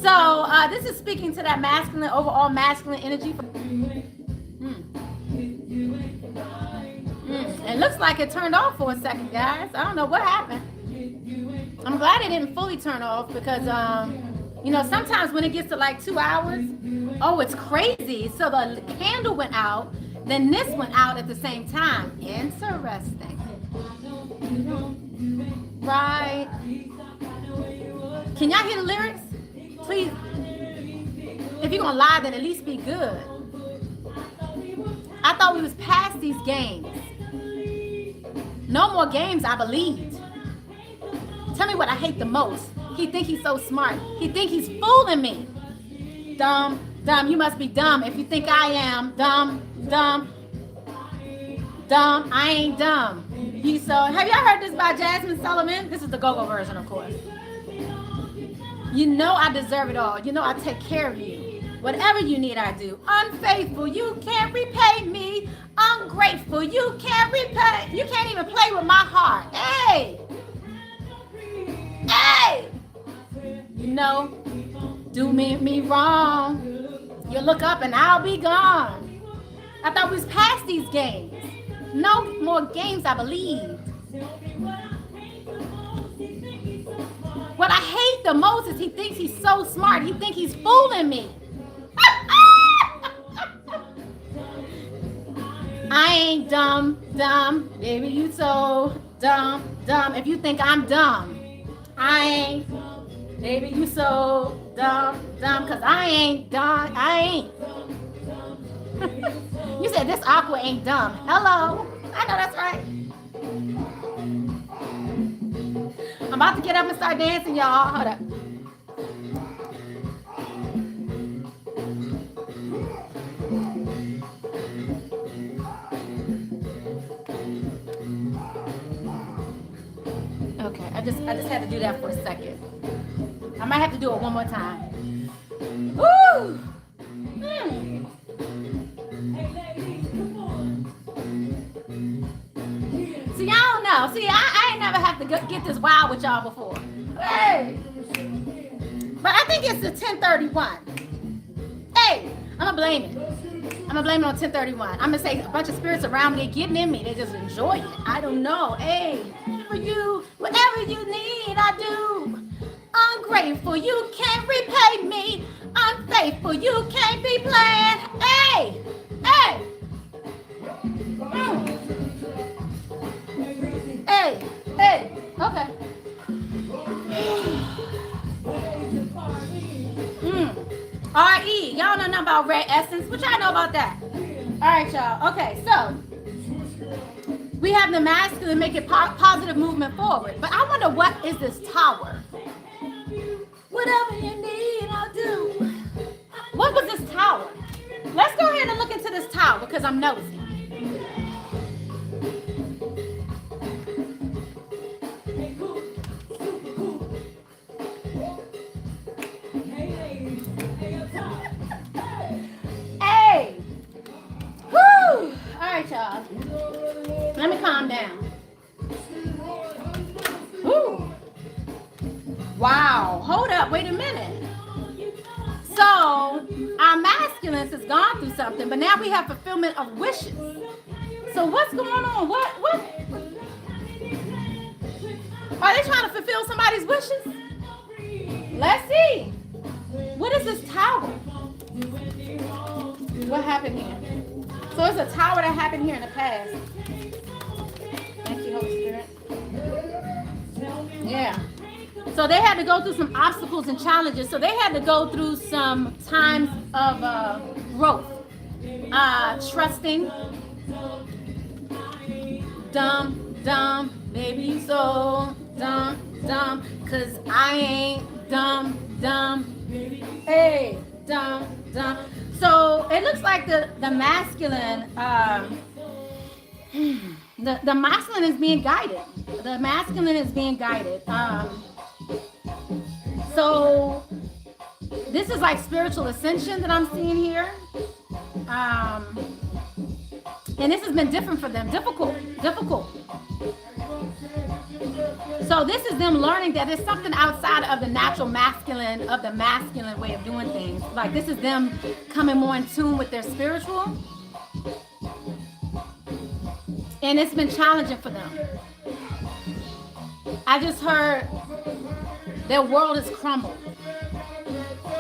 So this is speaking to that masculine, overall masculine energy. It looks like it turned off for a second, guys. I don't know what happened. I'm glad it didn't fully turn off because, you know, sometimes when it gets to like 2 hours, oh, it's crazy. So the candle went out, then this went out at the same time. Interesting. Right. Can y'all hear the lyrics? Please. If you're gonna lie, then at least be good. I thought we was past these games. No more games, I believed. Tell me what I hate the most. He think he's so smart. He think he's fooling me. Dumb, dumb, you must be dumb if you think I am. Dumb, dumb, dumb, I ain't dumb. Have y'all heard this by Jasmine Sullivan? This is the Gogo version, of course. You know I deserve it all. You know I take care of you. Whatever you need, I do. Unfaithful, you can't repay me. Ungrateful, you can't repay. You can't even play with my heart. Hey! Hey! You know, do me wrong. You look up and I'll be gone. I thought we was past these games. No more games, I believe. What I hate the most is he thinks he's so smart. He thinks he's fooling me. I ain't dumb, dumb. Baby, you so dumb, dumb. If you think I'm dumb, I ain't. Baby, you so dumb, dumb. Cause I ain't dumb. I ain't. You said this Aqua ain't dumb. Hello. I know that's right. I'm about to get up and start dancing, y'all. Hold up. Okay, I just had to do that for a second. I might have to do it one more time. Woo! See, I don't know. See, I ain't never have to get this wild with y'all before. Hey! But I think it's the 1031. Hey! I'm gonna blame it. I'm gonna blame it on 1031. I'm gonna say a bunch of spirits around me getting in me. They just enjoy it. I don't know. Hey! Whatever you need, I do. Ungrateful, you can't repay me. Unfaithful, you can't be playing. Hey! Hey! Hey! Hey! Okay. R.E. Y'all know nothing about red essence. What y'all know about that? All right, y'all. Okay, so we have the masculine making positive movement forward. But I wonder, what is this tower? Whatever you need, I'll do. What was this tower? Let's go ahead and look into this tower because I'm nosy. Hey! Woo! All right, y'all. Wow. Hold up. Wait a minute. So our masculines has gone through something, but now we have fulfillment of wishes. So what's going on? What? Are they trying to fulfill somebody's wishes? Let's see. What is this tower? What happened here? So it's a tower that happened here in the past. Thank you, Holy Spirit. Yeah. So they had to go through some obstacles and challenges. So they had to go through some times of growth. Trusting. Dumb, baby, you so dumb, cause I ain't dumb, hey, dumb. So it looks like the masculine, the masculine is being guided. The masculine is being guided. So this is like spiritual ascension that I'm seeing here. And this has been different for them, difficult. So this is them learning that there's something outside of the natural masculine, of the masculine way of doing things. Like this is them coming more in tune with their spiritual. And it's been challenging for them. I just heard their world is crumbled.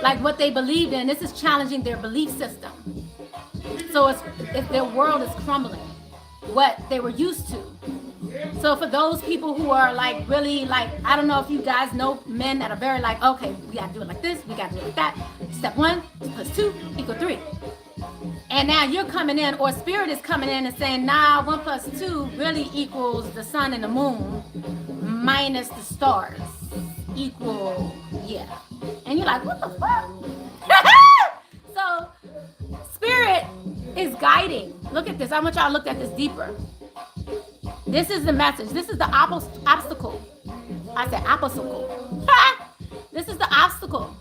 Like what they believed in, this is challenging their belief system. So if their world is crumbling, what they were used to. So for those people who are like really like, I don't know if you guys know men that are very like, okay, we gotta do it like this, we gotta do it like that. Step 1 plus 2 equal 3. And now you're coming in, or spirit is coming in and saying, nah, 1 plus 2 really equals the sun and the moon minus the stars equal, yeah. And you're like, what the fuck? So spirit is guiding. Look at this. I want y'all to look at this deeper. This is the message. This is the obstacle. I said obstacle. This is the obstacle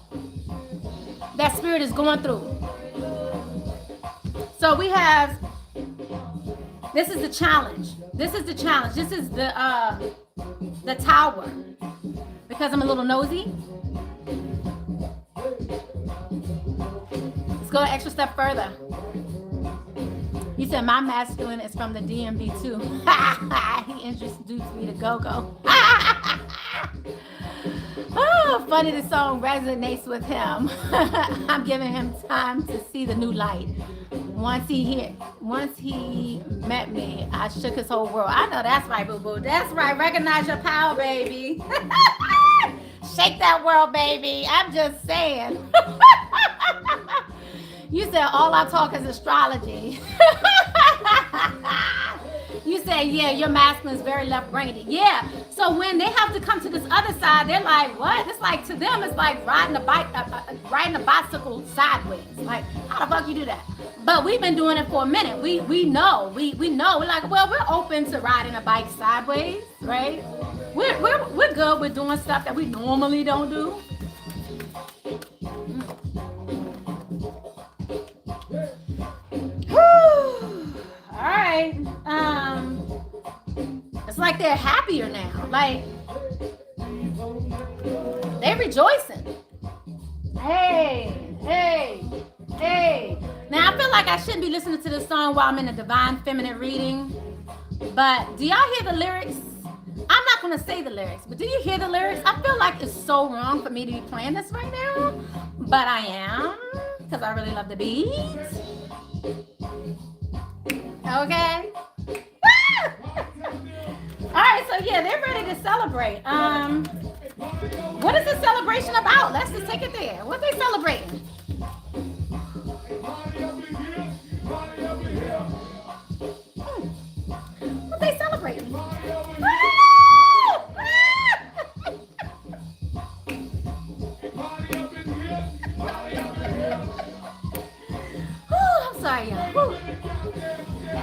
that spirit is going through. So we have, this is the challenge. This is the challenge. This is the tower. Because I'm a little nosy. Let's go an extra step further. You said my masculine is from the DMV too. He introduced me to Gogo. Oh, funny the song resonates with him. I'm giving him time to see the new light. Once he met me, I shook his whole world. I know that's right, boo-boo. That's right. Recognize your power, baby. Shake that world, baby. I'm just saying. You said all I talk is astrology. You say, yeah, your masculine is very left-brained. Yeah. So when they have to come to this other side, they're like, what? It's like, to them, it's like riding a bicycle sideways. Like, how the fuck you do that? But we've been doing it for a minute. We know. We know. We're like, well, we're open to riding a bike sideways, right? We're good with doing stuff that we normally don't do. All right. It's like they're happier now. Like they're rejoicing. Hey. Now I feel like I shouldn't be listening to this song while I'm in a divine feminine reading. But do y'all hear the lyrics? I'm not gonna say the lyrics, but do you hear the lyrics? I feel like it's so wrong for me to be playing this right now, but I am, because I really love the beat. Okay. All right, so yeah, they're ready to celebrate. What is the celebration about? Let's just take it there. What they celebrating? What they celebrating? I'm sorry, y'all.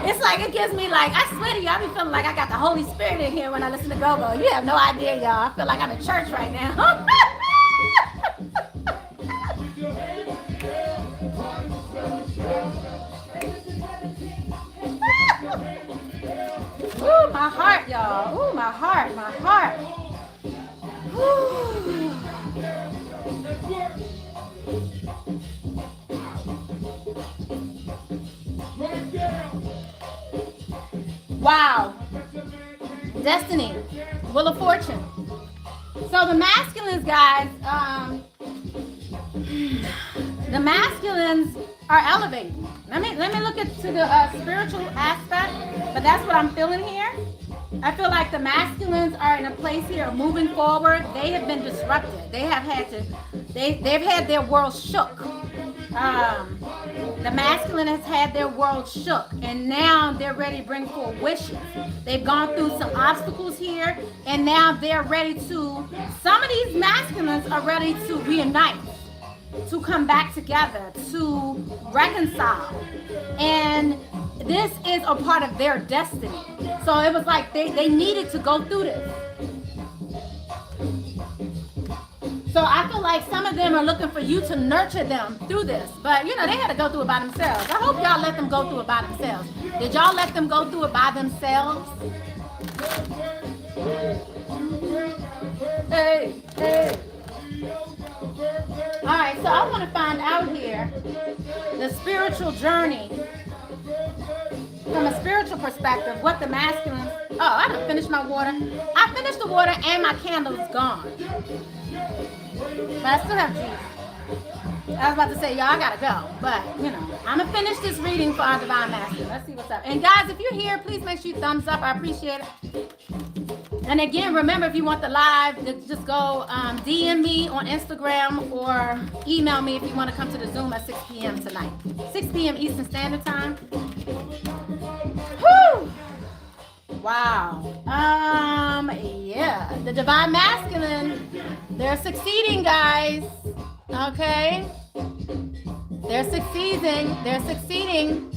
It's like, it gives me like, I swear to you, I be feeling like I got the Holy Spirit in here when I listen to Gogo. You have no idea, y'all. I feel like I'm in church right now. Ooh, my heart, y'all. Ooh, my heart. Ooh. Wow. Destiny. Wheel of Fortune. So the masculines, guys, the masculines are elevating. Let me look into the spiritual aspect, but that's what I'm feeling here. I feel like the masculines are in a place here of moving forward. They have been disrupted. They have had to, they've had their world shook. The masculine has had their world shook, and now they're ready to bring forth wishes. They've gone through some obstacles here, and now they're ready to, some of these masculines are ready to reunite, to come back together, to reconcile. And this is a part of their destiny. So it was like they needed to go through this. So I feel like some of them are looking for you to nurture them through this. But, you know, they had to go through it by themselves. I hope y'all let them go through it by themselves. Did y'all let them go through it by themselves? Hey, hey. All right, so I want to find out here the spiritual journey from a spiritual perspective, what the masculine. Oh, I done finished my water. I finished the water and my candle is gone. But I still have juice. I was about to say, y'all, I gotta go. But, you know, I'm gonna finish this reading for our Divine Masculine. Let's see what's up. And guys, if you're here, please make sure you thumbs up. I appreciate it. And again, remember, if you want the live, just go DM me on Instagram or email me if you want to come to the Zoom at 6 p.m. tonight. 6 p.m. Eastern Standard Time. Whew! Wow. Yeah. The Divine Masculine, they're succeeding, guys. Okay? They're succeeding. They're succeeding.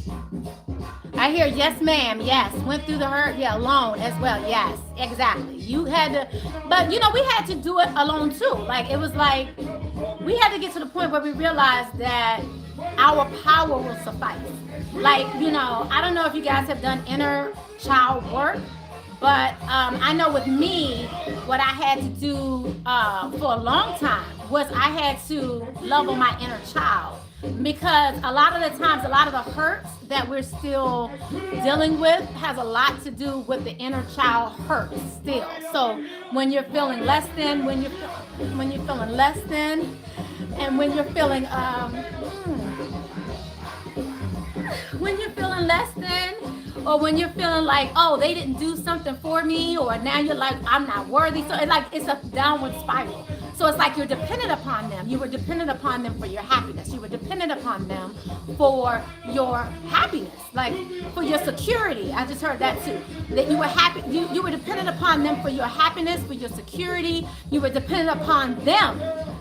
I hear yes, ma'am. Yes. Went through the hurt. Yeah, alone as well. Yes, exactly. You had to, but you know, we had to do it alone too. Like, it was like, we had to get to the point where we realized that our power will suffice. Like, you know, I don't know if you guys have done inner child work, but I know with me, what I had to do for a long time was I had to love on my inner child. Because a lot of the times, a lot of the hurts that we're still dealing with has a lot to do with the inner child hurt still. So when you're feeling less than, when you're feeling less than, and when you're feeling when you're feeling less than, or when you're feeling like, oh, they didn't do something for me, or now you're like, I'm not worthy. So it's a downward spiral. So it's like you're dependent upon them. You were dependent upon them for your happiness. You were dependent upon them for your happiness, like for your security. I just heard that too. That you were happy. You were dependent upon them for your happiness, for your security. You were dependent upon them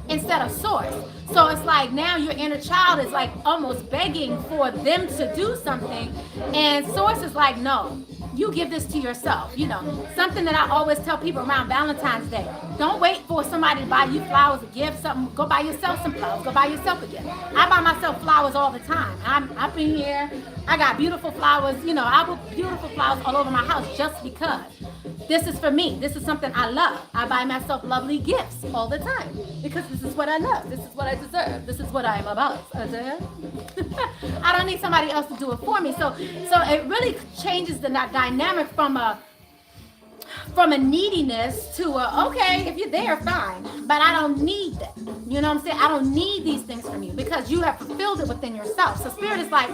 instead of source. So it's like now your inner child is like almost begging for them to do something, and source is like, no. You give this to yourself. You know, something that I always tell people around Valentine's Day. Don't wait for somebody to buy you flowers, a gift, something. Go buy yourself some flowers. Go buy yourself a gift. I buy myself flowers all the time. I'm up in here. I got beautiful flowers. You know, I put beautiful flowers all over my house just because. This is for me. This is something I love. I buy myself lovely gifts all the time because this is what I love. This is what I deserve. This is what I am about. I don't need somebody else to do it for me. So it really changes the dynamic from a neediness to a, okay, if you're there, fine, but I don't need that. You know what I'm saying? I don't need these things from you because you have fulfilled it within yourself. So Spirit is like,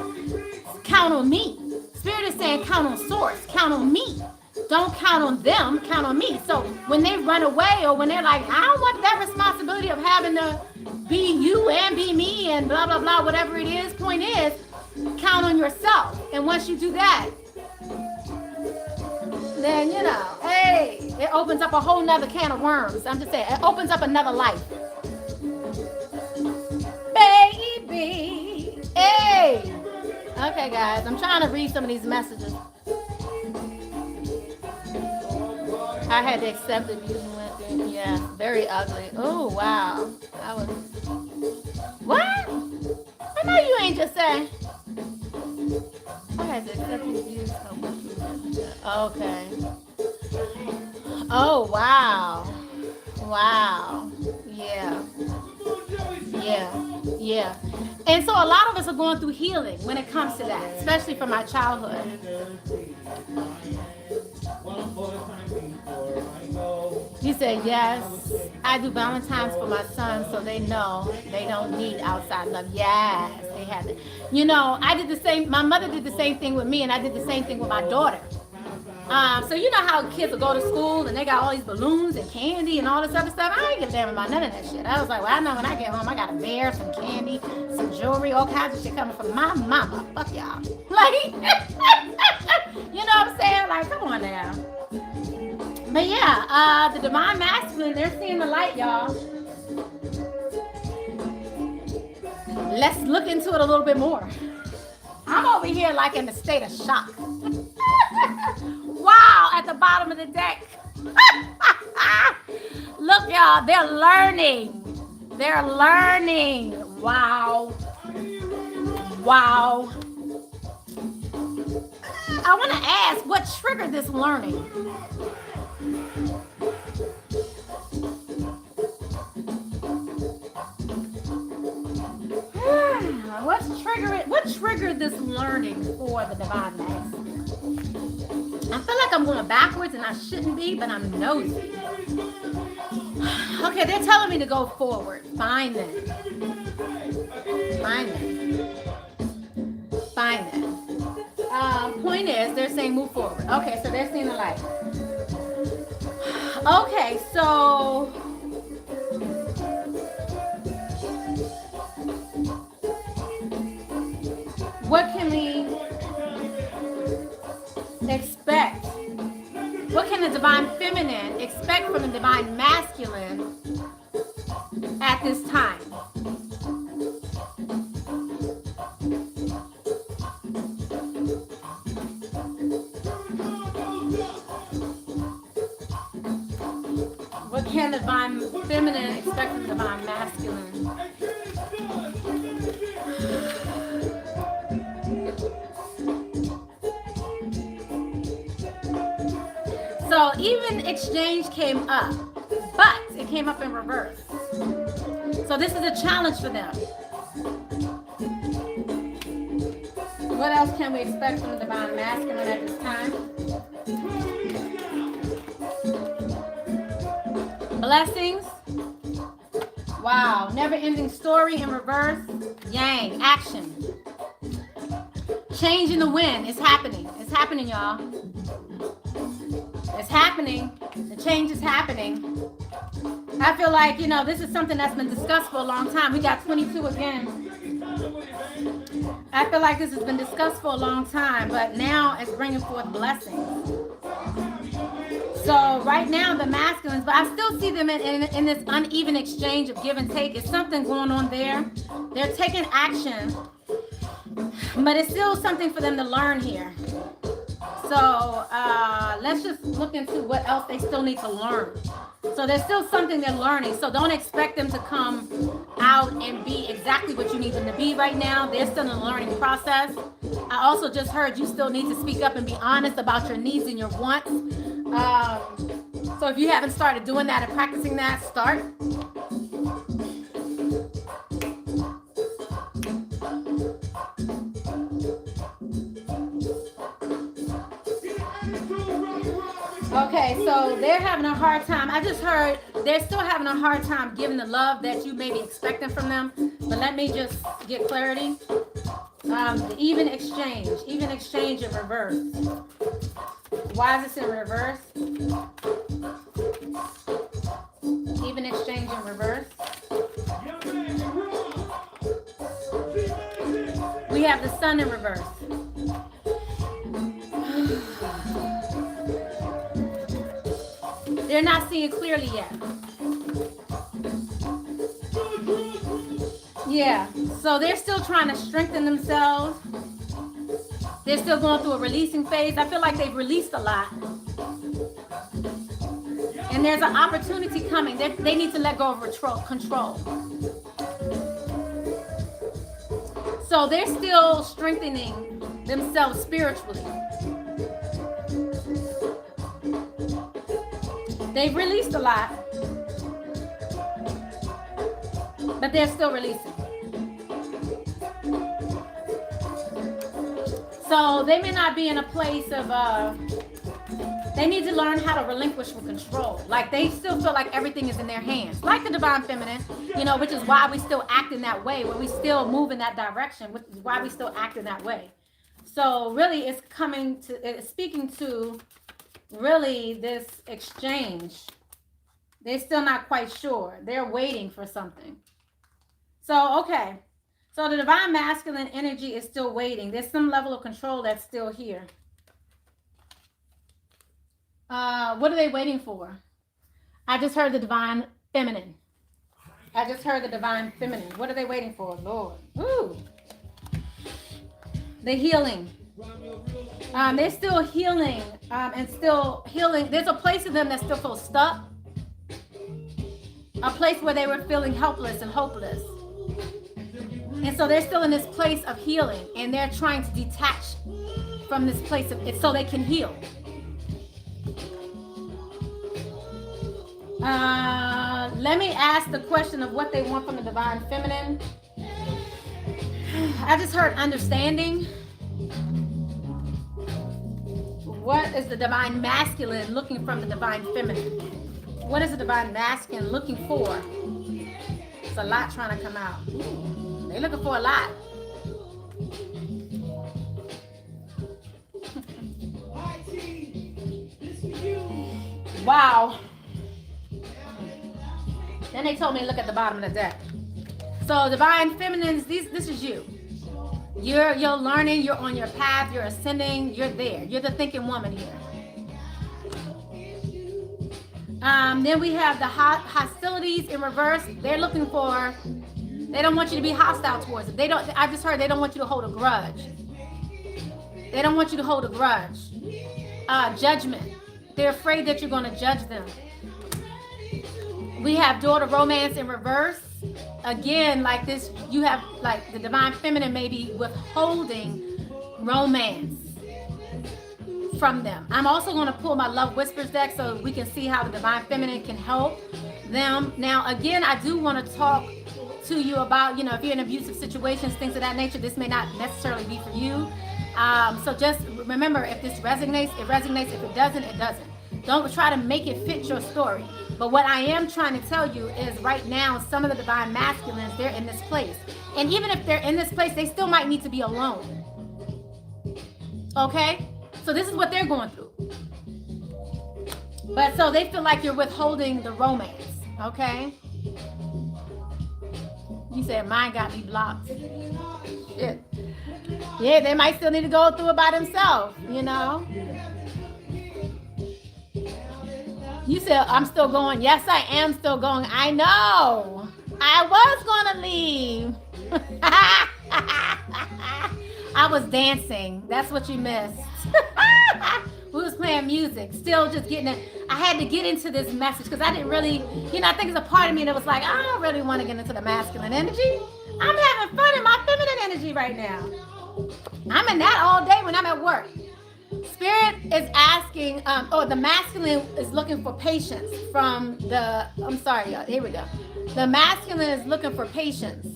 count on me. Spirit is saying, count on source, count on me. Don't count on them, count on me. So when they run away or when they're like, I don't want that responsibility of having to be you and be me and blah, blah, blah, whatever it is, point is, count on yourself. And once you do that, then, you know, hey, it opens up a whole nother can of worms. I'm just saying, it opens up another life. Baby, hey. Okay, guys, I'm trying to read some of these messages. I had to accept the abuse and went through. Yeah, very ugly. Oh, wow. I was. What? I know you ain't just saying. I had to accept the abuse. Okay. Oh, wow. Wow. Yeah. Yeah. Yeah. And so a lot of us are going through healing when it comes to that, especially from our childhood. He said, yes, I do Valentine's for my son so they know they don't need outside love. Yes, they have it. You know, I did the same. My mother did the same thing with me, and I did the same thing with my daughter. So you know how kids will go to school and they got all these balloons and candy and all this other stuff. I ain't give a damn about none of that shit. I was like, well, I know when I get home, I got a bear, some candy, some jewelry, all kinds of shit coming from my mama. Fuck y'all. Like, you know what I'm saying? Like, come on now. But yeah, the divine masculine, they're seeing the light, y'all. Let's look into it a little bit more. I'm over here like in a state of shock. Wow, at the bottom of the deck. Look, y'all, they're learning. They're learning. Wow. Wow. I want to ask, what triggered this learning? What triggered this learning for the divine masculine? I feel like I'm going backwards and I shouldn't be, but I'm nosy. Okay, they're telling me to go forward. Fine then. Fine then. Fine then. Point is, they're saying move forward. Okay, so they're seeing the light. Okay, so what can we expect? What can the divine feminine expect from the divine masculine at this time? What can the divine feminine expect from the divine masculine? So even exchange came up, but it came up in reverse. So this is a challenge for them. What else can we expect from the divine masculine at this time? Blessings. Wow. Never-ending story in reverse. Yang. Action. Change in the wind. It's happening. It's happening, y'all. It's happening. The change is happening. I feel like, you know, this is something that's been discussed for a long time. We got 22 again. I feel like this has been discussed for a long time, but now it's bringing forth blessings. So right now, the masculines, but I still see them in this uneven exchange of give and take. It's something going on there. They're taking action, but it's still something for them to learn here. So let's just look into what else they still need to learn. So there's still something they're learning. So don't expect them to come out and be exactly what you need them to be right now. They're still in the learning process. I also just heard you still need to speak up and be honest about your needs and your wants. So if you haven't started doing that and practicing that, start. Okay, so they're having a hard time. I just heard they're still having a hard time giving the love that you may be expecting from them. But let me just get clarity. The even exchange in reverse. Why is this in reverse? Even exchange in reverse. We have the sun in reverse. They're not seeing clearly yet. Yeah, so they're still trying to strengthen themselves. They're still going through a releasing phase. I feel like they've released a lot. And there's an opportunity coming. They need to let go of control. So they're still strengthening themselves spiritually. They've released a lot, but they're still releasing. So they may not be in a place of, They need to learn how to relinquish with control. Like they still feel like everything is in their hands, like the divine feminine, you know, which is why we still act in that way, where we still move in that direction, which is why we still act in that way. So really it's speaking to really this exchange. They're still not quite sure. They're waiting for something. So, okay. So the divine masculine energy is still waiting. There's some level of control that's still here. What are they waiting for? I just heard the divine feminine. I just heard the divine feminine. What are they waiting for, Lord? Ooh. The healing. They're still healing and still healing. There's a place in them that still feels stuck. A place where they were feeling helpless and hopeless. And so they're still in this place of healing, and they're trying to detach from this place of it so they can heal. Let me ask the question of what they want from the divine feminine. I just heard understanding. What is the divine masculine looking from the divine feminine? What is the divine masculine looking for? It's a lot trying to come out. They're looking for a lot. Wow. Then they told me to look at the bottom of the deck. So divine feminines, this is you. You're learning, you're on your path, you're ascending, you're there. You're the thinking woman here. Then we have the hostilities in reverse. They're looking for, they don't want you to be hostile towards it. I just heard they don't want you to hold a grudge. They don't want you to hold a grudge. Judgment. They're afraid that you're going to judge them. We have daughter romance in reverse. Again, like this, you have like the divine feminine may be withholding romance from them. I'm also going to pull my love whispers deck so we can see how the divine feminine can help them. Now, again, I do want to talk to you about, you know, if you're in abusive situations, things of that nature, this may not necessarily be for you. So just remember, if this resonates, it resonates. If it doesn't, it doesn't. Don't try to make it fit your story. But what I am trying to tell you is right now, some of the divine masculines, they're in this place. And even if they're in this place, they still might need to be alone. Okay? So this is what they're going through. But so they feel like you're withholding the romance. Okay? You said mine got me blocked. Shit. Yeah, they might still need to go through it by themselves, you know? You said, I'm still going. Yes, I am still going. I know. I was going to leave. I was dancing. That's what you missed. We was playing music. Still just getting it. I had to get into this message because I didn't really, you know, I think it's a part of me that was like, I don't really want to get into the masculine energy. I'm having fun in my feminine energy right now. I'm in that all day when I'm at work. Spirit is asking, the masculine is looking for patience from the, I'm sorry, y'all, here we go. The masculine is looking for patience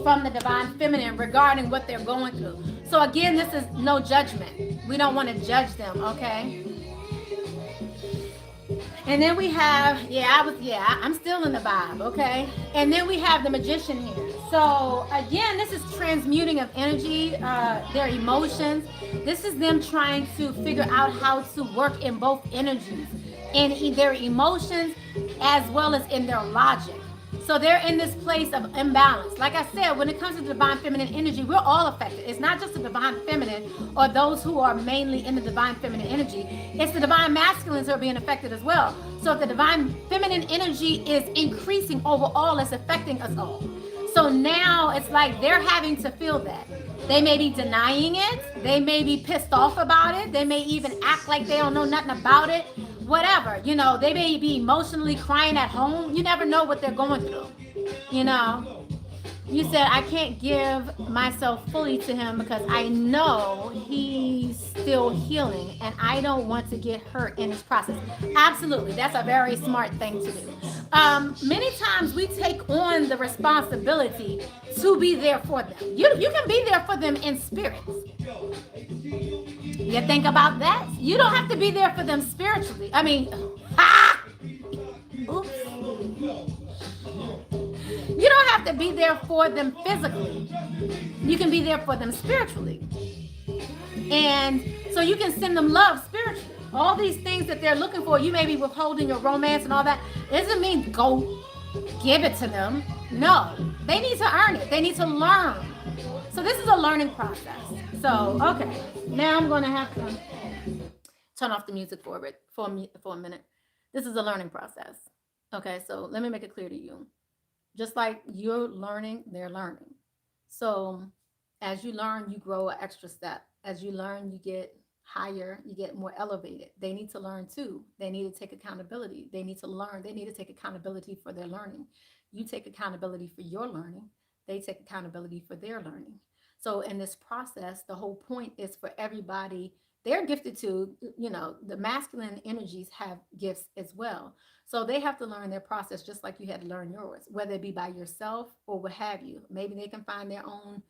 from the divine feminine regarding what they're going through. So again, this is no judgment. We don't want to judge them, okay? And then we have, I'm still in the vibe, okay? And then we have the magician here. So again, this is transmuting of energy, their emotions. This is them trying to figure out how to work in both energies, in their emotions as well as in their logic. So they're in this place of imbalance. Like I said, when it comes to the divine feminine energy, we're all affected. It's not just the divine feminine or those who are mainly in the divine feminine energy. It's the divine masculines who are being affected as well. So if the divine feminine energy is increasing overall, it's affecting us all. So now it's like they're having to feel that. They may be denying it. They may be pissed off about it. They may even act like they don't know nothing about it. Whatever, you know, they may be emotionally crying at home. You never know what they're going through, you know. You said, I can't give myself fully to him because I know he's still healing and I don't want to get hurt in his process. Absolutely. That's a very smart thing to do. Many times we take on the responsibility to be there for them. You can be there for them in spirit. You think about that? You don't have to be there for them spiritually. I mean, oops. You don't have to be there for them physically. You can be there for them spiritually. And so you can send them love spiritually. All these things that they're looking for, you may be withholding your romance and all that. It doesn't mean go give it to them. No, they need to earn it. They need to learn. So this is a learning process. So, okay, now I'm going to have to turn off the music for a minute. This is a learning process. Okay, so let me make it clear to you. Just like you're learning, they're learning. So as you learn, you grow an extra step. As you learn, you get higher, you get more elevated. They need to learn too. They need to take accountability. They need to learn. They need to take accountability for their learning. You take accountability for your learning. They take accountability for their learning. So in this process, the whole point is for everybody. They're gifted to, the masculine energies have gifts as well. So they have to learn their process just like you had to learn yours, whether it be by yourself or what have you. Maybe they can find their own,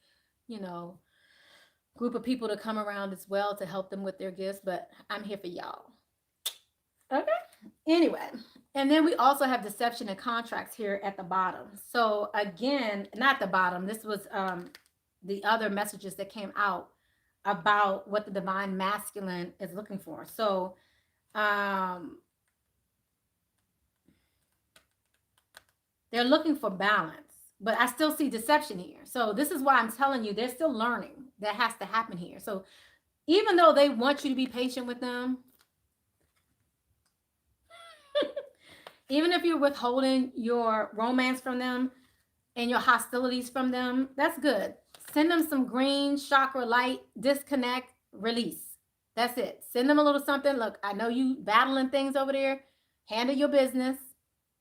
group of people to come around as well to help them with their gifts. But I'm here for y'all. Okay. Anyway, and then we also have deception and contracts here at the bottom. So again, not the bottom. This was the other messages that came out about what the divine masculine is looking for. So they're looking for balance, but I still see deception here. So this is why I'm telling you, they're still learning. That has to happen here. So even though they want you to be patient with them, even if you're withholding your romance from them and your hostilities from them, that's good. Send them some green chakra light, disconnect, release. That's it. Send them a little something. Look, I know you battling things over there. Handle your business,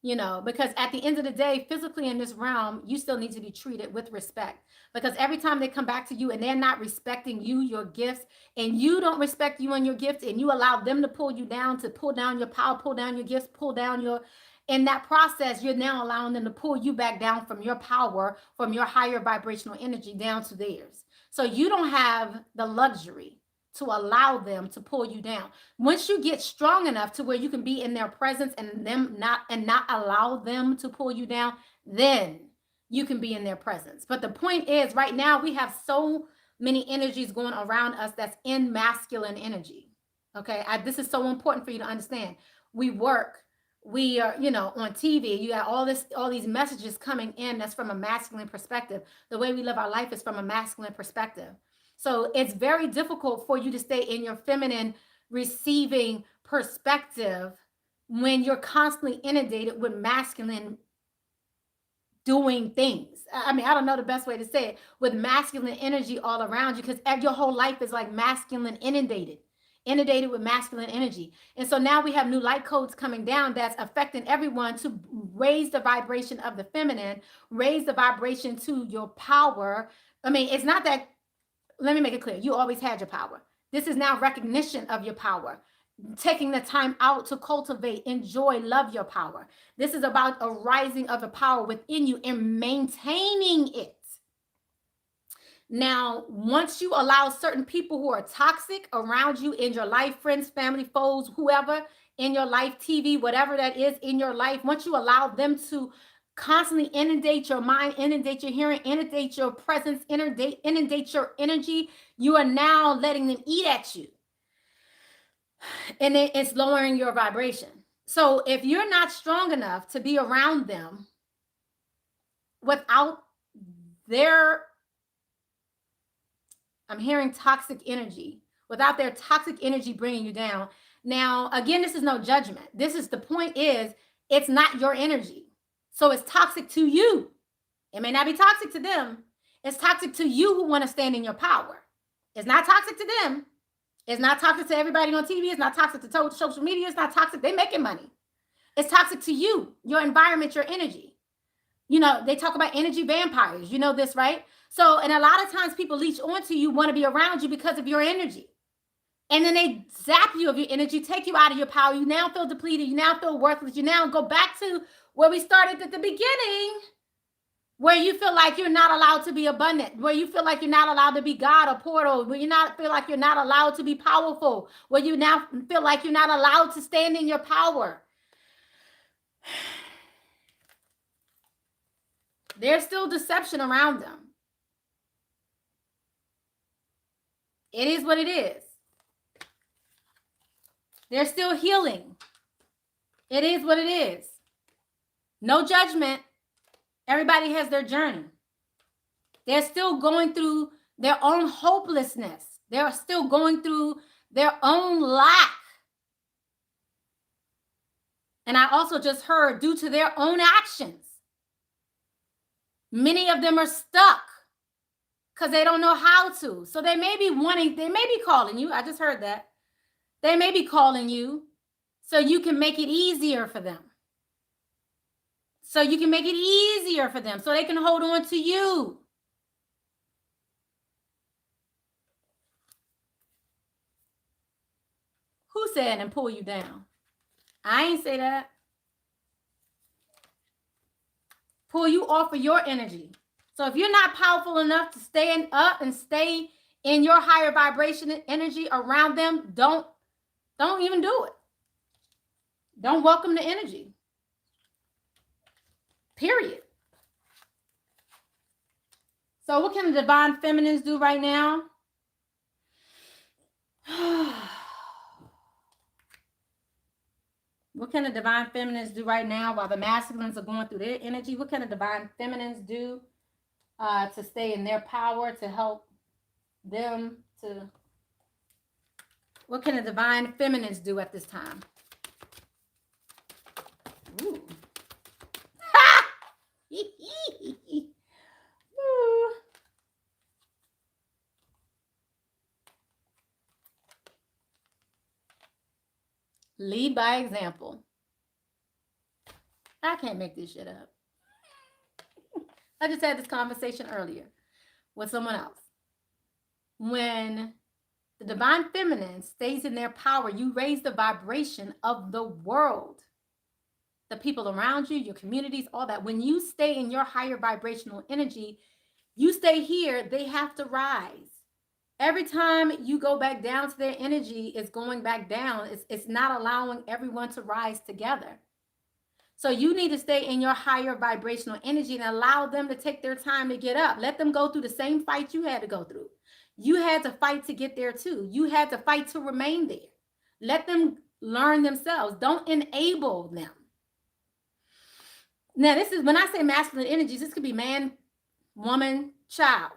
because at the end of the day, physically in this realm, you still need to be treated with respect. Because every time they come back to you and they're not respecting you, your gifts, and you don't respect you and your gifts, and you allow them to pull you down, to pull down your power, pull down your gifts, pull down your... In that process, you're now allowing them to pull you back down from your power, from your higher vibrational energy down to theirs. So you don't have the luxury to allow them to pull you down. Once you get strong enough to where you can be in their presence and not allow them to pull you down, then you can be in their presence. But the point is, right now we have so many energies going around us that's in masculine energy. Okay, this is so important for you to understand. We work. We are, on TV, you got all these messages coming in that's from a masculine perspective. The way we live our life is from a masculine perspective. So it's very difficult for you to stay in your feminine receiving perspective when you're constantly inundated with masculine doing things. I mean, I don't know the best way to say it, with masculine energy all around you, because your whole life is like masculine inundated with masculine energy. And so now we have new light codes coming down that's affecting everyone to raise the vibration of the feminine, raise the vibration to your power. I mean, it's not that, let me make it clear, you always had your power. This is now recognition of your power, taking the time out to cultivate, enjoy, love your power. This is about a rising of the power within you and maintaining it. Now, once you allow certain people who are toxic around you in your life, friends, family, foes, whoever in your life, TV, whatever that is in your life, once you allow them to constantly inundate your mind, inundate your hearing, inundate your presence, inundate your energy, you are now letting them eat at you. And it's lowering your vibration. So if you're not strong enough to be around them without their... I'm hearing toxic energy, without their toxic energy bringing you down. Now, again, this is no judgment. The point is, it's not your energy. So it's toxic to you. It may not be toxic to them. It's toxic to you who want to stand in your power. It's not toxic to them. It's not toxic to everybody on TV. It's not toxic to social media. It's not toxic. They're making money. It's toxic to you, your environment, your energy. You know, they talk about energy vampires. You know this, right? So, and a lot of times people leech onto you, want to be around you because of your energy. And then they zap you of your energy, take you out of your power. You now feel depleted. You now feel worthless. You now go back to where we started at the beginning, where you feel like you're not allowed to be abundant, where you feel like you're not allowed to be God or portal, where you not feel like you're not allowed to be powerful, where you now feel like you're not allowed to stand in your power. There's still deception around them. It is what it is. There's still healing. It is what it is. No judgment. Everybody has their journey. They're still going through their own hopelessness. They're still going through their own lack. And I also just heard, due to their own actions, many of them are stuck because they don't know how to. So they may be calling you. I just heard that. They may be calling you so you can make it easier for them. So you can make it easier for them so they can hold on to you. Who said and pull you down? I ain't say that. Pull you off of your energy. So if you're not powerful enough to stand up and stay in your higher vibration energy around them, don't even do it. Don't welcome the energy. Period. So what can the divine feminines do right now? What can the divine feminines do right now while the masculines are going through their energy? What can the divine feminines do to stay in their power, to help them to... What can the divine feminines do at this time? Ooh. Ooh. Lead by example. I can't make this shit up. I just had this conversation earlier with someone else. When the divine feminine stays in their power, you raise the vibration of the world, the people around you, your communities, all that. When you stay in your higher vibrational energy, you stay here, they have to rise. Every time you go back down to their energy, it's going back down. It's not allowing everyone to rise together. So you need to stay in your higher vibrational energy and allow them to take their time to get up. Let them go through the same fight you had to go through. You had to fight to get there too. You had to fight to remain there. Let them learn themselves. Don't enable them. Now, this is when I say masculine energies, this could be man, woman, child,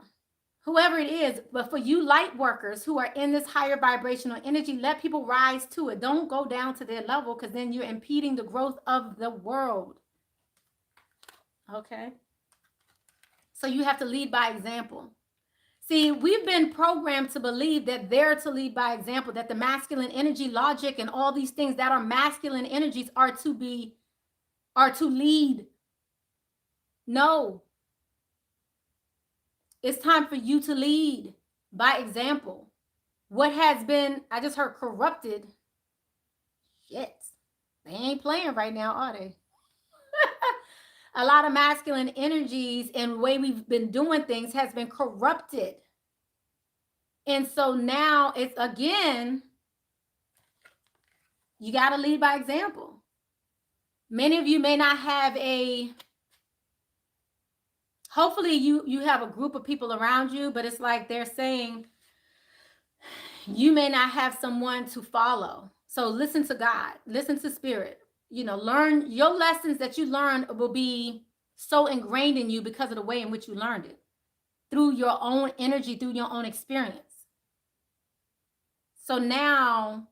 whoever it is. But for you light workers who are in this higher vibrational energy, let people rise to it. Don't go down to their level, because then you're impeding the growth of the world. Okay? So you have to lead by example. See, we've been programmed to believe that they're to lead by example, that the masculine energy, logic, and all these things that are masculine energies are to lead. No. It's time for you to lead by example. What has been, I just heard, corrupted. Shit. They ain't playing right now, are they? A lot of masculine energies and the way we've been doing things has been corrupted. And so now it's, again, you got to lead by example. Many of you may not have hopefully you have a group of people around you, but it's like they're saying you may not have someone to follow. So listen to God, listen to spirit, learn your lessons that you learned will be so ingrained in you because of the way in which you learned it, through your own energy, through your own experience. So now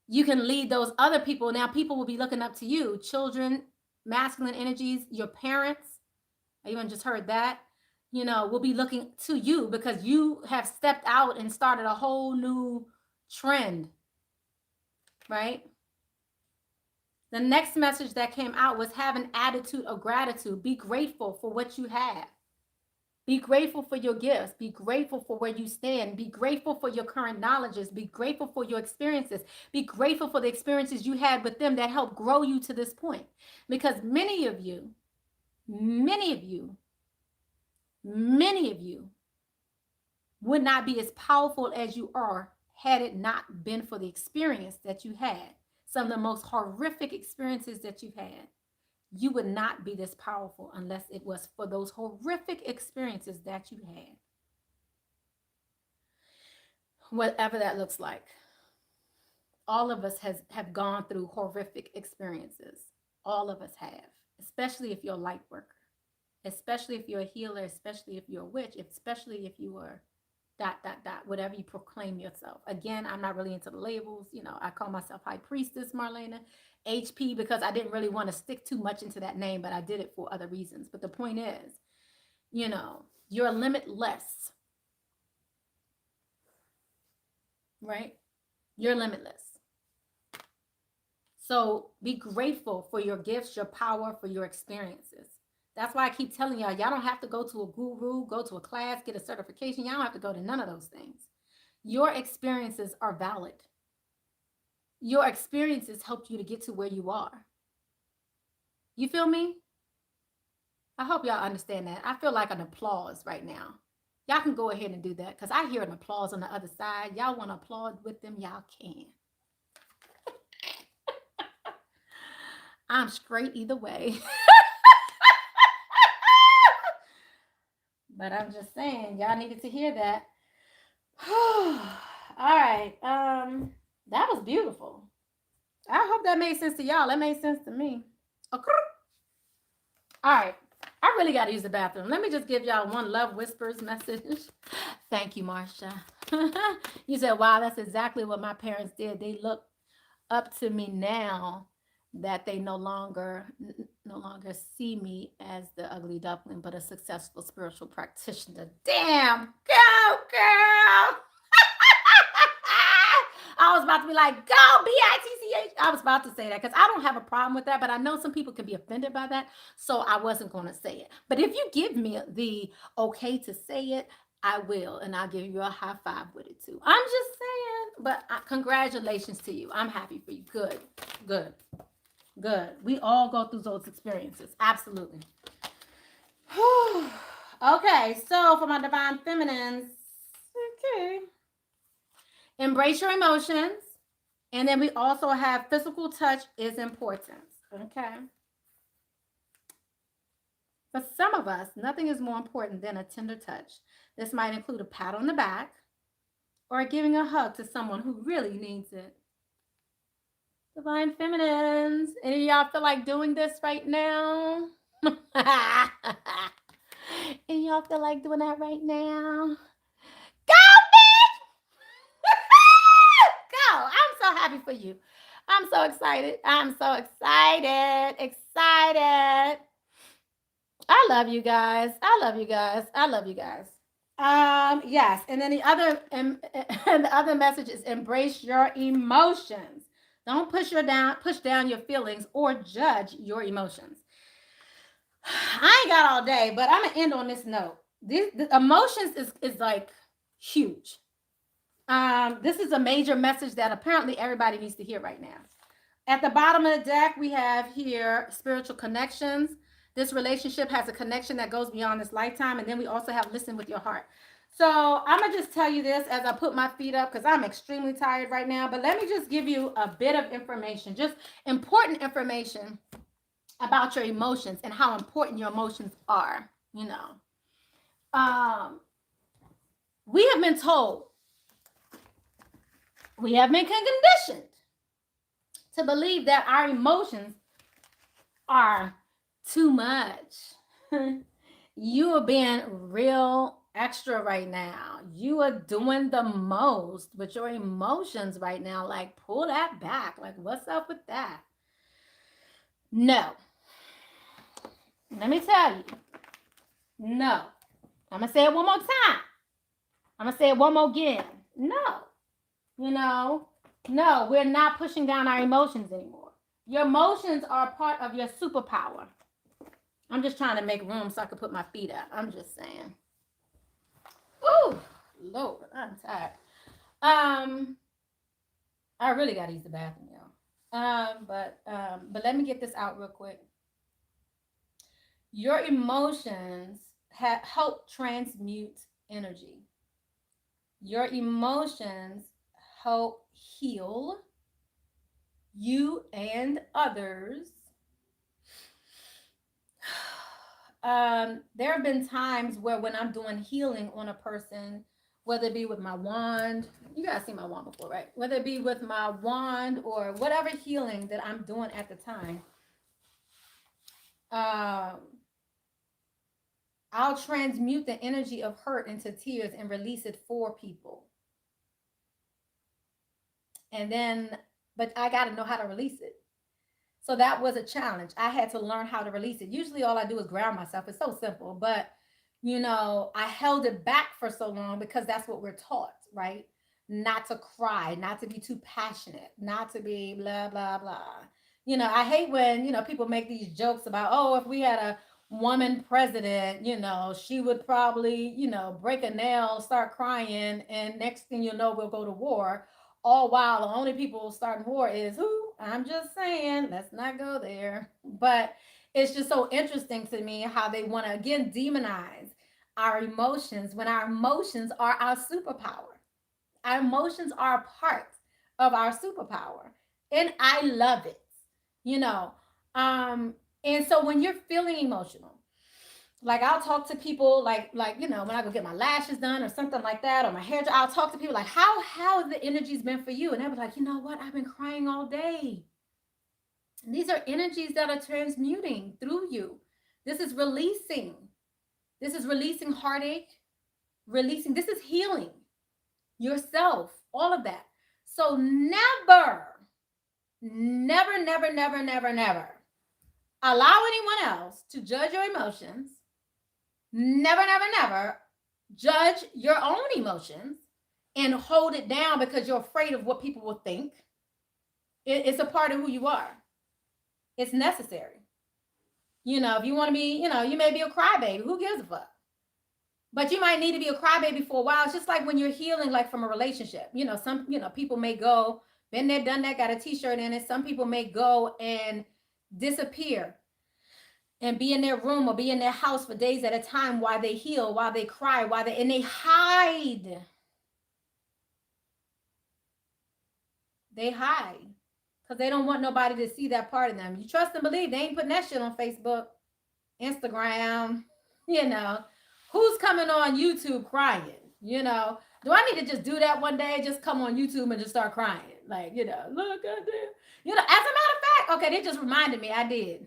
you can lead those other people. Now people will be looking up to you, children, masculine energies, your parents. I even just heard that, will be looking to you because you have stepped out and started a whole new trend, right? The next message that came out was have an attitude of gratitude. Be grateful for what you have. Be grateful for your gifts. Be grateful for where you stand. Be grateful for your current knowledges. Be grateful for your experiences. Be grateful for the experiences you had with them that helped grow you to this point. Because many of you would not be as powerful as you are had it not been for the experience that you had. Some of the most horrific experiences that you've had. You would not be this powerful unless it was for those horrific experiences that you had. Whatever that looks like. All of us have gone through horrific experiences. All of us have, especially if you're a light worker, especially if you're a healer, especially if you're a witch, especially if you are ... whatever you proclaim yourself. Again, I'm not really into the labels. You know, I call myself High Priestess Marlana, HP, because I didn't really want to stick too much into that name, but I did it for other reasons. But the point is, you know, you're limitless, right? You're limitless. So be grateful for your gifts, your power, for your experiences. That's why I keep telling y'all don't have to go to a guru, go to a class, get a certification. Y'all don't have to go to none of those things. Your experiences are valid. Your experiences helped you to get to where you are. You feel me? I hope y'all understand that. I feel like an applause right now. Y'all can go ahead and do that because I hear an applause on the other side. Y'all want to applaud with them? Y'all can. I'm straight either way. But I'm just saying, y'all needed to hear that. All right. That was beautiful. I hope that made sense to y'all. That made sense to me. Okay. All right. I really got to use the bathroom. Let me just give y'all one love whispers message. Thank you, Marsha. You said, wow, that's exactly what my parents did. They look up to me now that they no longer see me as the ugly duckling, but a successful spiritual practitioner. Damn, girl. I was about to be like, go, B-I-T-C-H. I was about to say that because I don't have a problem with that, but I know some people can be offended by that, so I wasn't going to say it. But if you give me the okay to say it, I will, and I'll give you a high five with it too. I'm just saying, but congratulations to you. I'm happy for you. Good. We all go through those experiences. Absolutely. Okay, so for my divine feminines, okay. Embrace your emotions. And then we also have physical touch is important. Okay. For some of us, nothing is more important than a tender touch. This might include a pat on the back or giving a hug to someone who really needs it. Divine feminines, any of y'all feel like doing this right now? Any of y'all feel like doing that right now? Go, bitch! Go! I'm so happy for you. I'm so excited. Excited. I love you guys. Yes, and then the other message is embrace your emotions. Don't push down your feelings or judge your emotions. I ain't got all day, but I'm gonna end on this note. The emotions is like huge. This is a major message that apparently everybody needs to hear right now. At the bottom of the deck, we have here spiritual connections. This relationship has a connection that goes beyond this lifetime. And then we also have listen with your heart. So I'm going to just tell you this as I put my feet up because I'm extremely tired right now. But let me just give you a bit of information, just important information about your emotions and how important your emotions are, you know. We have been told, we have been conditioned to believe that our emotions are too much. You are being real extra right now. You are doing the most with your emotions right now. Like, pull that back. Like, what's up with that? No. Let me tell you. No. I'm going to say it one more time. I'm going to say it one more again. No. You know, no, we're not pushing down our emotions anymore. Your emotions are part of your superpower. I'm just trying to make room so I can put my feet up. I'm just saying. Ooh, Lord, I'm tired. I really gotta use the bathroom, y'all. But let me get this out real quick. Your emotions help transmute energy. Your emotions help heal you and others. There have been times where when I'm doing healing on a person, whether it be with my wand, you guys seen my wand before, right? Whether it be with my wand or whatever healing that I'm doing at the time, I'll transmute the energy of hurt into tears and release it for people. And then, but I got to know how to release it. So that was a challenge. I had to learn how to release it. Usually all I do is ground myself. It's so simple, but I held it back for so long because that's what we're taught, right? Not to cry, not to be too passionate, not to be blah, blah, blah. I hate when, people make these jokes about, oh, if we had a woman president, she would probably, break a nail, start crying, and next thing you know, we'll go to war. All while the only people starting war is who? I'm just saying, let's not go there. But it's just so interesting to me how they want to again demonize our emotions when our emotions are our superpower. Our emotions are a part of our superpower. And I love it, you know. And so when you're feeling emotional, like I'll talk to people like when I go get my lashes done or something like that, or my hair, I'll talk to people like, how have the energies been for you? And they'll be like, you know what? I've been crying all day. And these are energies that are transmuting through you. This is releasing. This is releasing heartache, releasing. This is healing yourself, all of that. So never, never, never, never, never, never allow anyone else to judge your emotions. Never, never, never judge your own emotions and hold it down because you're afraid of what people will think. It's a part of who you are. It's necessary. If you want to be, you may be a crybaby. Who gives a fuck? But you might need to be a crybaby for a while. It's just like when you're healing, like from a relationship. Some, people may go, been there, done that, got a t-shirt in it. Some people may go and disappear and be in their room or be in their house for days at a time while they heal, while they cry, and they hide. They hide because they don't want nobody to see that part of them. You trust and believe they ain't putting that shit on Facebook, Instagram, Who's coming on YouTube crying? Do I need to just do that one day? Just come on YouTube and just start crying. Like, look at this. As a matter of fact, okay, they just reminded me I did.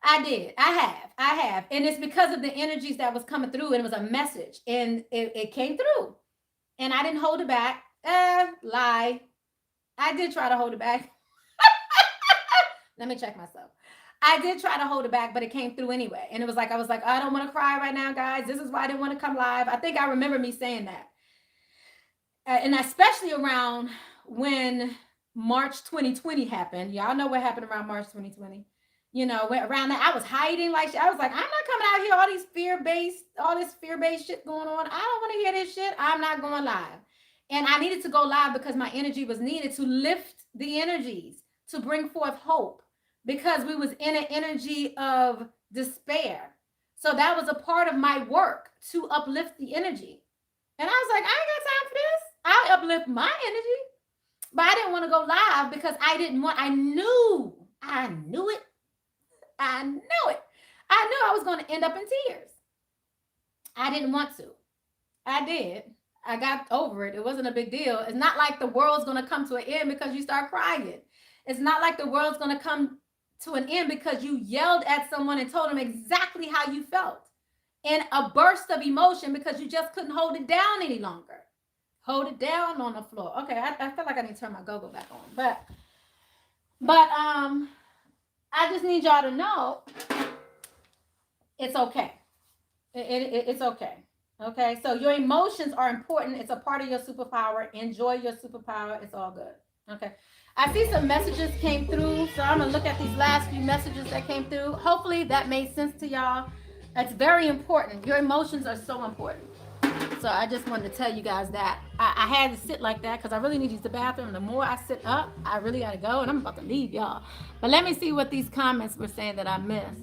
I did. I have. And it's because of the energies that was coming through, and it was a message, and it came through. And I didn't hold it back. Lie. I did try to hold it back. Let me check myself. I did try to hold it back, but it came through anyway. And it was like, I was like, I don't want to cry right now, guys. This is why I didn't want to come live. I think I remember me saying that. And especially around when March 2020 happened. Y'all know what happened around March 2020. Around that, I was hiding like shit. I was like, I'm not coming out here, all this fear-based shit going on. I don't want to hear this shit. I'm not going live. And I needed to go live because my energy was needed to lift the energies, to bring forth hope, because we was in an energy of despair. So that was a part of my work, to uplift the energy. And I was like, I ain't got time for this. I'll uplift my energy. But I didn't want to go live because I knew it. I knew I was going to end up in tears. I didn't want to. I did. I got over it. It wasn't a big deal. It's not like the world's going to come to an end because you start crying. It's not like the world's going to come to an end because you yelled at someone and told them exactly how you felt in a burst of emotion because you just couldn't hold it down any longer. Hold it down on the floor. Okay, I feel like I need to turn my Gogo back on. But I just need y'all to know it's okay. It's okay. Okay, so your emotions are important. It's a part of your superpower. Enjoy your superpower. It's all good. Okay. I see some messages came through, so I'm going to look at these last few messages that came through. Hopefully that made sense to y'all. It's very important. Your emotions are so important. So I just wanted to tell you guys that. I had to sit like that because I really need to use the bathroom. The more I sit up, I really got to go, and I'm about to leave y'all. But let me see what these comments were saying that I missed.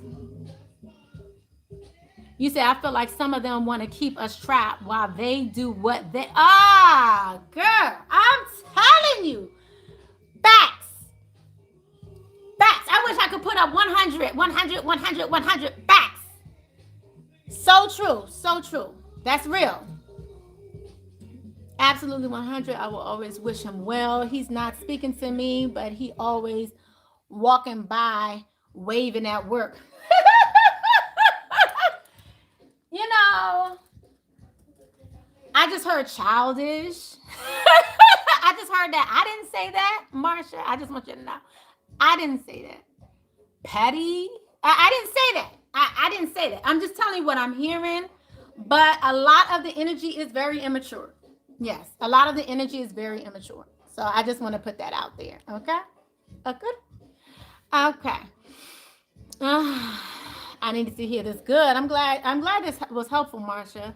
You say, I feel like some of them want to keep us trapped while they do what they... Ah, girl, I'm telling you. Facts. Facts. I wish I could put up 100, 100, 100, 100 facts. So true. So true. That's real. Absolutely 100. I will always wish him well. He's not speaking to me, but he always walking by, waving at work. You know, I just heard childish. I just heard that. I didn't say that, Marsha. I just want you to know. I didn't say that. Petty. I didn't say that. I didn't say that. I'm just telling you what I'm hearing. But a lot of the energy is very immature. Yes, a lot of the energy is very immature. So I just want to put that out there. Okay? Okay. Okay. I needed to hear this. Good. I'm glad this was helpful, Marsha.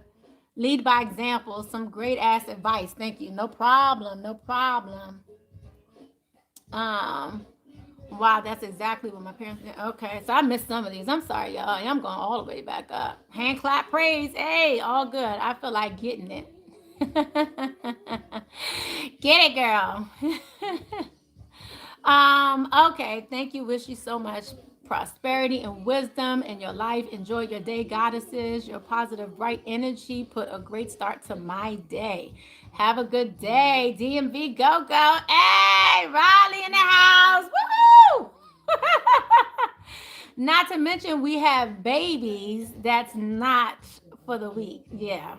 Lead by example. Some great ass advice. Thank you. No problem. No problem. Wow, that's exactly what my parents did. Okay, so I missed some of these. I'm sorry, y'all. I'm going all the way back up. Hand clap praise. Hey, all good. I feel like getting it. Get it, girl. Okay, thank you. Wish you so much prosperity and wisdom in your life. Enjoy your day, goddesses. Your positive, bright energy put a great start to my day. Have a good day. DMV, go, go. Hey, Raleigh in the house. Woohoo! Not to mention we have babies that's not for the weak. Yeah.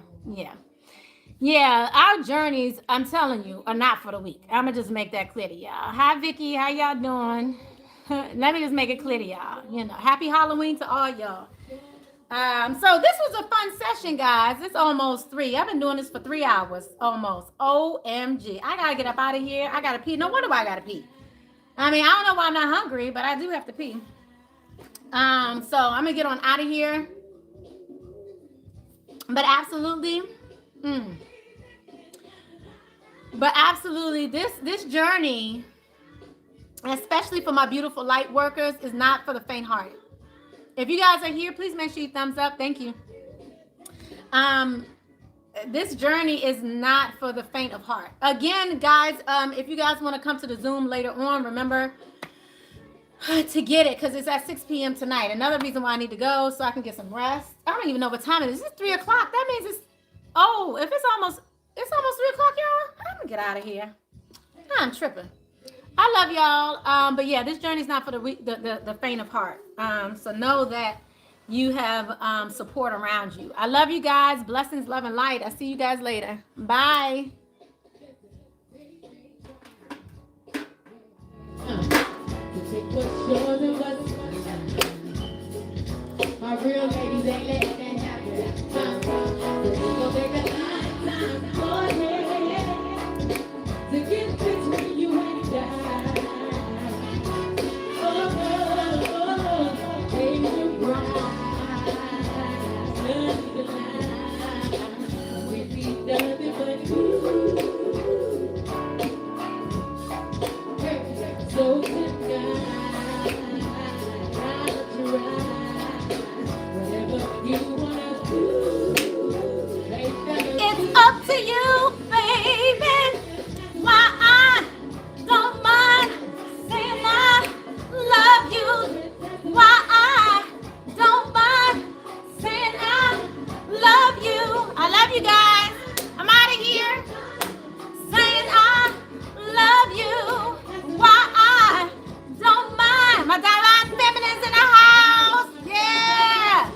Our journeys, I'm telling you, are not for the weak. I'm going to just make that clear to y'all. Hi, Vicky. How y'all doing? Let me just make it clear to y'all. You know, happy Halloween to all y'all. So this was a fun session, guys. It's almost 3. I've been doing this for 3 hours almost. OMG. I got to get up out of here. I got to pee. No wonder why I got to pee. I mean, I don't know why I'm not hungry, but I do have to pee. So I'm going to get on out of here. But absolutely, this journey, especially for my beautiful light workers, is not for the faint-hearted. If you guys are here, please make sure you thumbs up. Thank you. This journey is not for the faint of heart. Again, guys, if you guys want to come to the Zoom later on, remember to get it because it's at 6 p.m. tonight. Another reason why I need to go so I can get some rest. I don't even know what time it is. It's 3 o'clock. That means it's, if it's almost 3 o'clock, y'all. I'm going to get out of here. I'm tripping. I love y'all. But yeah, this journey's not for the faint of heart. So know that you have support around you. I love you guys. Blessings, love, and light. I'll see you guys later. Bye. My real ladies ain't letting that happen. To get between you and die. It's up to you, baby. Why I don't mind saying I love you. Why I don't mind saying I love you. I love you guys. I'm out of here. Saying I love you. Why I don't mind. My divine feminine's in the house. Yeah.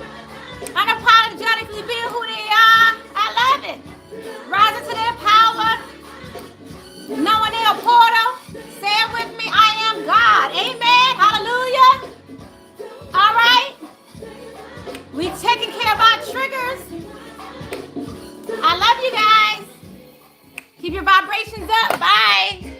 Unapologetically being who they are. I love it. Rising to their power. Knowing their portal. Say it with me. I am God. Amen. Hallelujah. All right. We taking care of our triggers. I love you guys. Keep your vibrations up. Bye.